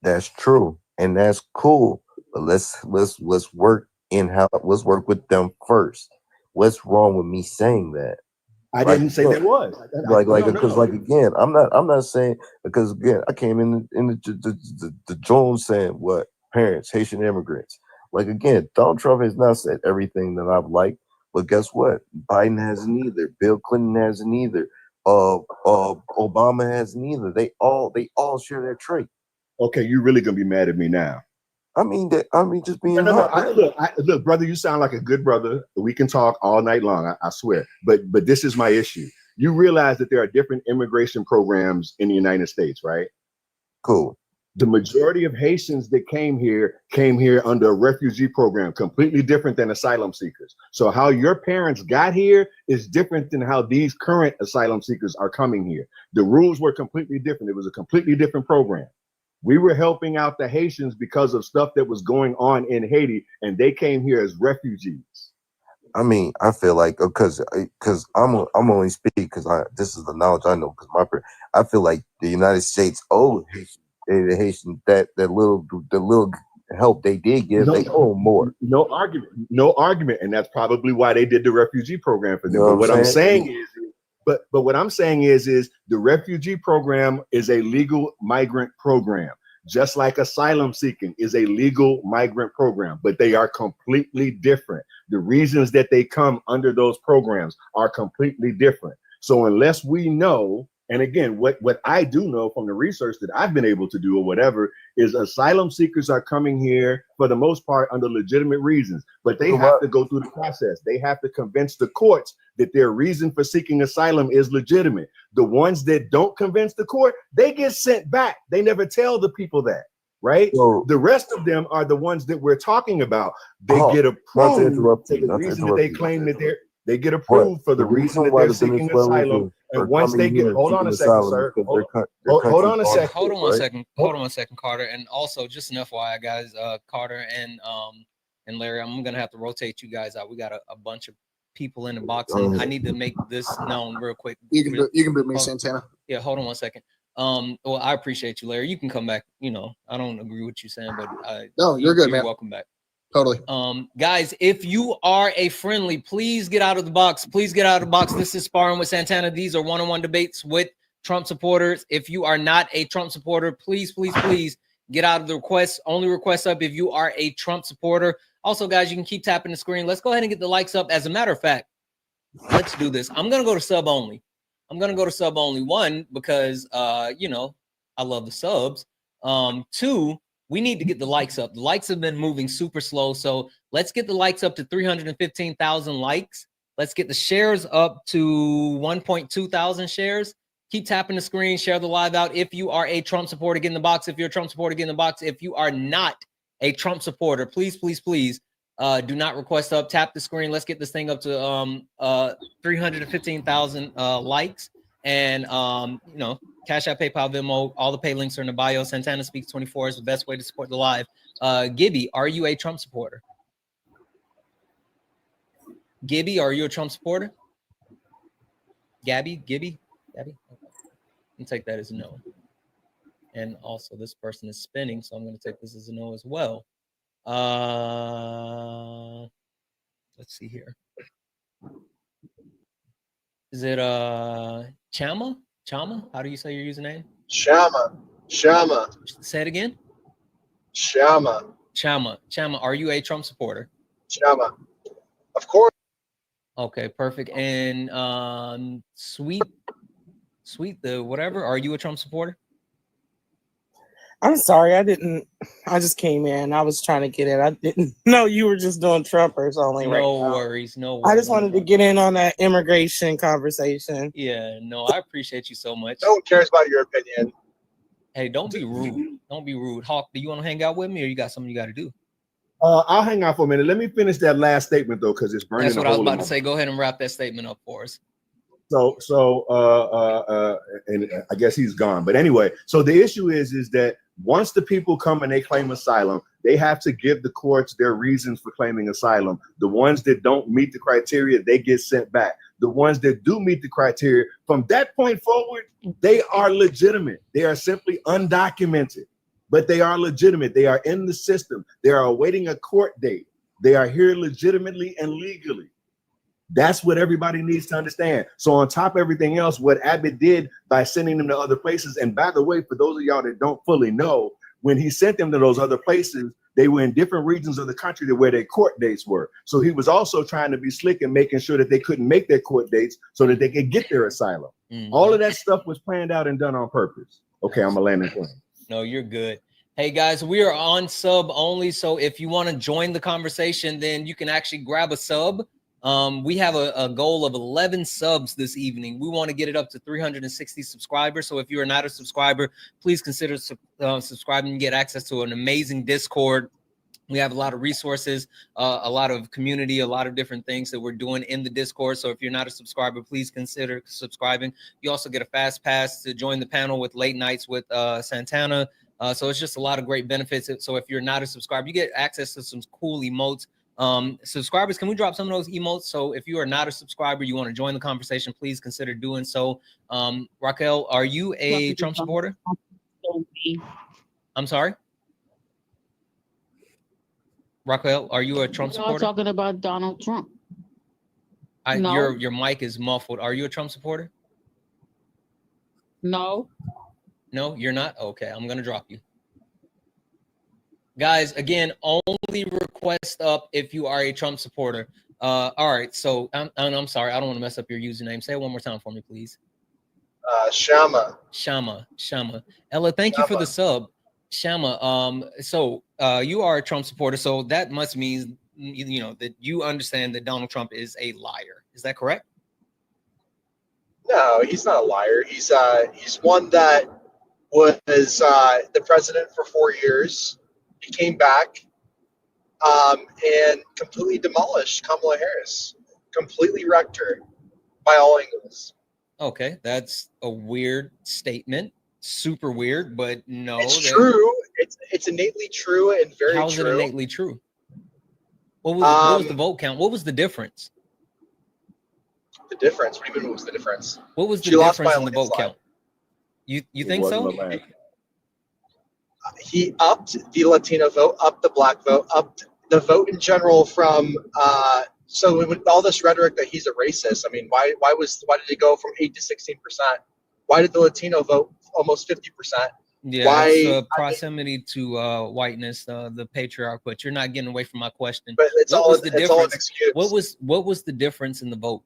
That's true, and that's cool. But let's work let's work with them first. What's wrong with me saying that? I didn't say there was. Again, I'm not saying, because again, I came in the Jones saying what parents, Haitian immigrants. Like again, Donald Trump has not said everything that I've liked, but guess what? Biden hasn't either. Bill Clinton hasn't either. Obama hasn't either. They all share that trait. Okay, you're really gonna be mad at me now. I mean, just being look, brother, you sound like a good brother. We can talk all night long, I swear. But this is my issue. You realize that there are different immigration programs in the United States, right? Cool. The majority of Haitians that came here under a refugee program, completely different than asylum seekers. So how your parents got here is different than how these current asylum seekers are coming here. The rules were completely different. It was a completely different program. We were helping out the Haitians because of stuff that was going on in Haiti, and they came here as refugees. I mean, I feel like because I'm only speaking because this is the knowledge I know, because I feel like the United States owed the Haitians the little help they did give, they owe more. No argument, and that's probably why they did the refugee program for them. But what I'm saying is. But what I'm saying is the refugee program is a legal migrant program, just like asylum seeking is a legal migrant program, but they are completely different. The reasons that they come under those programs are completely different. So unless we know, and again, what I do know from the research that I've been able to do or whatever is asylum seekers are coming here for the most part under legitimate reasons, but they have to go through the process. They have to convince the courts that their reason for seeking asylum is legitimate. The ones that don't convince the court, they get sent back. They never tell the people that, right? The rest of them are the ones that we're talking about. They get approved for the reason that they claim that they get approved for the reason that they're seeking asylum. And once they get, hold on a second, sir. Hold on a second. Hold on one second. Hold on one second, Carter. And also, just an FYI, guys, Carter and Larry, I'm gonna have to rotate you guys out. We got a bunch of people in the box, and I need to make this known real quick. You can boot me, Santana. Yeah, hold on one second. Well, I appreciate you, Larry. You can come back. You know, I don't agree with you saying, but no, you're good, man. Welcome back. Totally. Guys, if you are a friendly, please get out of the box. Please get out of the box. This is Sparring with Santana. These are one-on-one debates with Trump supporters. If you are not a Trump supporter, please get out of the requests. Only request up if you are a Trump supporter. Also, guys, you can keep tapping the screen. Let's go ahead and get the likes up. As a matter of fact, let's do this. I'm going to go to sub only. One, because, you know, I love the subs. Two, we need to get the likes up. The likes have been moving super slow. So let's get the likes up to 315,000 likes. Let's get the shares up to 1.2 thousand shares. Keep tapping the screen, share the live out. If you are a Trump supporter, get in the box. If you're a Trump supporter, get in the box. If you are not a Trump supporter, please do not request up. Tap the screen. Let's get this thing up to 315,000 likes. And you know, Cash App, PayPal, Venmo, all the pay links are in the bio. Santana Speaks 24 is the best way to support the live. Gibby, are you a Trump supporter? Gibby, are you a Trump supporter? Gibby? Okay. I'll take that as a no. And also this person is spinning, so I'm going to take this as a no as well. Let's see here. Is it Chama? How do you say your username? Shama. Say it again. Shama. Are you a Trump supporter? Shama. Of course. Okay, perfect. And Sweet the whatever, are you a Trump supporter? I'm sorry, I just came in. I was trying to get in. I didn't know you were just doing Trumpers only right now. No worries, no worries. I just wanted to get in on that immigration conversation. Yeah, no, I appreciate you so much. No one cares about your opinion. Hey, don't be rude. Don't be rude. Hawk, do you want to hang out with me or you got something you got to do? I'll hang out for a minute. Let me finish that last statement though, because it's burning. That's what I was about to say. Go ahead and wrap that statement up for us. So and I guess he's gone. But anyway, so the issue is that once the people come and they claim asylum, they have to give the courts their reasons for claiming asylum. The ones that don't meet the criteria, they get sent back. The ones that do meet the criteria, from that point forward, they are legitimate. They are simply undocumented, but they are legitimate. They are in the system. They are awaiting a court date. They are here legitimately and legally. That's what everybody needs to understand. So on top of everything else, what Abbott did by sending them to other places, and by the way, for those of y'all that don't fully know, when he sent them to those other places, they were in different regions of the country to where their court dates were. So he was also trying to be slick and making sure that they couldn't make their court dates so that they could get their asylum. All of that stuff was planned out and done on purpose. Okay, I'm a landing plane. No, you're good. Hey guys, we are on sub only. So if you want to join the conversation, then you can actually grab a sub. We have a goal of 11 subs this evening. We want to get it up to 360 subscribers. So if you are not a subscriber, please consider subscribing and get access to an amazing Discord. We have a lot of resources, a lot of community, a lot of different things that we're doing in the Discord. So if you're not a subscriber, please consider subscribing. You also get a fast pass to join the panel with late nights with Santana. So it's just a lot of great benefits. So if you're not a subscriber, you get access to some cool emotes. Subscribers, can we drop some of those emotes? So if you are not a subscriber, you want to join the conversation, please consider doing so. Raquel, are you a Trump supporter? I'm sorry? Raquel, are you a Trump Y'all supporter? talking about Donald Trump. Your No. mic is muffled. Are you a Trump supporter? No. No, you're not? Okay, I'm going to drop you. Guys, again, only request up if you are a Trump supporter. All right, so I'm sorry. I don't want to mess up your username. Say it one more time for me, please. Shama. Shama. Ella, thank you for the sub. Shama, so you are a Trump supporter, so that must mean, you know, that you understand that Donald Trump is a liar. Is that correct? No, he's not a liar. He's one that was the president for 4 years. He came back and completely demolished Kamala Harris, completely wrecked her by all angles. Okay, that's a weird statement. Super weird, but no. It's true. It's innately true and very true. How is it innately true? What was the vote count? What was the difference? The difference? What do you mean? What was the difference? What was the She lost difference by a in the vote landslide. count? You think so? He upped the Latino vote, upped the black vote, upped the vote in general from so with all this rhetoric that he's a racist, I mean, why did it go from 8 to 16%? Why did the Latino vote almost 50%? Yeah, Why? it's proximity to whiteness, the patriarch. But you're not getting away from my question. But it's What all was the it's all an difference? excuse. What was the difference in the vote?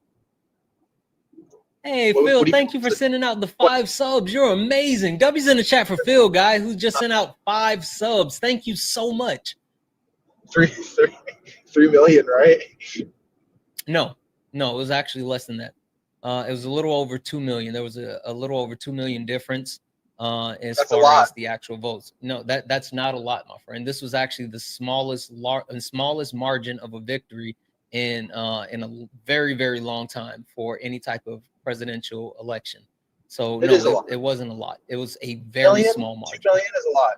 Hey, What Phil, do you thank you for sending out the 5 subs. You're amazing. W's in the chat for Phil, guy, who just sent out 5 subs. Thank you so much. 3 million, right? No, it was actually less than that. It was a little over 2 million. There was a little over 2 million difference as That's a far lot. as the actual votes. No, that's not a lot, my friend. This was actually the smallest margin of a victory in a very, very long time for any type of presidential election. So it wasn't a lot. It was a very small margin. 2 million is a lot.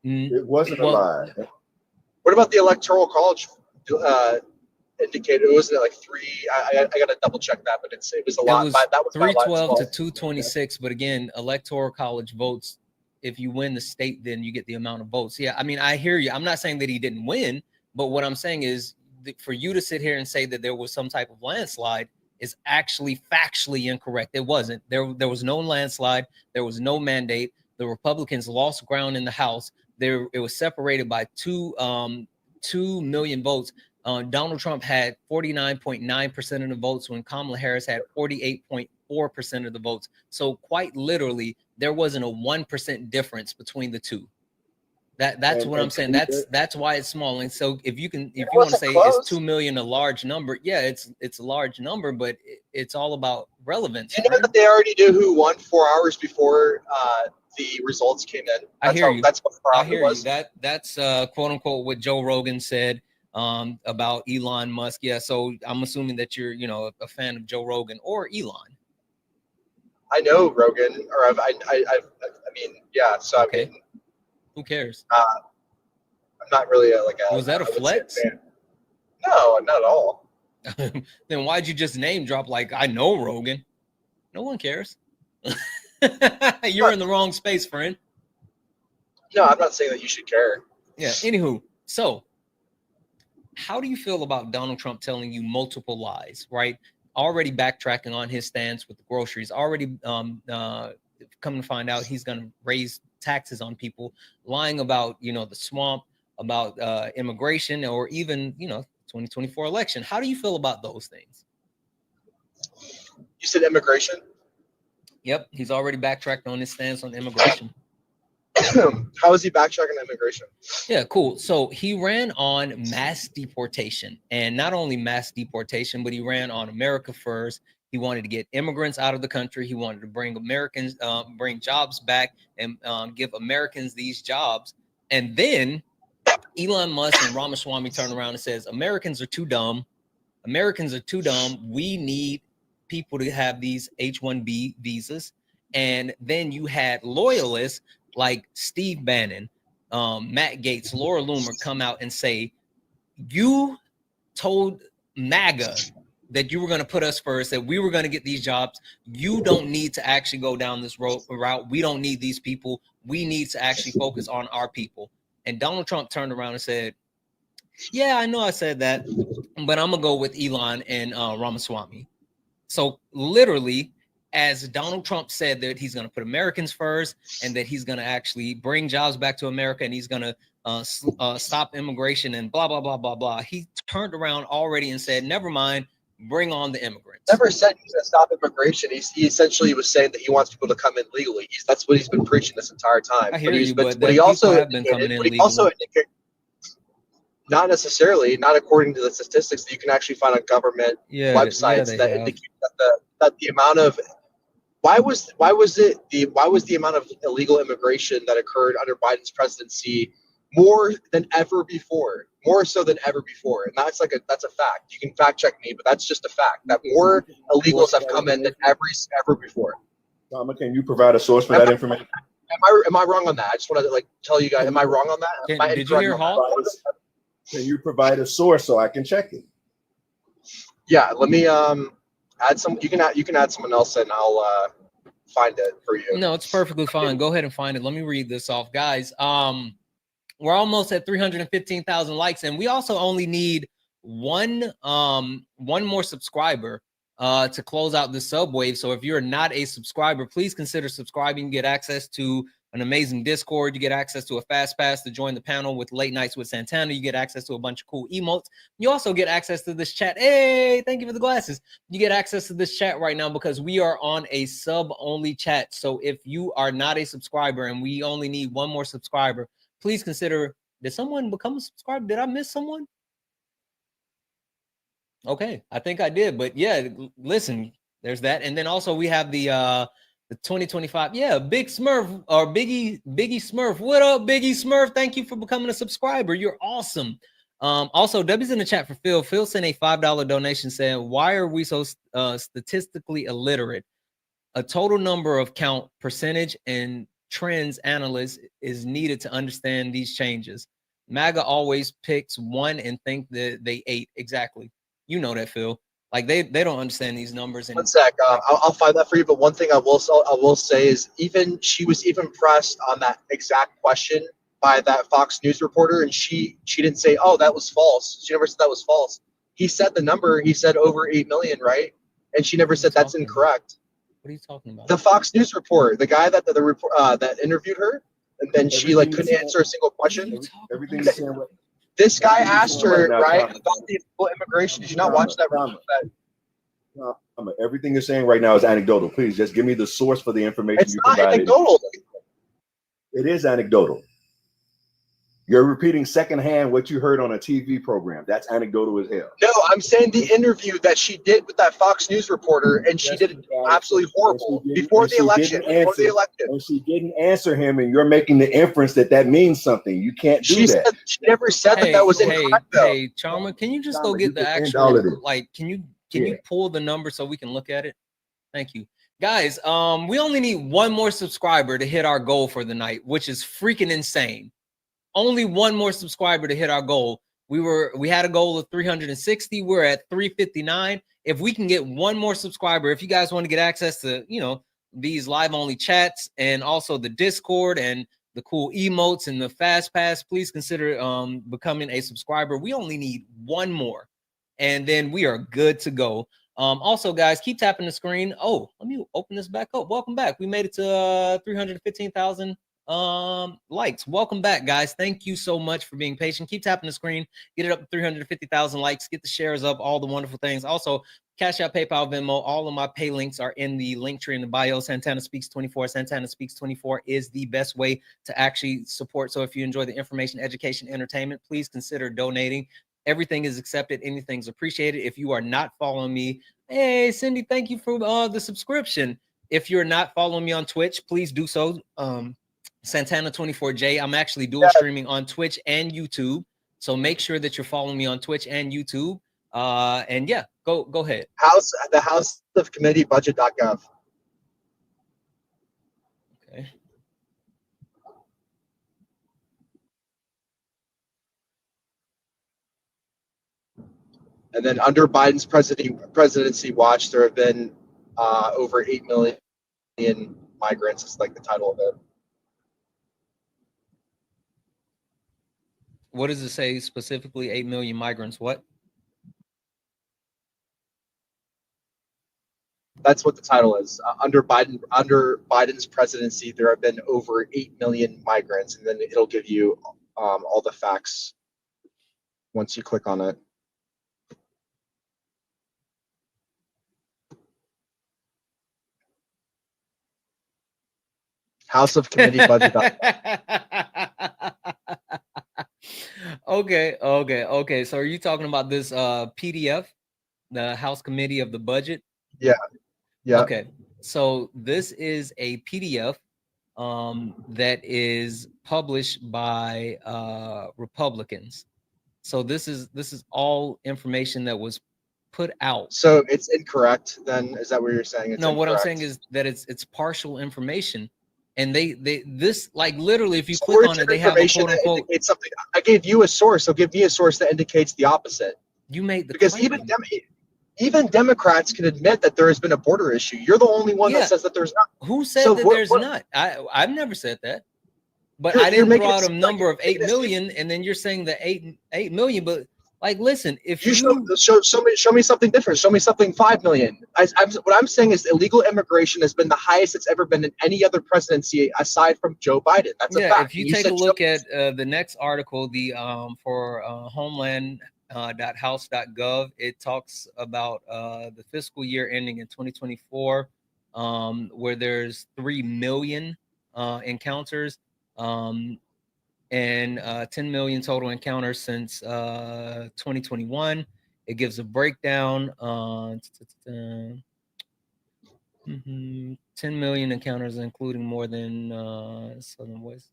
It wasn't a lie. What about the electoral college indicator? Wasn't it like 3? I got to double check that, but it was a lot. It was That was by a lot as 312 well. to 226. But again, electoral college votes. If you win the state, then you get the amount of votes. Yeah, I mean, I hear you. I'm not saying that he didn't win, but what I'm saying is for you to sit here and say that there was some type of landslide is actually factually incorrect. It wasn't. There was no landslide. There was no mandate. The Republicans lost ground in the House. It was separated by 2 million votes. Donald Trump had 49.9% of the votes when Kamala Harris had 48.4% 4% of the votes. So quite literally, there wasn't a 1% difference between the two. That's what I'm saying. That's why it's small. And so if you want to say is 2 million a large number, yeah, it's a large number, but it's all about relevance. You know that they already knew who won 4 hours before the results came in. I hear you. That's what I hear you. That's quote unquote what Joe Rogan said about Elon Musk. Yeah, so I'm assuming that you're a fan of Joe Rogan or Elon. I know Rogan, or I mean, yeah. So okay. I mean, who cares? I'm not really Was that a flex? No, not at all. Then why'd you just name drop like I know Rogan? No one cares. You're in the wrong space, friend. No, I'm not saying that you should care. Yeah. Anywho, so how do you feel about Donald Trump telling you multiple lies, right? Already backtracking on his stance with the groceries, already coming to find out he's going to raise taxes on people, lying about, the swamp, about immigration, or even, 2024 election. How do you feel about those things? You said immigration? Yep. He's already backtracked on his stance on immigration. How is he backtracking on immigration? Yeah, cool. So he ran on mass deportation, and not only mass deportation, but he ran on America First. He wanted to get immigrants out of the country. He wanted to bring Americans, bring jobs back, and give Americans these jobs. And then Elon Musk and Ramaswamy turn around and says, Americans are too dumb. Americans are too dumb. We need people to have these H-1B visas. And then you had loyalists like Steve Bannon, Matt Gaetz, Laura Loomer come out and say, you told MAGA that you were going to put us first, that we were going to get these jobs. You don't need to actually go down this route. We don't need these people. We need to actually focus on our people. And Donald Trump turned around and said, yeah, I know I said that, but I'm going to go with Elon and Ramaswamy. So literally, as Donald Trump said that he's going to put Americans first and that he's going to actually bring jobs back to America and he's going to stop immigration and blah, blah, blah, blah, blah. He turned around already and said, never mind, bring on the immigrants. Never said he's going to stop immigration. He essentially was saying that he wants people to come in legally. That's what he's been preaching this entire time. I hear you, but he also have been coming in legally. Not necessarily, not according to the statistics that you can actually find on government websites that indicate that the amount of why was the amount of illegal immigration that occurred under Biden's presidency more than ever before, more so than ever before, and that's a fact. You can fact check me, but that's just a fact that more illegals have come in than ever before. Thomas, can you provide a source for that information? Am I wrong on that? I just want to tell you guys, am I wrong on that? Did you hear Hall? Can you provide a source so I can check it? Yeah, let me add some. You can add someone else, and I'll find it for you. No, it's perfectly fine. Go ahead and find it. Let me read this off, guys. We're almost at 315,000 likes, and we also only need one more subscriber to close out the subwave. So if you're not a subscriber, please consider subscribing. Get access to an amazing Discord. You get access to a fast pass to join the panel with Late Nights with Santana. You get access to a bunch of cool emotes. You also get access to this chat. Hey, thank you for the glasses. You get access to this chat right now because we are on a sub-only chat. So if you are not a subscriber and we only need one more subscriber, please consider, did someone become a subscriber? Did I miss someone? Okay, I think I did. But yeah, listen, there's that. And then also we have the 2025, yeah, Big Smurf or Biggie Smurf. What up, Biggie Smurf? Thank you for becoming a subscriber. You're awesome. Also, W's in the chat for Phil. Phil sent a $5 donation saying, why are we so statistically illiterate? A total number of count, percentage, and trends analyst is needed to understand these changes. MAGA always picks one and think that they ate. Exactly. You know that, Phil. Like they don't understand these numbers. And one sec, I'll find that for you. But one thing I will say is she was even pressed on that exact question by that Fox News reporter, and she didn't say, "Oh, that was false." She never said that was false. He said the number. He said over 8 million, right? And she never said that's incorrect. What are you talking about? The Fox News report, the guy that that interviewed her, and then she couldn't answer a single question. Everything you're saying. This guy asked her, right, about the immigration. Did you not watch that? Everything you're saying right now is anecdotal. Please just give me the source for the information It's you not provided. anecdotal. It is anecdotal. You're repeating secondhand what you heard on a TV program. That's anecdotal as hell. No, I'm saying the interview that she did with that Fox News reporter, and she did absolutely horrible before the election. Before the election, and she didn't answer him, and you're making the inference that that means something. You can't do that. Said, she never said that was incorrect. Hey, Charma, can you just go get the actual, like, can you pull the number so we can look at it? Thank you. Guys, we only need one more subscriber to hit our goal for the night, which is freaking insane. Only one more subscriber to hit our goal. We had a goal of 360. We're at 359. If we can get one more subscriber, if you guys want to get access to, these live only chats and also the Discord and the cool emotes and the fast pass, please consider becoming a subscriber. We only need one more, and then we are good to go. Also, guys, keep tapping the screen. Oh, let me open this back up. Welcome back. We made it to 315,000 likes. Welcome back, guys. Thank you so much for being patient. Keep tapping the screen. Get it up to 350,000 likes. Get the shares up. All the wonderful things. Also, Cash App, PayPal, Venmo. All of my pay links are in the link tree in the bio. Santana Speaks 24. Santana Speaks 24 is the best way to actually support. So if you enjoy the information, education, entertainment, please consider donating. Everything is accepted. Anything's appreciated. If you are not following me, hey, Cindy, thank you for the subscription. If you're not following me on Twitch, please do so. Santana24J. I'm actually dual streaming on Twitch and YouTube. So make sure that you're following me on Twitch and YouTube. And yeah, go ahead. The House of Committee budget.gov. Okay. And then under Biden's presidency watch, there have been over 8 million migrants. It's like the title of it. What does it say specifically? 8 million migrants. What? That's what the title is. Under Biden's presidency, there have been over 8 million migrants, and then it'll give you all the facts once you click on it. House of Committee budget. Okay. So are you talking about this PDF, the House Committee of the Budget? Yeah. Okay. So this is a PDF that is published by Republicans. So this is all information that was put out. So it's incorrect. Then is that what you're saying? No, what I'm saying is that it's partial information. And this, like, literally, if you click on it, they have a quote unquote. It's something. I gave you a source, so give me a source that indicates the opposite. You made the because claim. even Democrats can admit that there has been a border issue. You're the only one that says that there's not. Who said that there's not? I've never said that. But I didn't throw out a number of 8 million, and then you're saying the 8 million. But like, listen, if you show me something different, show me something 5 million. What I'm saying is illegal immigration has been the highest it's ever been in any other presidency aside from Joe Biden. That's a fact. If you take a look at the next article, the for homeland.house.gov, it talks about the fiscal year ending in 2024, where there's 3 million encounters. And 10 million total encounters since 2021. It gives a breakdown on 10 million encounters, including more than Southern West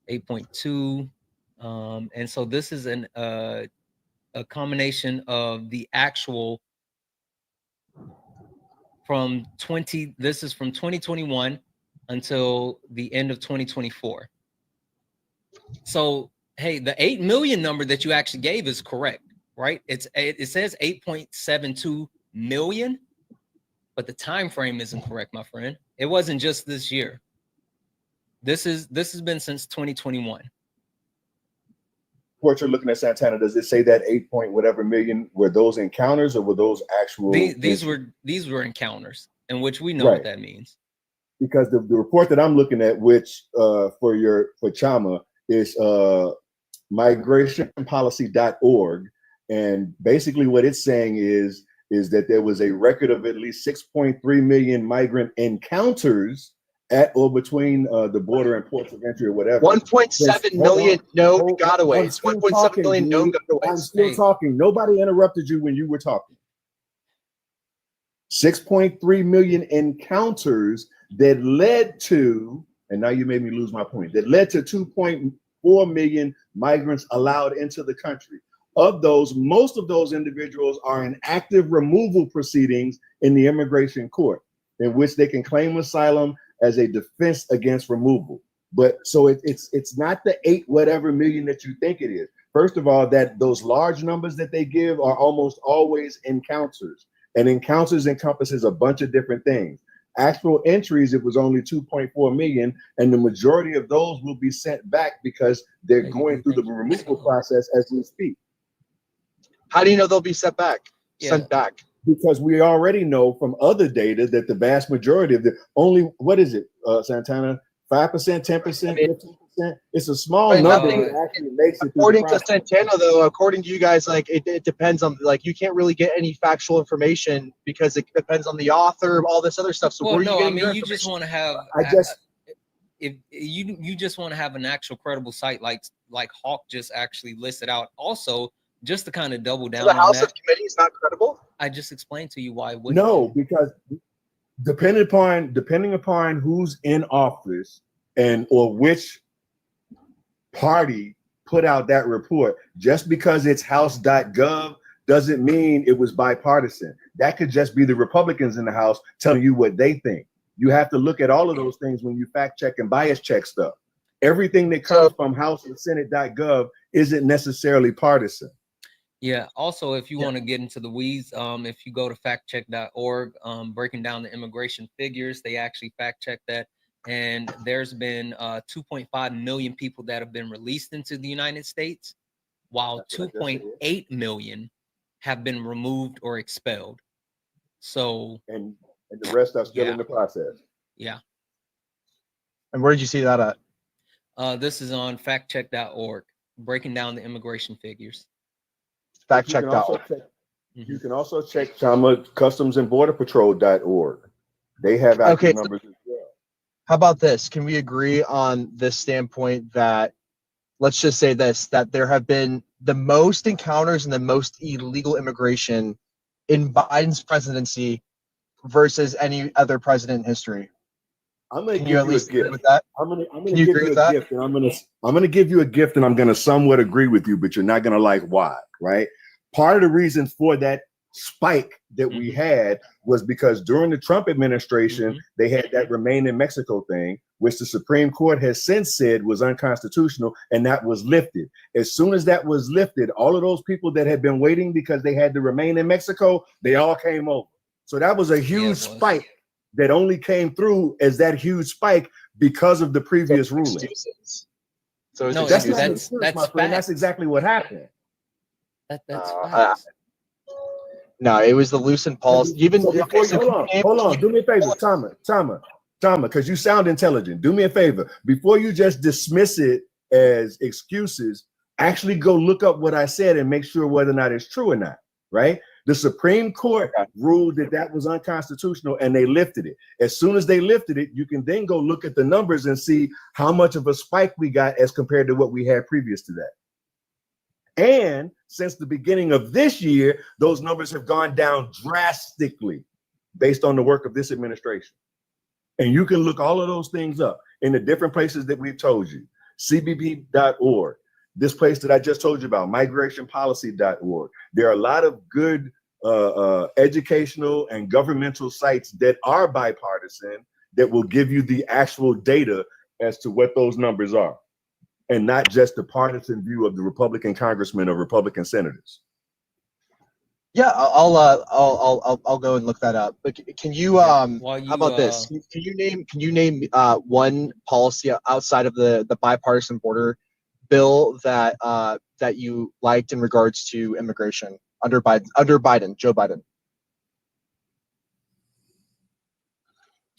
8.2. And so this is a combination of the actual this is from 2021 until the end of 2024. So, hey, the 8 million number that you actually gave is correct, right? It says 8.72 million, but the time frame isn't correct, my friend. It wasn't just this year. This has been since 2021. What you're looking at, Santana, does it say that 8 point whatever million were those encounters or were those actual? These were encounters, in which we know what that means. Because the report that I'm looking at, which for Chama, is migrationpolicy.org, and basically what it's saying is is that there was a record of at least 6.3 million migrant encounters at or between the border and ports of entry or whatever. 1.7 million known gotaways. I'm 1.7 million known dude. gotaways. I'm still talking. Nobody interrupted you when you were talking. 6.3 million encounters that led to, and now you made me lose my point, that led to 2.4 million migrants allowed into the country. Of those, most of those individuals are in active removal proceedings in the immigration court, in which they can claim asylum as a defense against removal. But so it's not the 8 whatever million that you think it is. First of all, that those large numbers that they give are almost always encounters. And encounters encompasses a bunch of different things. Actual entries, it was only 2.4 million, and the majority of those will be sent back because they're going through the removal process as we speak. How do you know they'll be sent back? Sent back? Because we already know from other data that the vast majority of the what is it, Santana? 5%, 10%, 15%? It's a small number that actually makes it. According to Santana, though, according to you guys, like it depends on, like, you can't really get any factual information because it depends on the author, all this other stuff. So well, where are no, you getting I your mean, you just want to have. If you just want to have an actual credible site like Hawk just actually listed out. Also, just to kind of double down the on House that, of Committee is not credible. I just explained to you why. It wouldn't No, be. because depending upon who's in office and or which party put out that report, just because it's house.gov doesn't mean it was bipartisan. That could just be the Republicans in the House telling you what they think. You have to look at all of those things when you fact check and bias check stuff. Everything that comes from House and Senate.gov isn't necessarily partisan. Yeah. Also, if you want to get into the weeds, if you go to factcheck.org, breaking down the immigration figures, they actually fact check that. And there's been 2.5 million people that have been released into the United States, while 2.8 million have been removed or expelled. So and the rest are still in the process. Yeah. And where did you see that at? This is on factcheck.org, breaking down the immigration figures. Factcheck.org. You can also check Customs and Border Patrol.org. They have active numbers as well. How about this? Can we agree on this standpoint that, let's just say this, that there have been the most encounters and the most illegal immigration in Biden's presidency versus any other president in history? I'm going to Can give you at you a least agree gift. with that? I'm going to Can you give agree you with a that? gift, and I'm going to give you a gift, and I'm going to somewhat agree with you, but you're not going to like why, right? Part of the reason for that spike that we had was because during the Trump administration, they had that Remain in Mexico thing, which the Supreme Court has since said was unconstitutional, and that was lifted. As soon as that was lifted, all of those people that had been waiting because they had to remain in Mexico, they all came over. So that was a huge spike that only came through as that huge spike because of the previous ruling. So No, that's that's my friend. That's exactly what happened. That's no, it was the loosened policy. Even hold on. Do me a favor, Tama, because you sound intelligent. Do me a favor. Before you just dismiss it as excuses, actually go look up what I said and make sure whether or not it's true or not, right? The Supreme Court ruled that that was unconstitutional and they lifted it. As soon as they lifted it, you can then go look at the numbers and see how much of a spike we got as compared to what we had previous to that. And since the beginning of this year, those numbers have gone down drastically based on the work of this administration. And you can look all of those things up in the different places that we've told you. CBP.org, this place that I just told you about, migrationpolicy.org. There are a lot of good educational and governmental sites that are bipartisan that will give you the actual data as to what those numbers are, and not just the partisan view of the Republican congressmen or Republican senators. Yeah, I'll go and look that up. But can you how about this? Can you name one policy outside of the bipartisan border bill that that you liked in regards to immigration under Biden, Joe Biden?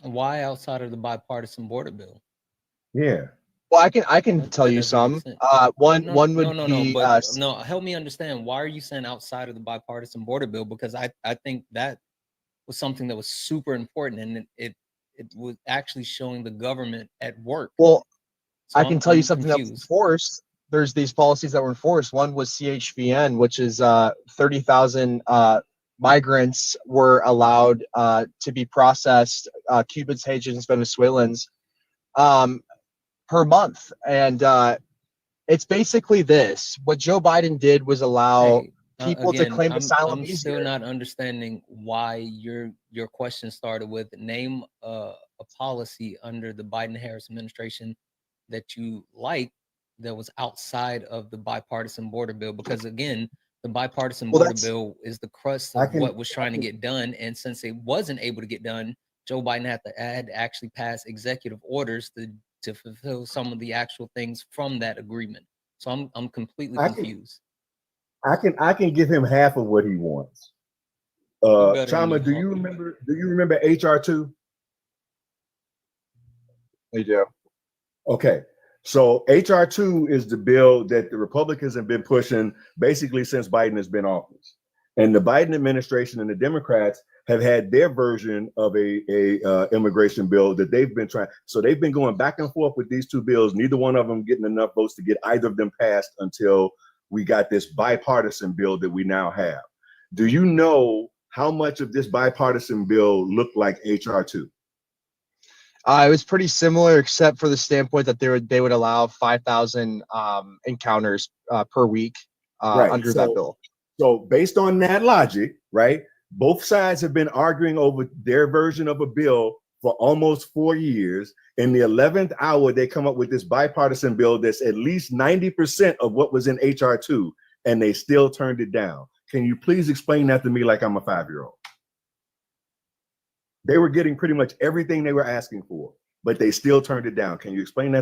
Why outside of the bipartisan border bill? Yeah. Well, I can tell you some. One would be no. Help me understand. Why are you saying outside of the bipartisan border bill? Because I think that was something that was super important, and it was actually showing the government at work. Well, So I can tell you I'm something that was confused. enforced. There's these policies that were enforced. One was CHVN, which is 30,000 migrants were allowed to be processed, Cubans, Haitians, Venezuelans, per month. And it's basically this. What Joe Biden did was allow people to claim asylum I'm easier. still not understanding why your question started with name a policy under the Biden-Harris administration that you like that was outside of the bipartisan border bill, because again, the bipartisan border bill is the crust of what was trying to get done, and since it wasn't able to get done, Joe Biden had to actually pass executive orders to fulfill some of the actual things from that agreement. So I'm completely confused. I can give him half of what he wants. Chama, do you remember HR2? I do. Okay. So HR2 is the bill that the Republicans have been pushing basically since Biden has been in office. And the Biden administration and the Democrats have had their version of a immigration bill that they've been trying. So they've been going back and forth with these two bills, neither one of them getting enough votes to get either of them passed until we got this bipartisan bill that we now have. Do you know how much of this bipartisan bill looked like HR2? It was pretty similar, except for the standpoint that they would allow 5,000 encounters per week under that bill. So based on that logic, right, both sides have been arguing over their version of a bill for almost 4 years. In the 11th hour, they come up with this bipartisan bill that's at least 90% of what was in HR2, and they still turned it down. Can you please explain that to me like I'm a 5-year-old? They were getting pretty much everything they were asking for, but they still turned it down. Can you explain that